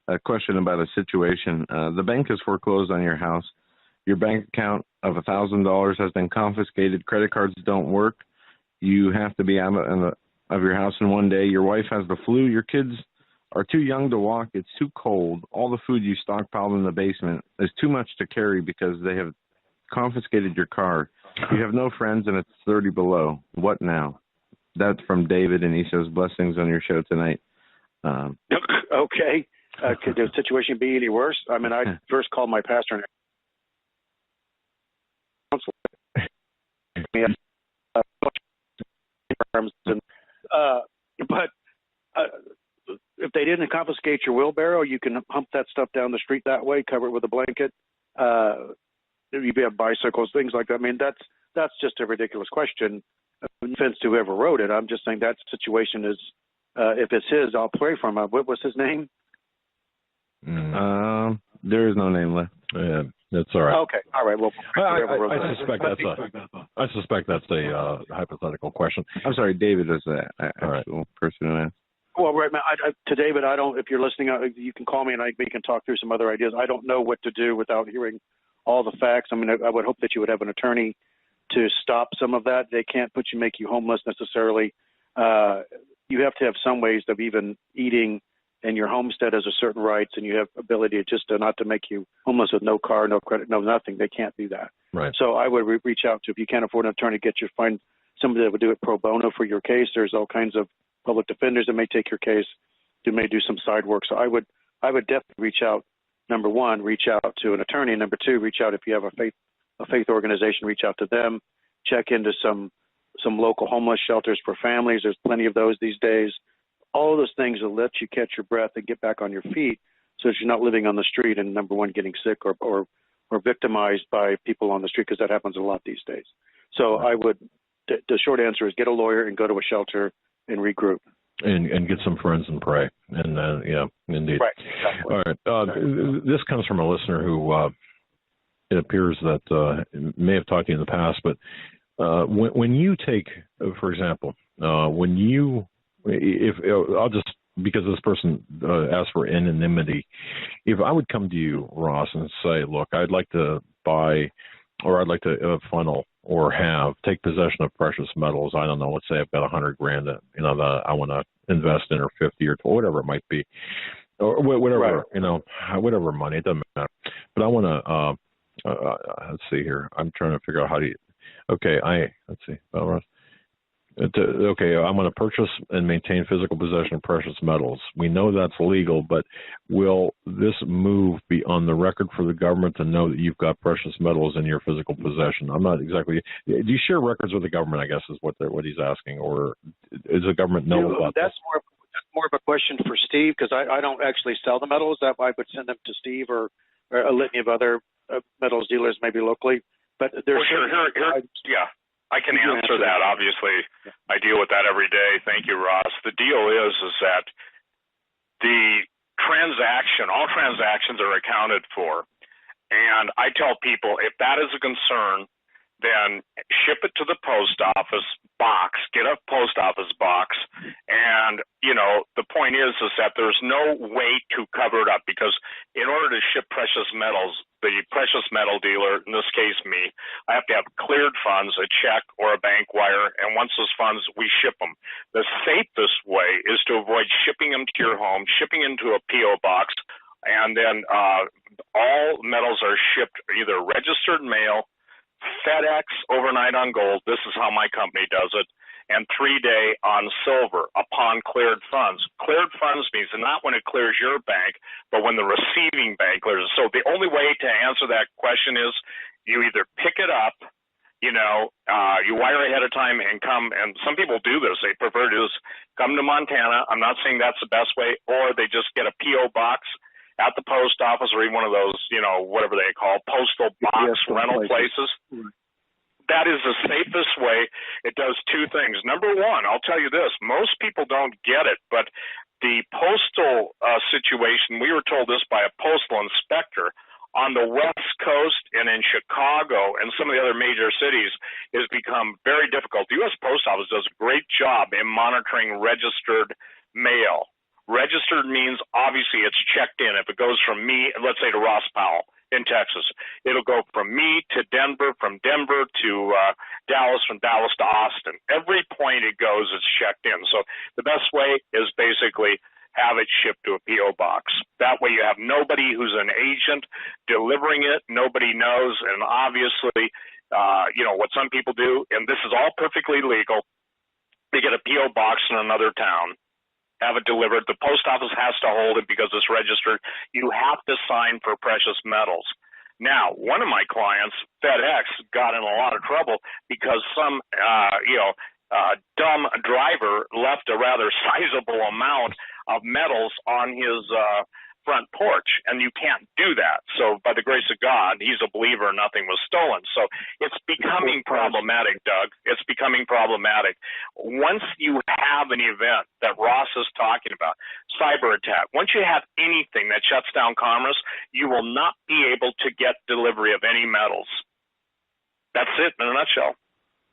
a question about a situation. The bank has foreclosed on your house, your bank account of $1,000 has been confiscated, credit cards don't work, you have to be out of your house in one day, your wife has the flu, your kids are too young to walk, it's too cold, all the food you stockpiled in the basement is too much to carry because they have confiscated your car. You have no friends and it's 30 below. What now? That's from David, and he says, blessings on your show tonight. Okay. Could the situation be any worse? I mean, I first called my pastor and but if they didn't confiscate your wheelbarrow, you can hump that stuff down the street that way, cover it with a blanket. You have bicycles, things like that. I mean, that's just a ridiculous question. No offense to whoever wrote it. I'm just saying that situation is, if it's his, I'll pray for him. What was his name? There is no name left. Yeah, that's all right. Okay, all right. Well, I suspect that's a hypothetical question. I'm sorry, David is the actual person who asked. Well, right, man. To David, I don't. If you're listening, you can call me and we can talk through some other ideas. I don't know what to do without hearing all the facts. I mean, I would hope that you would have an attorney to stop some of that. They can't make you homeless necessarily. You have to have some ways of even eating, and your homestead has a certain rights, and you have ability not to make you homeless with no car, no credit, no nothing. They can't do that. Right. So I would reach out to, if you can't afford an attorney, find somebody that would do it pro bono for your case. There's all kinds of public defenders that may take your case. They may do some side work. So I would definitely reach out. Number one, reach out to an attorney. Number two, reach out if you have a faith organization. Reach out to them. Check into some local homeless shelters for families. There's plenty of those these days. All of those things will let you catch your breath and get back on your feet, so that you're not living on the street and, number one, getting sick or victimized by people on the street, because that happens a lot these days. So the short answer is get a lawyer and go to a shelter and regroup. And get some friends and pray. And yeah, indeed. Right. Exactly. All right. This comes from a listener who it appears that may have talked to you in the past, but when you take, for example, I'll just, because this person asked for anonymity, if I would come to you, Ross, and say, look, I'd like to buy, or I'd like to funnel or take possession of precious metals. I don't know. Let's say I've got $100,000 that I want to invest in, or 50 or whatever it might be, or whatever, right. Whatever money, it doesn't matter. But I want to, let's see here. I'm trying to figure out how to, let's see. Okay, I'm going to purchase and maintain physical possession of precious metals. We know that's legal, but will this move be on the record for the government to know that you've got precious metals in your physical possession? I'm not exactly. Do you share records with the government, I guess, is what he's asking, or does the government know about that's this? That's more of a question for Steve, because I don't actually sell the metals. That I would send them to Steve or a litany of other metals dealers, maybe locally. But there's yeah. I can answer that. Obviously, I deal with that every day. Thank you, Ross. The deal is that all transactions are accounted for. And I tell people, if that is a concern, then ship it to the post office box, get a post office box. And, the point is that there's no way to cover it up, because in order to ship precious metals, the precious metal dealer, in this case me, I have to have cleared funds, a check or a bank wire, and once those funds, we ship them. The safest way is to avoid shipping them to your home, shipping into a P.O. box, and then all metals are shipped either registered mail, FedEx, overnight on gold, this is how my company does it, and 3-day on silver upon cleared funds. Cleared funds means not when it clears your bank, but when the receiving bank clears it. So the only way to answer that question is you either pick it up, you wire ahead of time and come, and some people do this. They prefer to just come to Montana. I'm not saying that's the best way, or they just get a P.O. box at the post office, or even one of those, whatever they call postal box rental places. That is the safest way. It does two things. Number one, I'll tell you this, most people don't get it, but the postal situation, we were told this by a postal inspector on the West Coast and in Chicago and some of the other major cities, has become very difficult. The U.S. Post Office does a great job in monitoring registered mail. Registered means obviously it's checked in. If it goes from me, let's say to Ross Powell, in Texas. It'll go from me to Denver, from Denver to Dallas, from Dallas to Austin. Every point it goes, it's checked in. So the best way is basically have it shipped to a P.O. box. That way you have nobody who's an agent delivering it. Nobody knows. And obviously, what some people do, and this is all perfectly legal, they get a P.O. box in another town, have it delivered. The post office has to hold it because it's registered. You have to sign for precious metals. Now, one of my clients, FedEx, got in a lot of trouble because some, dumb driver left a rather sizable amount of metals on his front porch, and you can't do that. So by the grace of God, he's a believer, nothing was stolen. So it's becoming problematic, Doug. It's becoming problematic. Once you have an event that Ross is talking about, cyber attack, once you have anything that shuts down commerce, you will not be able to get delivery of any metals. That's it in a nutshell.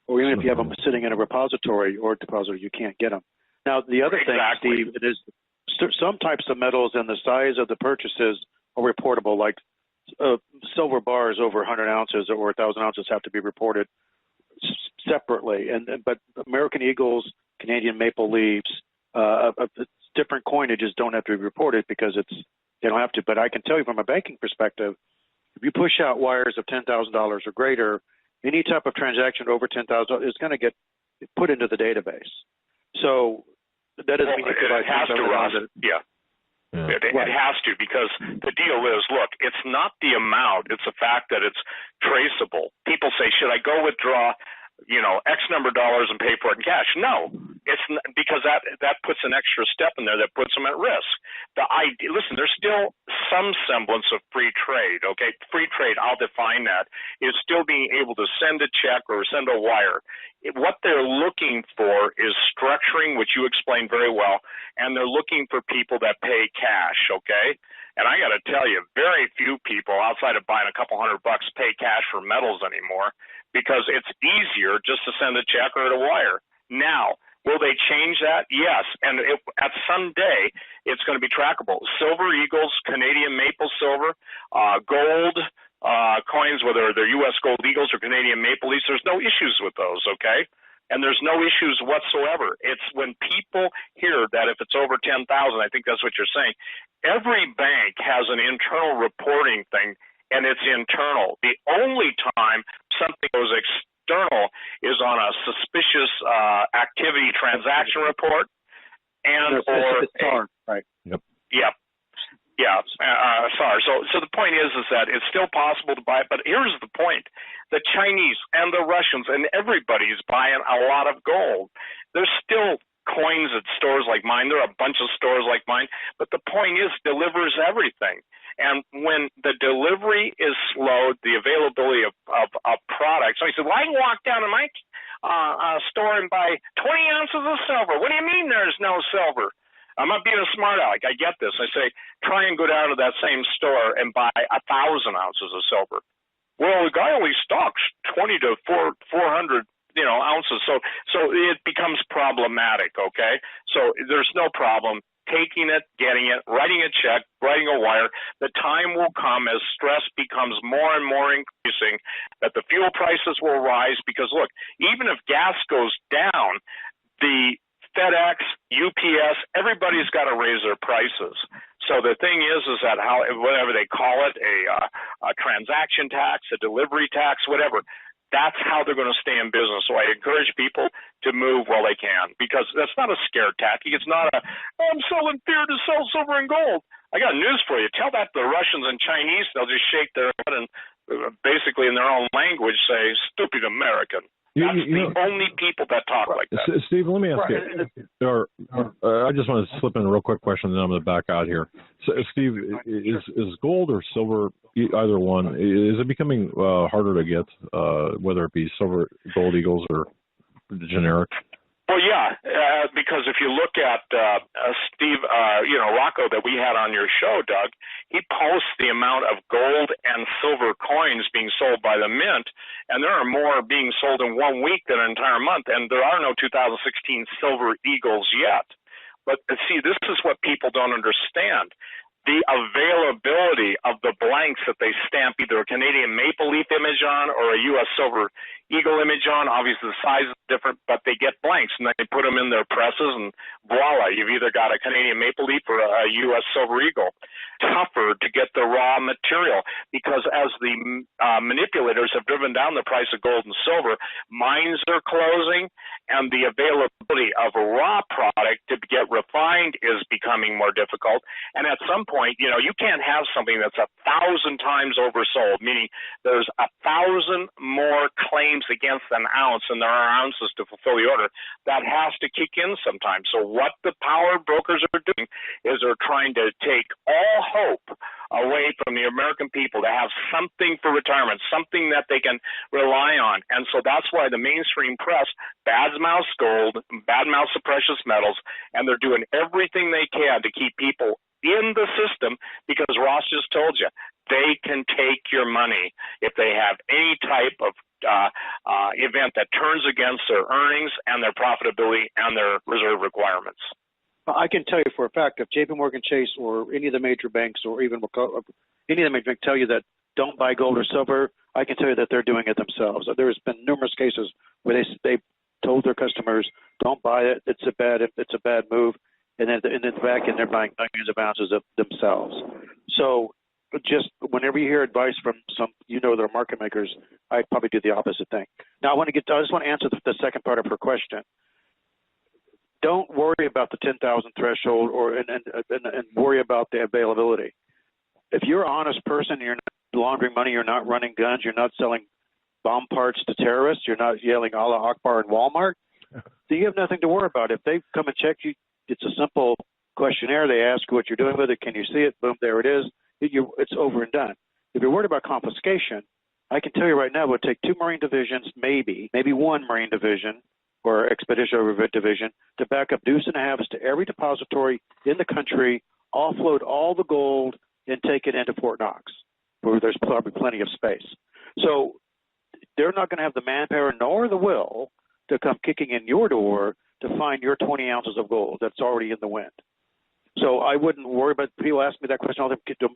Or even if you have them sitting in a repository or depository, you can't get them. Now, the other thing, Steve, is some types of metals and the size of the purchases are reportable, like silver bars over 100 ounces or 1,000 ounces have to be reported separately. But American Eagles, Canadian maple leaves, different coinages don't have to be reported because they don't have to. But I can tell you from a banking perspective, if you push out wires of $10,000 or greater, any type of transaction over $10,000 is going to get put into the database. So that doesn't mean it has to, Ross. Yeah. It has to, because the deal is, look, it's not the amount, it's the fact that it's traceable. People say, should I go withdraw, X number of dollars and pay for it in cash? No, it's not, because that puts an extra step in there that puts them at risk. Listen, there's still some semblance of free trade, okay? Free trade, I'll define that, is still being able to send a check or send a wire. What they're looking for is structuring, which you explained very well, and they're looking for people that pay cash, okay? And I got to tell you, very few people outside of buying a couple $100 pay cash for metals anymore, because it's easier just to send a check or a wire. Now, will they change that? Yes. And at some day, it's going to be trackable. Silver Eagles, Canadian maple silver, gold coins, whether they're U.S. gold eagles or Canadian maple leafs, there's no issues with those, okay? And there's no issues whatsoever. It's when people hear that if it's over 10,000, I think that's what you're saying, every bank has an internal reporting thing, and it's internal. The only time something goes external is on a suspicious activity transaction report right? Yep. Yep. Yeah, SAR. So the point is that it's still possible to buy it, but here's the point. The Chinese and the Russians and everybody's buying a lot of gold. There's still coins at stores like mine. There are a bunch of stores like mine, but the point is delivers everything. And when the delivery is slowed, the availability of products. So he said, well, I can walk down to my store and buy 20 ounces of silver. What do you mean there's no silver? I'm not being a smart aleck. I get this. I say, try and go down to that same store and buy 1,000 ounces of silver. Well, the guy only stocks 20 to 400 ounces. So it becomes problematic, okay? So there's no problem taking it, getting it, writing a check, writing a wire. The time will come as stress becomes more and more increasing that the fuel prices will rise because, look, even if gas goes down, the FedEx, UPS, everybody's got to raise their prices. So the thing is that whatever they call it, a transaction tax, a delivery tax, whatever, that's how they're going to stay in business. So I encourage people to move while they can, because that's not a scare tactic. It's not I'm selling fear to sell silver and gold. I got news for you. Tell that to the Russians and Chinese. They'll just shake their head and basically in their own language say, stupid American. That's the only people that talk like that. Steve, let me ask you. I just want to slip in a real quick question, and then I'm going to back out here. So, Steve, is gold or silver, either one, is it becoming harder to get, whether it be silver, gold eagles, or generic? Well, yeah, because if you look at Steve, Rocco that we had on your show, Doug, he posts the amount of gold and silver coins being sold by the mint, and there are more being sold in 1 week than an entire month, and there are no 2016 silver eagles yet. But see, this is what people don't understand. the availability of the blanks that they stamp either a Canadian maple leaf image on or a U.S. silver eagle image on. Obviously, the size is different, but they get blanks, and they put them in their presses, and voila, you've either got a Canadian maple leaf or a U.S. silver eagle. Tougher to get the raw material because as the manipulators have driven down the price of gold and silver, mines are closing, and the availability of a raw product to get refined is becoming more difficult. And at some point, you know, you can't have something that's 1,000 times oversold, meaning there's 1,000 more claims against an ounce than there are ounces to fulfill the order. That has to kick in sometimes. So what the power brokers are doing is they're trying to take all hope away from the American people to have something for retirement, something that they can rely on. And so that's why the mainstream press badmouths gold, badmouths the precious metals, and they're doing everything they can to keep people in the system because Ross just told you, they can take your money if they have any type of event that turns against their earnings and their profitability and their reserve requirements. I can tell you for a fact, if J.P. Morgan Chase or any of the major banks or even any of them can tell you that don't buy gold or silver, I can tell you that they're doing it themselves. There's been numerous cases where they told their customers, don't buy it, it's a bad move, and then in the back end they're buying millions of ounces of themselves. So just whenever you hear advice from some, they're market makers, I'd probably do the opposite thing. Now I just want to answer the second part of her question. Don't worry about the 10,000 threshold and worry about the availability. If you're an honest person, you're not laundering money, you're not running guns, you're not selling bomb parts to terrorists, you're not yelling Allah Akbar in Walmart, then you have nothing to worry about. If they come and check you, it's a simple questionnaire. They ask you what you're doing with it. Can you see it? Boom, there it is. It's over and done. If you're worried about confiscation, I can tell you right now it would take 2 Marine divisions, maybe 1 Marine division, or Expeditionary Division to back up deuce and a halves to every depository in the country, offload all the gold, and take it into Fort Knox, where there's probably plenty of space. So they're not going to have the manpower nor the will to come kicking in your door to find your 20 ounces of gold that's already in the wind. So I wouldn't worry about, people ask me that question all the time,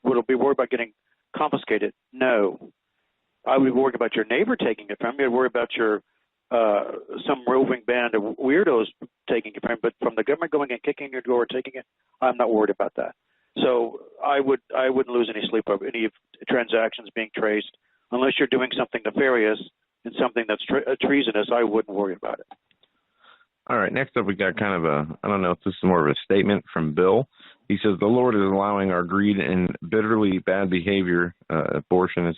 would it be worried about getting confiscated? No. I would worry about your neighbor taking it from you. I'd worry about your some roving band of weirdos taking it from you, but from the government going and kicking your door, taking it, I'm not worried about that. So I wouldn't lose any sleep over any transactions being traced unless you're doing something nefarious and something that's treasonous. I wouldn't worry about it. All right, next up we got kind of I don't know if this is more of a statement from Bill. He says, the Lord is allowing our greed and bitterly bad behavior, abortion as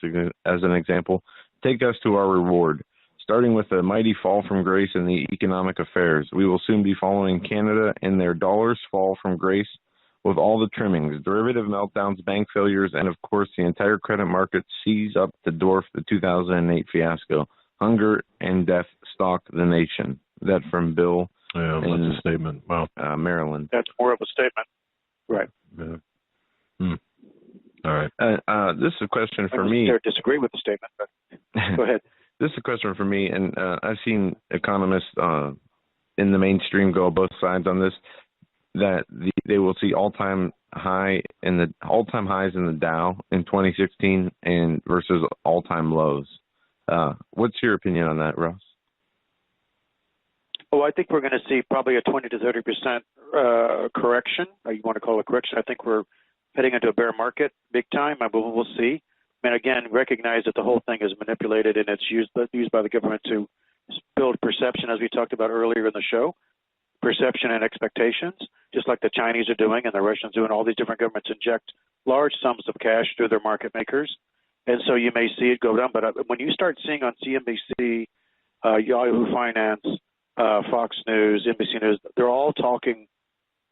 an example, take us to our reward. Starting with a mighty fall from grace in the economic affairs, we will soon be following Canada in their dollars fall from grace with all the trimmings, derivative meltdowns, bank failures, and of course the entire credit market seize up to dwarf the 2008 fiasco. Hunger and death stalk the nation. That from Bill. Yeah, that's a statement. Wow. Maryland. That's more of a statement. Right. Yeah. All right. This is a question for me. I disagree with the statement, but go ahead. This is a question for me, and I've seen economists in the mainstream go both sides on this, that they will see all-time highs in the Dow in 2016 and versus all-time lows. What's your opinion on that, Ross? Oh, I think we're going to see probably a 20 to 30% correction. You want to call it a correction? I think we're heading into a bear market big time. We'll see. And again, recognize that the whole thing is manipulated and it's used by the government to build perception, as we talked about earlier in the show, perception and expectations, just like the Chinese are doing and the Russians doing. All these different governments inject large sums of cash through their market makers. And so you may see it go down. But when you start seeing on CNBC, Yahoo Finance, Fox News, NBC News, they're all talking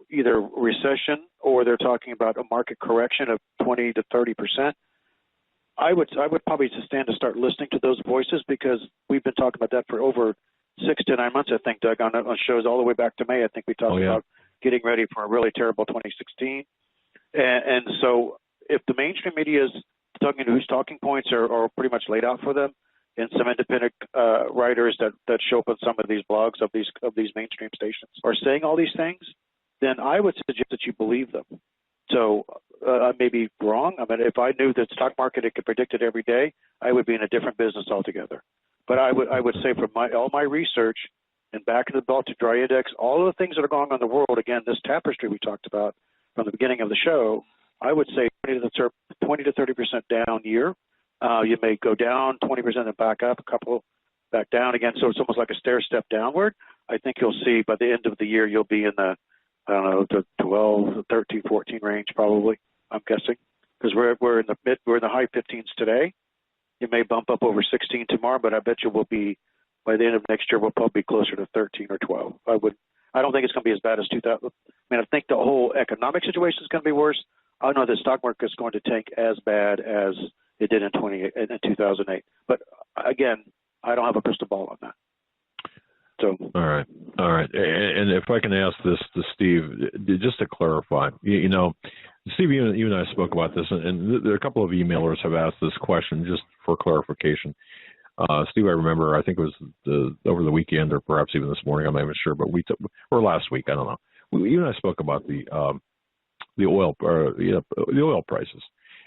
either recession or they're talking about a market correction of 20 to 30%. I would probably stand to start listening to those voices because we've been talking about that for over 6 to 9 months, I think, Doug, on shows all the way back to May. I think we talked about getting ready for a really terrible 2016. And so if the mainstream media is talking to whose talking points are pretty much laid out for them, and some independent writers that show up on some of these blogs of these mainstream stations are saying all these things, then I would suggest that you believe them. So I may be wrong. I mean, if I knew that stock market it could predict it every day, I would be in a different business altogether. But I would say from all my research and back in the Baltic Dry Index, all of the things that are going on in the world, again, this tapestry we talked about from the beginning of the show, I would say 20 to 30% down year. You may go down 20% and back up, a couple back down again. So it's almost like a stair step downward. I think you'll see by the end of the year you'll be in the, I don't know, the 12, 13, 14 range probably, I'm guessing, because we're in the high 15s today. You may bump up over 16 tomorrow, but I bet you we'll be, by the end of next year, we'll probably be closer to 13 or 12. I don't think it's going to be as bad as 2000. I mean, I think the whole economic situation is going to be worse. I know the stock market is going to tank as bad as it did in 2008. But again, I don't have a crystal ball on that. So. All right. And if I can ask this to Steve, just to clarify, you know, Steve, you and I spoke about this, and there are a couple of emailers have asked this question just for clarification. Steve, I remember, I think it was over the weekend or perhaps even this morning, I'm not even sure, but or last week, I don't know. You and I spoke about the oil prices,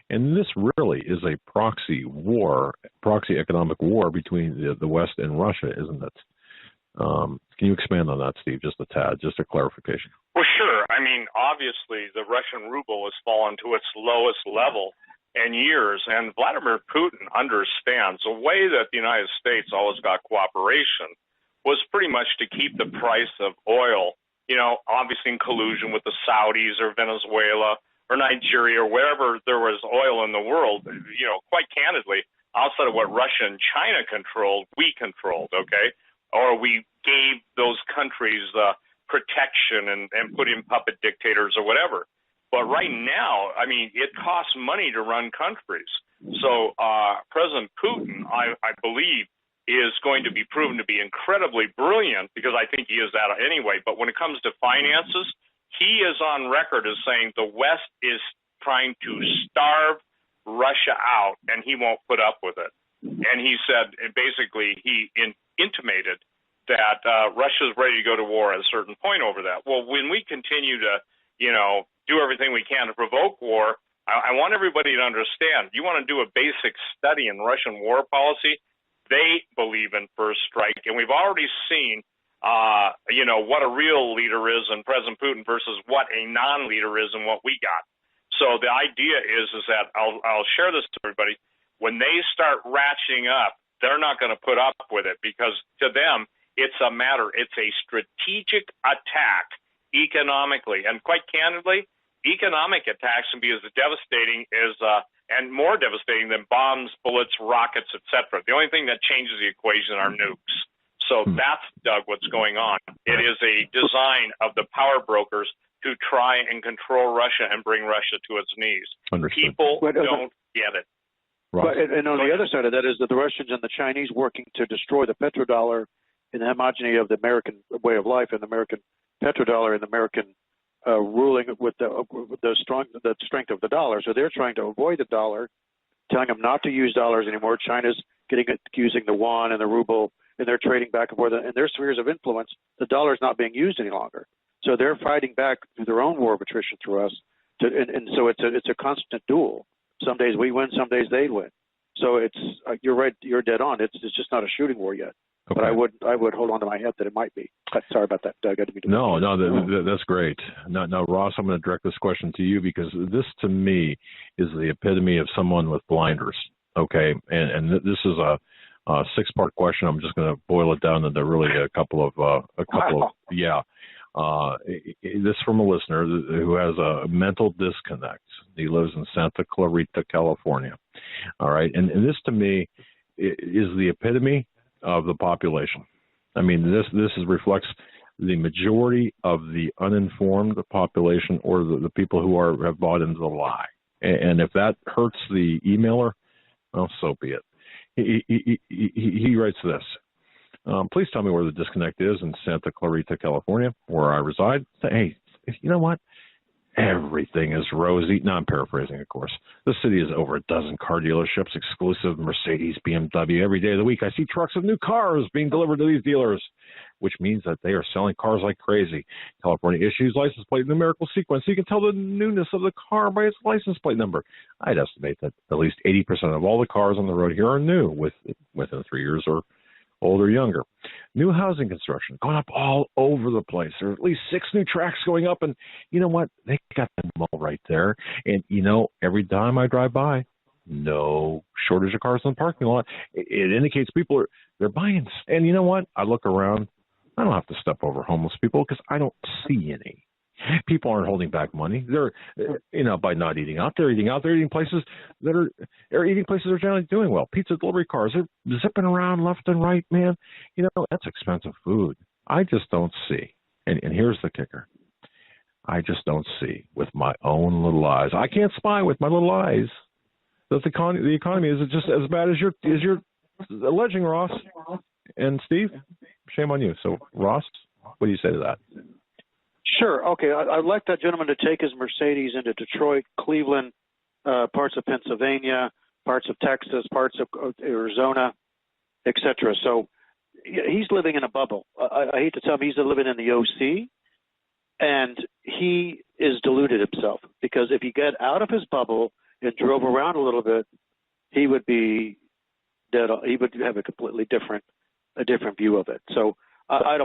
and this really is a proxy economic war between the West and Russia, isn't it? Can you expand on that, Steve, just a tad, just a clarification? Well, sure. I mean, obviously, the Russian ruble has fallen to its lowest level in years, and Vladimir Putin understands the way that the United States always got cooperation was pretty much to keep the price of oil, you know, obviously in collusion with the Saudis or Venezuela or Nigeria or wherever there was oil in the world, you know, quite candidly, outside of what Russia and China controlled, we controlled, okay? Or we gave those countries protection and put in puppet dictators or whatever. But right now, I mean, it costs money to run countries. So President Putin, I believe, is going to be proven to be incredibly brilliant, because I think he is that anyway. But when it comes to finances, he is on record as saying the West is trying to starve Russia out, and he won't put up with it. And he said, basically, he intimated that Russia is ready to go to war at a certain point over that. Well, when we continue to, you know, do everything we can to provoke war, I want everybody to understand, you want to do a basic study in Russian war policy, they believe in first strike. And we've already seen, you know, what a real leader is in President Putin versus what a non-leader is and what we got. So the idea is that I'll share this to everybody. When they start ratcheting up, they're not going to put up with it, because to them, it's a strategic attack economically. And quite candidly, economic attacks can be as devastating as, and more devastating than bombs, bullets, rockets, etc. The only thing that changes the equation are nukes. So that's, Doug, what's going on. It is a design of the power brokers to try and control Russia and bring Russia to its knees. Understood. People don't get it. But, and on the other side of that is that the Russians and the Chinese working to destroy the petrodollar and the homogeneity of the American way of life and the American petrodollar and the American ruling with the strength of the dollar. So they're trying to avoid the dollar, telling them not to use dollars anymore. China's using the yuan and the ruble, and they're trading back and forth. In their spheres of influence, the dollar is not being used any longer. So they're fighting back through their own war of attrition through us. And so it's a constant duel. Some days we win, some days they win. So it's you're right, you're dead on. It's just not a shooting war yet. Okay. But I would hold on to my head that it might be. Sorry about that, Doug. No, that's great. Now, Ross, I'm going to direct this question to you, because this, to me, is the epitome of someone with blinders. Okay, and this is a 6-part question. I'm just going to boil it down into really a couple of yeah. This from a listener who has a mental disconnect. He lives in Santa Clarita, California. All right, and this to me is the epitome of the population. I mean, this reflects the majority of the uninformed population, or the people who have bought into the lie. And if that hurts the emailer, well, so be it. He writes this. Please tell me where the disconnect is in Santa Clarita, California, where I reside. Hey, you know what? Everything is rosy. No, I'm paraphrasing, of course. The city is over a dozen car dealerships, exclusive Mercedes, BMW. Every day of the week, I see trucks of new cars being delivered to these dealers. which means that they are selling cars like crazy. California issues license plate numerical sequence, so you can tell the newness of the car by its license plate number. I'd estimate that at least 80% of all the cars on the road here are new, within 3 years or old or younger. New housing construction going up all over the place. There are at least 6 new tracks going up, and you know what? They got them all right there. And you know, every time I drive by, no shortage of cars in the parking lot. It indicates people they're buying. And you know what? I look around. I don't have to step over homeless people because I don't see any. People aren't holding back money. They're, by not eating out. They're eating out. They're eating places that are generally doing well. Pizza delivery cars, they're zipping around left and right, man. That's expensive food. I just don't see. And here's the kicker. I just don't see with my own little eyes. I can't spy with my little eyes that the economy is just as bad as you're alleging, Ross and Steve. Shame on you. So, Ross, what do you say to that? Sure. Okay. I'd like that gentleman to take his Mercedes into Detroit, Cleveland, parts of Pennsylvania, parts of Texas, parts of Arizona, etc. So he's living in a bubble. I hate to tell him he's living in the OC, and he is deluded himself, because if he got out of his bubble and drove around a little bit, he would be dead. He would have a completely different view of it. So I'd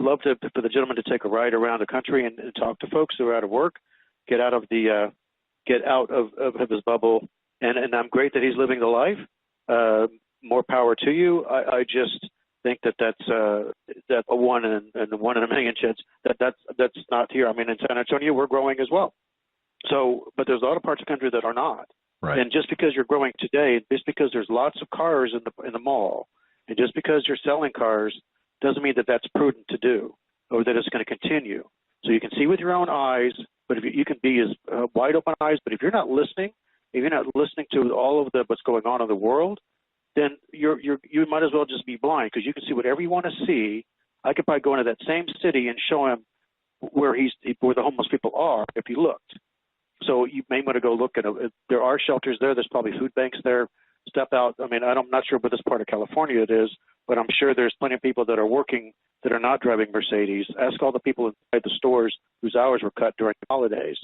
love for the gentleman to take a ride around the country and talk to folks who are out of work, get out of his bubble, and I'm great that he's living the life. More power to you. I just think that's a one in a million chance that's not here. I mean, in San Antonio, we're growing as well. So, but there's a lot of parts of the country that are not. Right. And just because you're growing today, just because there's lots of cars in the mall, and just because you're selling cars, doesn't mean that that's prudent to do, or that it's going to continue. So you can see with your own eyes, but if you can be as wide open eyes. But if you're not listening to all of what's going on in the world, then you might as well just be blind, because you can see whatever you want to see. I could probably go into that same city and show him where the homeless people are if he looked. So you may want to go look at there are shelters there. There's probably food banks there. Step out. I mean, I'm not sure what this part of California it is, but I'm sure there's plenty of people that are working that are not driving Mercedes. Ask all the people inside the stores whose hours were cut during the holidays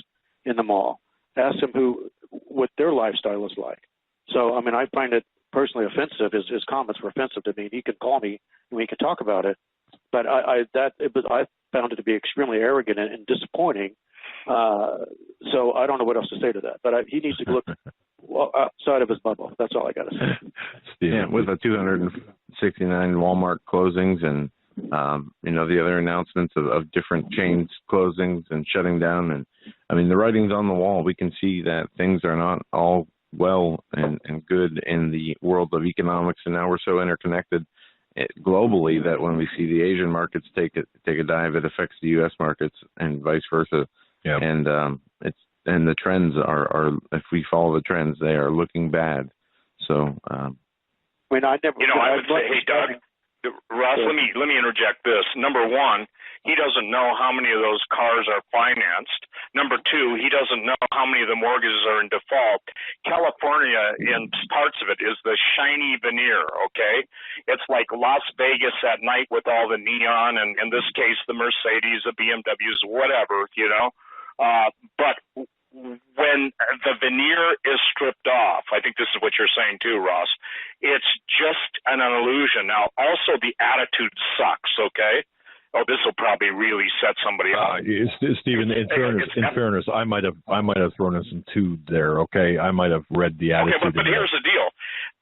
in the mall. Ask them what their lifestyle is like. So, I mean, I find it personally offensive. His comments were offensive to me. He can call me and we can talk about it. But I found it to be extremely arrogant and disappointing. So I don't know what else to say to that. But he needs to look outside of his bubble. That's all I got to say. Yeah, with the 269 Walmart closings and the other announcements of different chains closings and shutting down, and I mean the writing's on the wall. We can see that things are not all well and good in the world of economics, and now we're so interconnected globally that when we see the Asian markets take a dive, it affects the U.S. markets and vice versa. Yeah. And the trends are if we follow the trends, they are looking bad. So I mean, I would say, hey, Doug, Russ, let me interject this. Number one, he doesn't know how many of those cars are financed. Number two, he doesn't know how many of the mortgages are in default. California, in parts of it, is the shiny veneer, okay? It's like Las Vegas at night with all the neon, and in this case, the Mercedes, the BMWs, whatever, but when the veneer is stripped off, I think this is what you're saying too, Ross, it's just an illusion. Now, also the attitude sucks, okay? Oh, this will probably really set somebody off. Stephen, in fairness, I might have thrown in some two there, okay? I might have read the attitude. Okay, but here's the deal.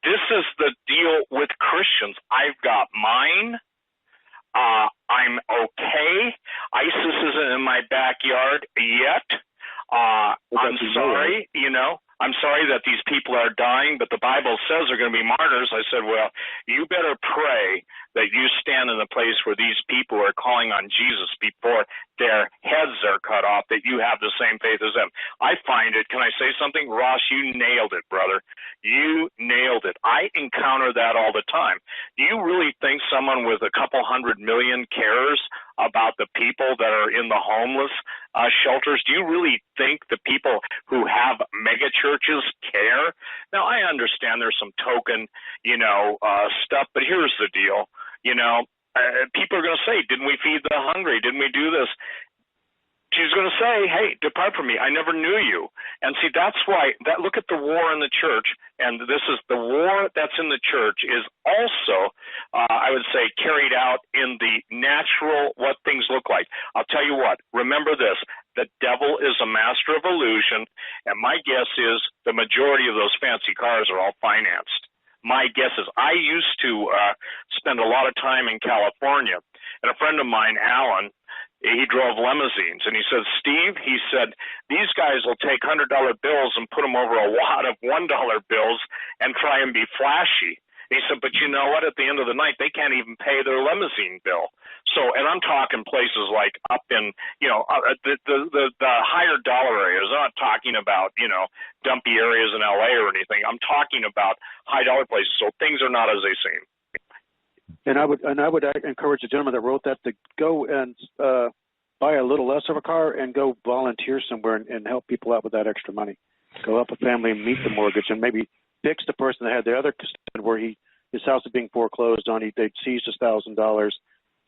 This is the deal with Christians. I've got mine. I'm okay. ISIS isn't in my backyard yet. I'm sorry, I'm sorry that these people are dying, but the Bible says they're going to be martyrs. I said, well, you better pray that you stand in the place where these people are calling on Jesus before their heads are cut off, that you have the same faith as them. I find it, can I say something? Ross, you nailed it, brother. You nailed it. I encounter that all the time. Do you really think someone with a couple 100 million cares about the people that are in the homeless shelters? Do you really think the people who have mega churches care? Now, I understand there's some token, stuff, but here's the deal. people are going to say, didn't we feed the hungry? Didn't we do this? She's going to say, hey, depart from me. I never knew you. And see, that's why, look at the war in the church, and this is the war that's in the church is also, I would say, carried out in the natural, what things look like. I'll tell you what, remember this, the devil is a master of illusion, and my guess is the majority of those fancy cars are all financed. My guess is I used to spend a lot of time in California, and a friend of mine, Alan, he drove limousines, and he said, Steve, he said, these guys will take $100 bills and put them over a wad of $1 bills and try and be flashy. And he said, but you know what? At the end of the night, they can't even pay their limousine bill. So, and I'm talking places like up in, the higher dollar areas. I'm not talking about, dumpy areas in LA or anything. I'm talking about high dollar places. So things are not as they seem. And I would encourage the gentleman that wrote that to go and buy a little less of a car and go volunteer somewhere and help people out with that extra money. Go help a family meet the mortgage and maybe fix the person that had the other where his house is being foreclosed on. They'd seized his $1,000.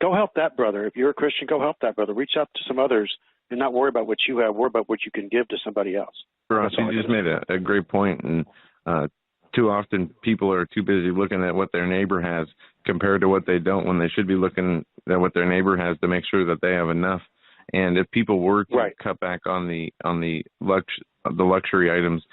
Go help that brother. If you're a Christian, go help that brother. Reach out to some others and not worry about what you have. Worry about what you can give to somebody else. Ross, you just made a great point, and too often people are too busy looking at what their neighbor has compared to what they don't, when they should be looking at what their neighbor has to make sure that they have enough. And if people were to cut back on the luxury items,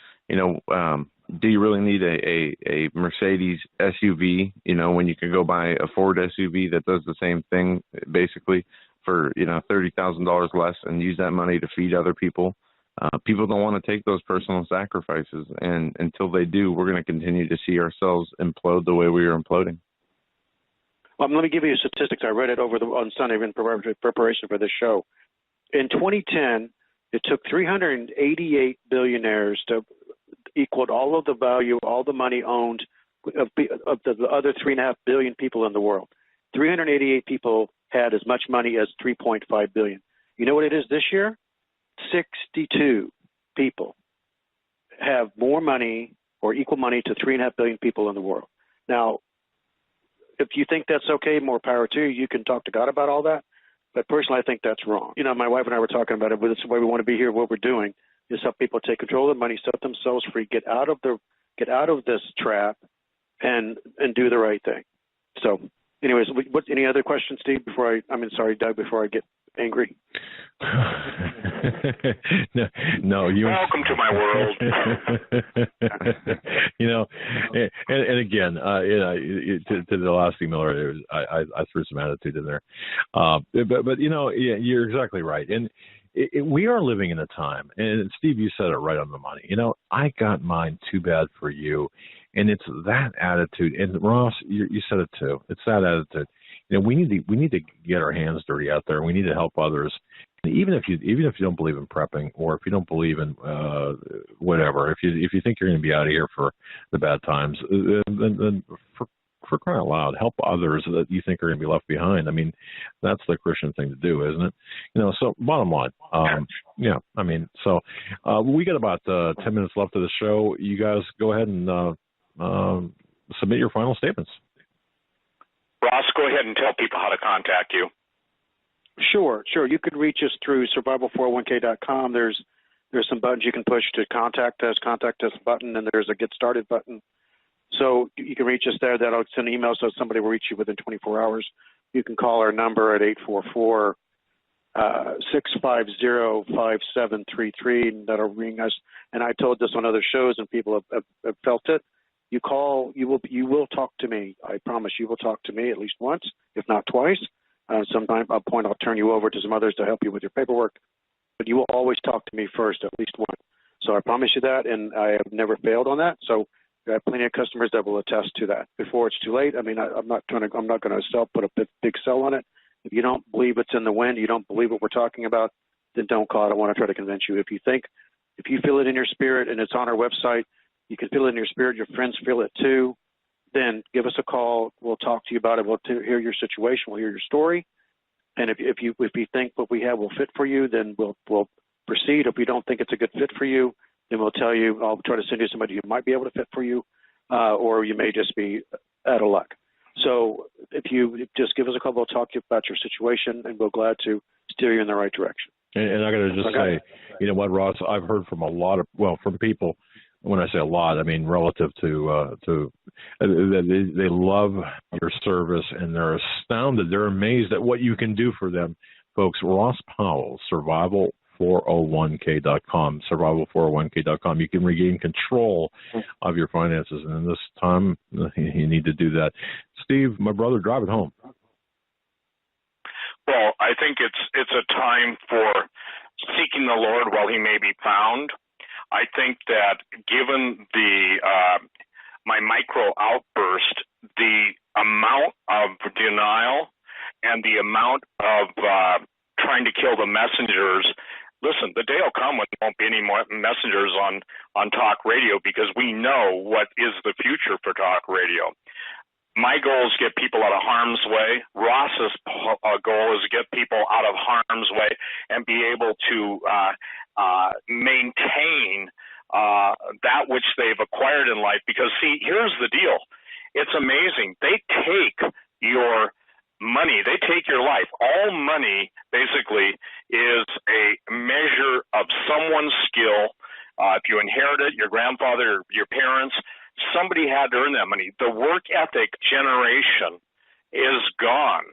do you really need a Mercedes SUV? When you can go buy a Ford SUV that does the same thing basically for $30,000 less and use that money to feed other people. People don't want to take those personal sacrifices, and until they do, we're going to continue to see ourselves implode the way we are imploding. Well, let me give you statistics. I read it on Sunday in preparation for this show. In 2010, it took 388 billionaires to equal all of the value, all the money owned of the other 3.5 billion people in the world. 388 people had as much money as 3.5 billion. You know what it is this year? 62 people have more money or equal money to 3.5 billion people in the world. Now, if you think that's okay, more power to you. You can talk to God about all that. But personally, I think that's wrong. My wife and I were talking about it. But it's the way we want to be here. What we're doing is help people take control of the money, set themselves free, get out of this trap, and do the right thing. So, anyways, any other questions, Steve? Doug, before I get angry. No, you. Welcome to my world. And again, to the last email, I threw some attitude in there, but you're exactly right, and we are living in a time, and Steve, you said it right on the money. I got mine. Too bad for you, and it's that attitude. And Ross, you said it too. It's that attitude. We need to get our hands dirty out there. We need to help others. And even if you don't believe in prepping, or if you don't believe in whatever, if you think you're going to be out of here for the bad times, then for crying out loud, help others that you think are going to be left behind. I mean, that's the Christian thing to do, isn't it? So bottom line, so we got about 10 minutes left of the show. You guys go ahead and submit your final statements. Ross, go ahead and tell people how to contact you. Sure. You could reach us through survival401k.com. There's some buttons you can push to contact us button, and there's a get started button. So you can reach us there. That'll send an email so somebody will reach you within 24 hours. You can call our number at 844-650-5733, and that'll ring us. And I told this on other shows, and people have felt it. You call, you will talk to me. I promise you will talk to me at least once, if not twice. Sometime I'll turn you over to some others to help you with your paperwork. But you will always talk to me first, at least once. So I promise you that, and I have never failed on that. So I have plenty of customers that will attest to that. Before it's too late, I'm not going to put a big sell on it. If you don't believe it's in the wind, you don't believe what we're talking about, then don't call it. I want to try to convince you. If you feel it in your spirit and it's on our website, you can feel it in your spirit, your friends feel it too, then give us a call. We'll talk to you about it. We'll hear your situation. We'll hear your story. And if you think what we have will fit for you, then we'll proceed. If we don't think it's a good fit for you, then we'll tell you, I'll try to send you somebody who might be able to fit for you, or you may just be out of luck. So if you just give us a call, we'll talk to you about your situation, and we're glad to steer you in the right direction. And I got to just say, you know what, Ross, I've heard from from people. When I say a lot, I mean relative to they love your service, and they're astounded. They're amazed at what you can do for them. Folks, Ross Powell, survival401k.com, survival401k.com. You can regain control of your finances, and in this time, you need to do that. Steve, my brother, drive it home. Well, I think it's a time for seeking the Lord while he may be found. I think that given my micro outburst, the amount of denial and the amount of trying to kill the messengers, listen, the day will come when there won't be any more messengers on talk radio, because we know what is the future for talk radio. My goal is to get people out of harm's way. Ross's goal is to get people out of harm's way and be able to maintain that which they've acquired in life. Because, see, here's the deal. It's amazing. They take your money. They take your life. All money, basically, is a measure of someone's skill. If you inherit it, your grandfather, your parents, somebody had to earn that money. The work ethic generation is gone.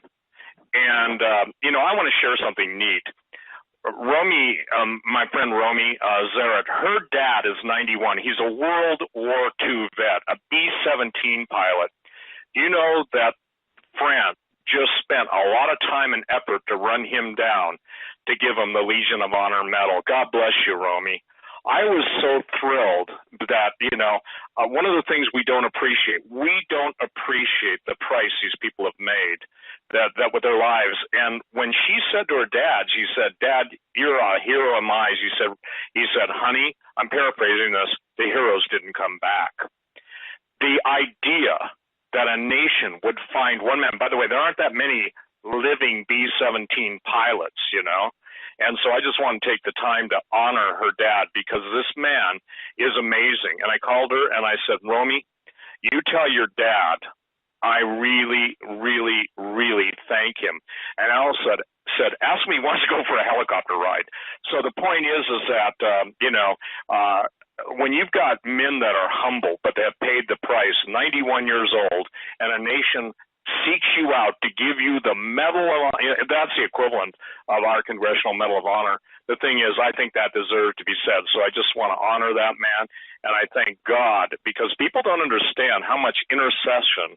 And, I want to share something neat. Romy, my friend Romy Zaret, her dad is 91. He's a World War II vet, a B-17 pilot. You know that France just spent a lot of time and effort to run him down to give him the Legion of Honor medal. God bless you, Romy. I was so thrilled that, one of the things we don't appreciate the price these people have made that with their lives. And when she said to her dad, she said, "Dad, you're a hero of mine." He said, "Honey," I'm paraphrasing this, "the heroes didn't come back." The idea that a nation would find one man, by the way, there aren't that many living B-17 pilots, And so I just want to take the time to honor her dad, because this man is amazing. And I called her and I said, "Romy, you tell your dad I really, really, really thank him." And I also said, "Ask me he wants to go for a helicopter ride." So the point is that, when you've got men that are humble, but they have paid the price, 91 years old, and a nation seeks you out to give you the Medal of Honor, that's the equivalent of our Congressional Medal of Honor. The thing is, I think that deserves to be said. So I just want to honor that man, and I thank God, because people don't understand how much intercession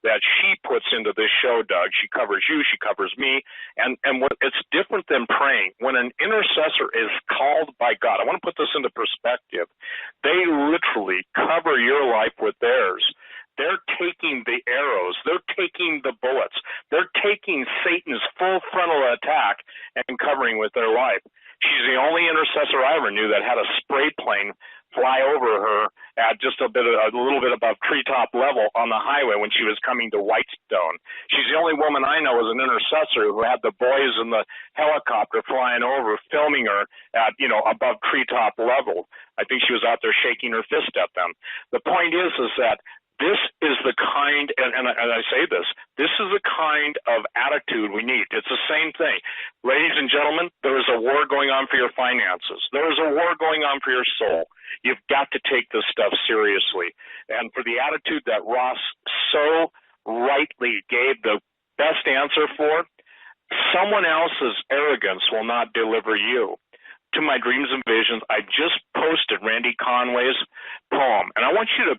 that she puts into this show, Doug. She covers you, she covers me, and it's different than praying. When an intercessor is called by God, I want to put this into perspective, they literally cover your life with theirs. They're taking the arrows. They're taking the bullets. They're taking Satan's full frontal attack and covering with their life. She's the only intercessor I ever knew that had a spray plane fly over her at just a little bit above treetop level on the highway when she was coming to Whitestone. She's the only woman I know as an intercessor who had the boys in the helicopter flying over, filming her at, above treetop level. I think she was out there shaking her fist at them. The point is that this is the kind, and I say this is the kind of attitude we need. It's the same thing. Ladies and gentlemen, there is a war going on for your finances. There is a war going on for your soul. You've got to take this stuff seriously. And for the attitude that Ross so rightly gave the best answer for, someone else's arrogance will not deliver you. To my dreams and visions, I just posted Randy Conway's poem, and I want you to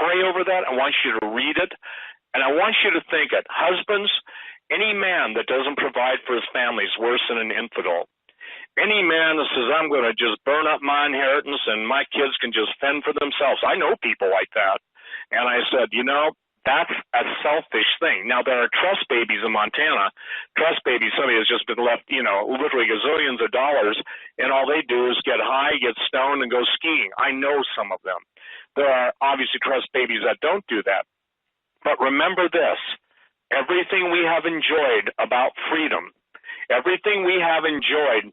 pray over that. I want you to read it, and I want you to think it. Husbands, any man that doesn't provide for his family is worse than an infidel. Any man that says, "I'm going to just burn up my inheritance and my kids can just fend for themselves." I know people like that. And I said, that's a selfish thing. Now, there are trust babies in Montana. Trust babies, somebody has just been left, literally gazillions of dollars, and all they do is get high, get stoned, and go skiing. I know some of them. There are obviously trust babies that don't do that. But remember this, everything we have enjoyed about freedom, everything we have enjoyed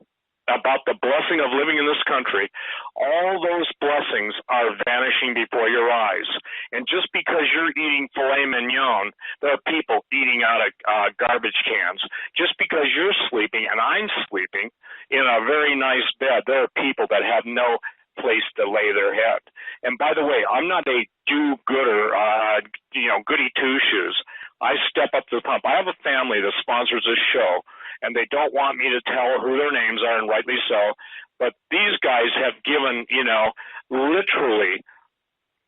about the blessing of living in this country, all those blessings are vanishing before your eyes. And just because you're eating filet mignon, there are people eating out of garbage cans. Just because you're sleeping and I'm sleeping in a very nice bed, there are people that have no place to lay their head. And by the way, I'm not a do-gooder, goody two-shoes. I step up to the pump. I have a family that sponsors this show, and they don't want me to tell who their names are, and rightly so. But these guys have given, literally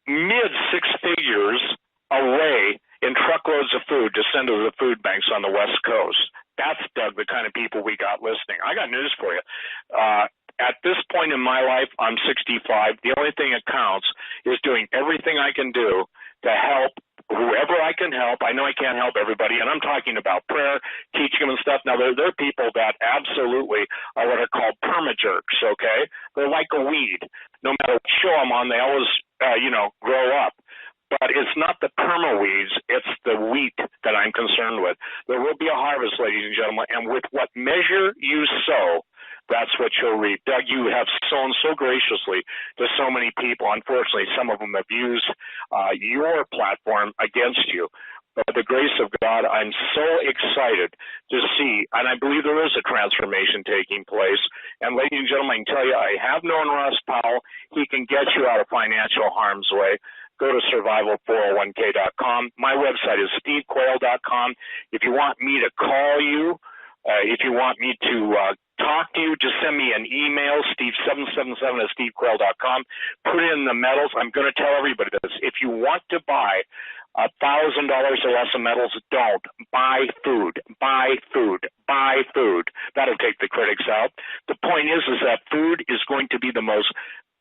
mid-six figures away in truckloads of food to send to the food banks on the West Coast. That's, Doug, the kind of people we got listening. I got news for you. At this point in my life, I'm 65. The only thing that counts is doing everything I can do to help whoever I can help. I know I can't help everybody, and I'm talking about prayer, teaching them and stuff. Now, there are people that absolutely are what are called perma-jerks, okay? They're like a weed. No matter what show I'm on, they always, grow up. But it's not the perma-weeds, it's the wheat that I'm concerned with. There will be a harvest, ladies and gentlemen, and with what measure you sow, that's what you'll reap. Doug, you have sown so graciously to so many people. Unfortunately, some of them have used your platform against you. But by the grace of God, I'm so excited to see, and I believe there is a transformation taking place. And ladies and gentlemen, I can tell you, I have known Ross Powell. He can get you out of financial harm's way. Go to survival401k.com. My website is stevequayle.com. If you want me to call you, if you want me to talk to you, just send me an email, steve777@stevequayle.com. Put in the metals. I'm going to tell everybody this. If you want to buy $1,000 or less of metals, don't. Buy food. Buy food. Buy food. That'll take the critics out. The point is that food is going to be the most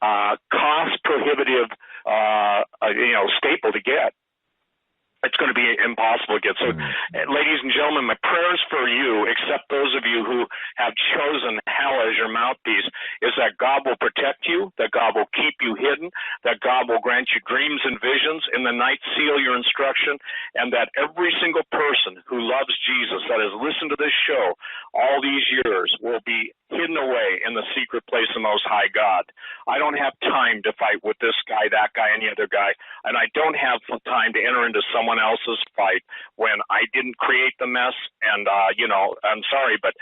cost-prohibitive, staple to get. It's going to be impossible to get. So, ladies and gentlemen, my prayers for you, except those of you who have chosen hell as your mouthpiece, is that God will protect you, that God will keep you hidden, that God will grant you dreams and visions in the night, seal your instruction, and that every single person who loves Jesus that has listened to this show all these years will be hidden away in the secret place of the Most High God. I don't have time to fight with this guy, that guy, any other guy, and I don't have time to enter into someone else's fight when I didn't create the mess. And, I'm sorry, but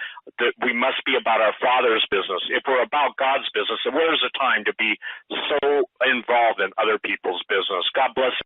we must be about our Father's business. If we're about God's business, where's the time to be so involved in other people's business? God bless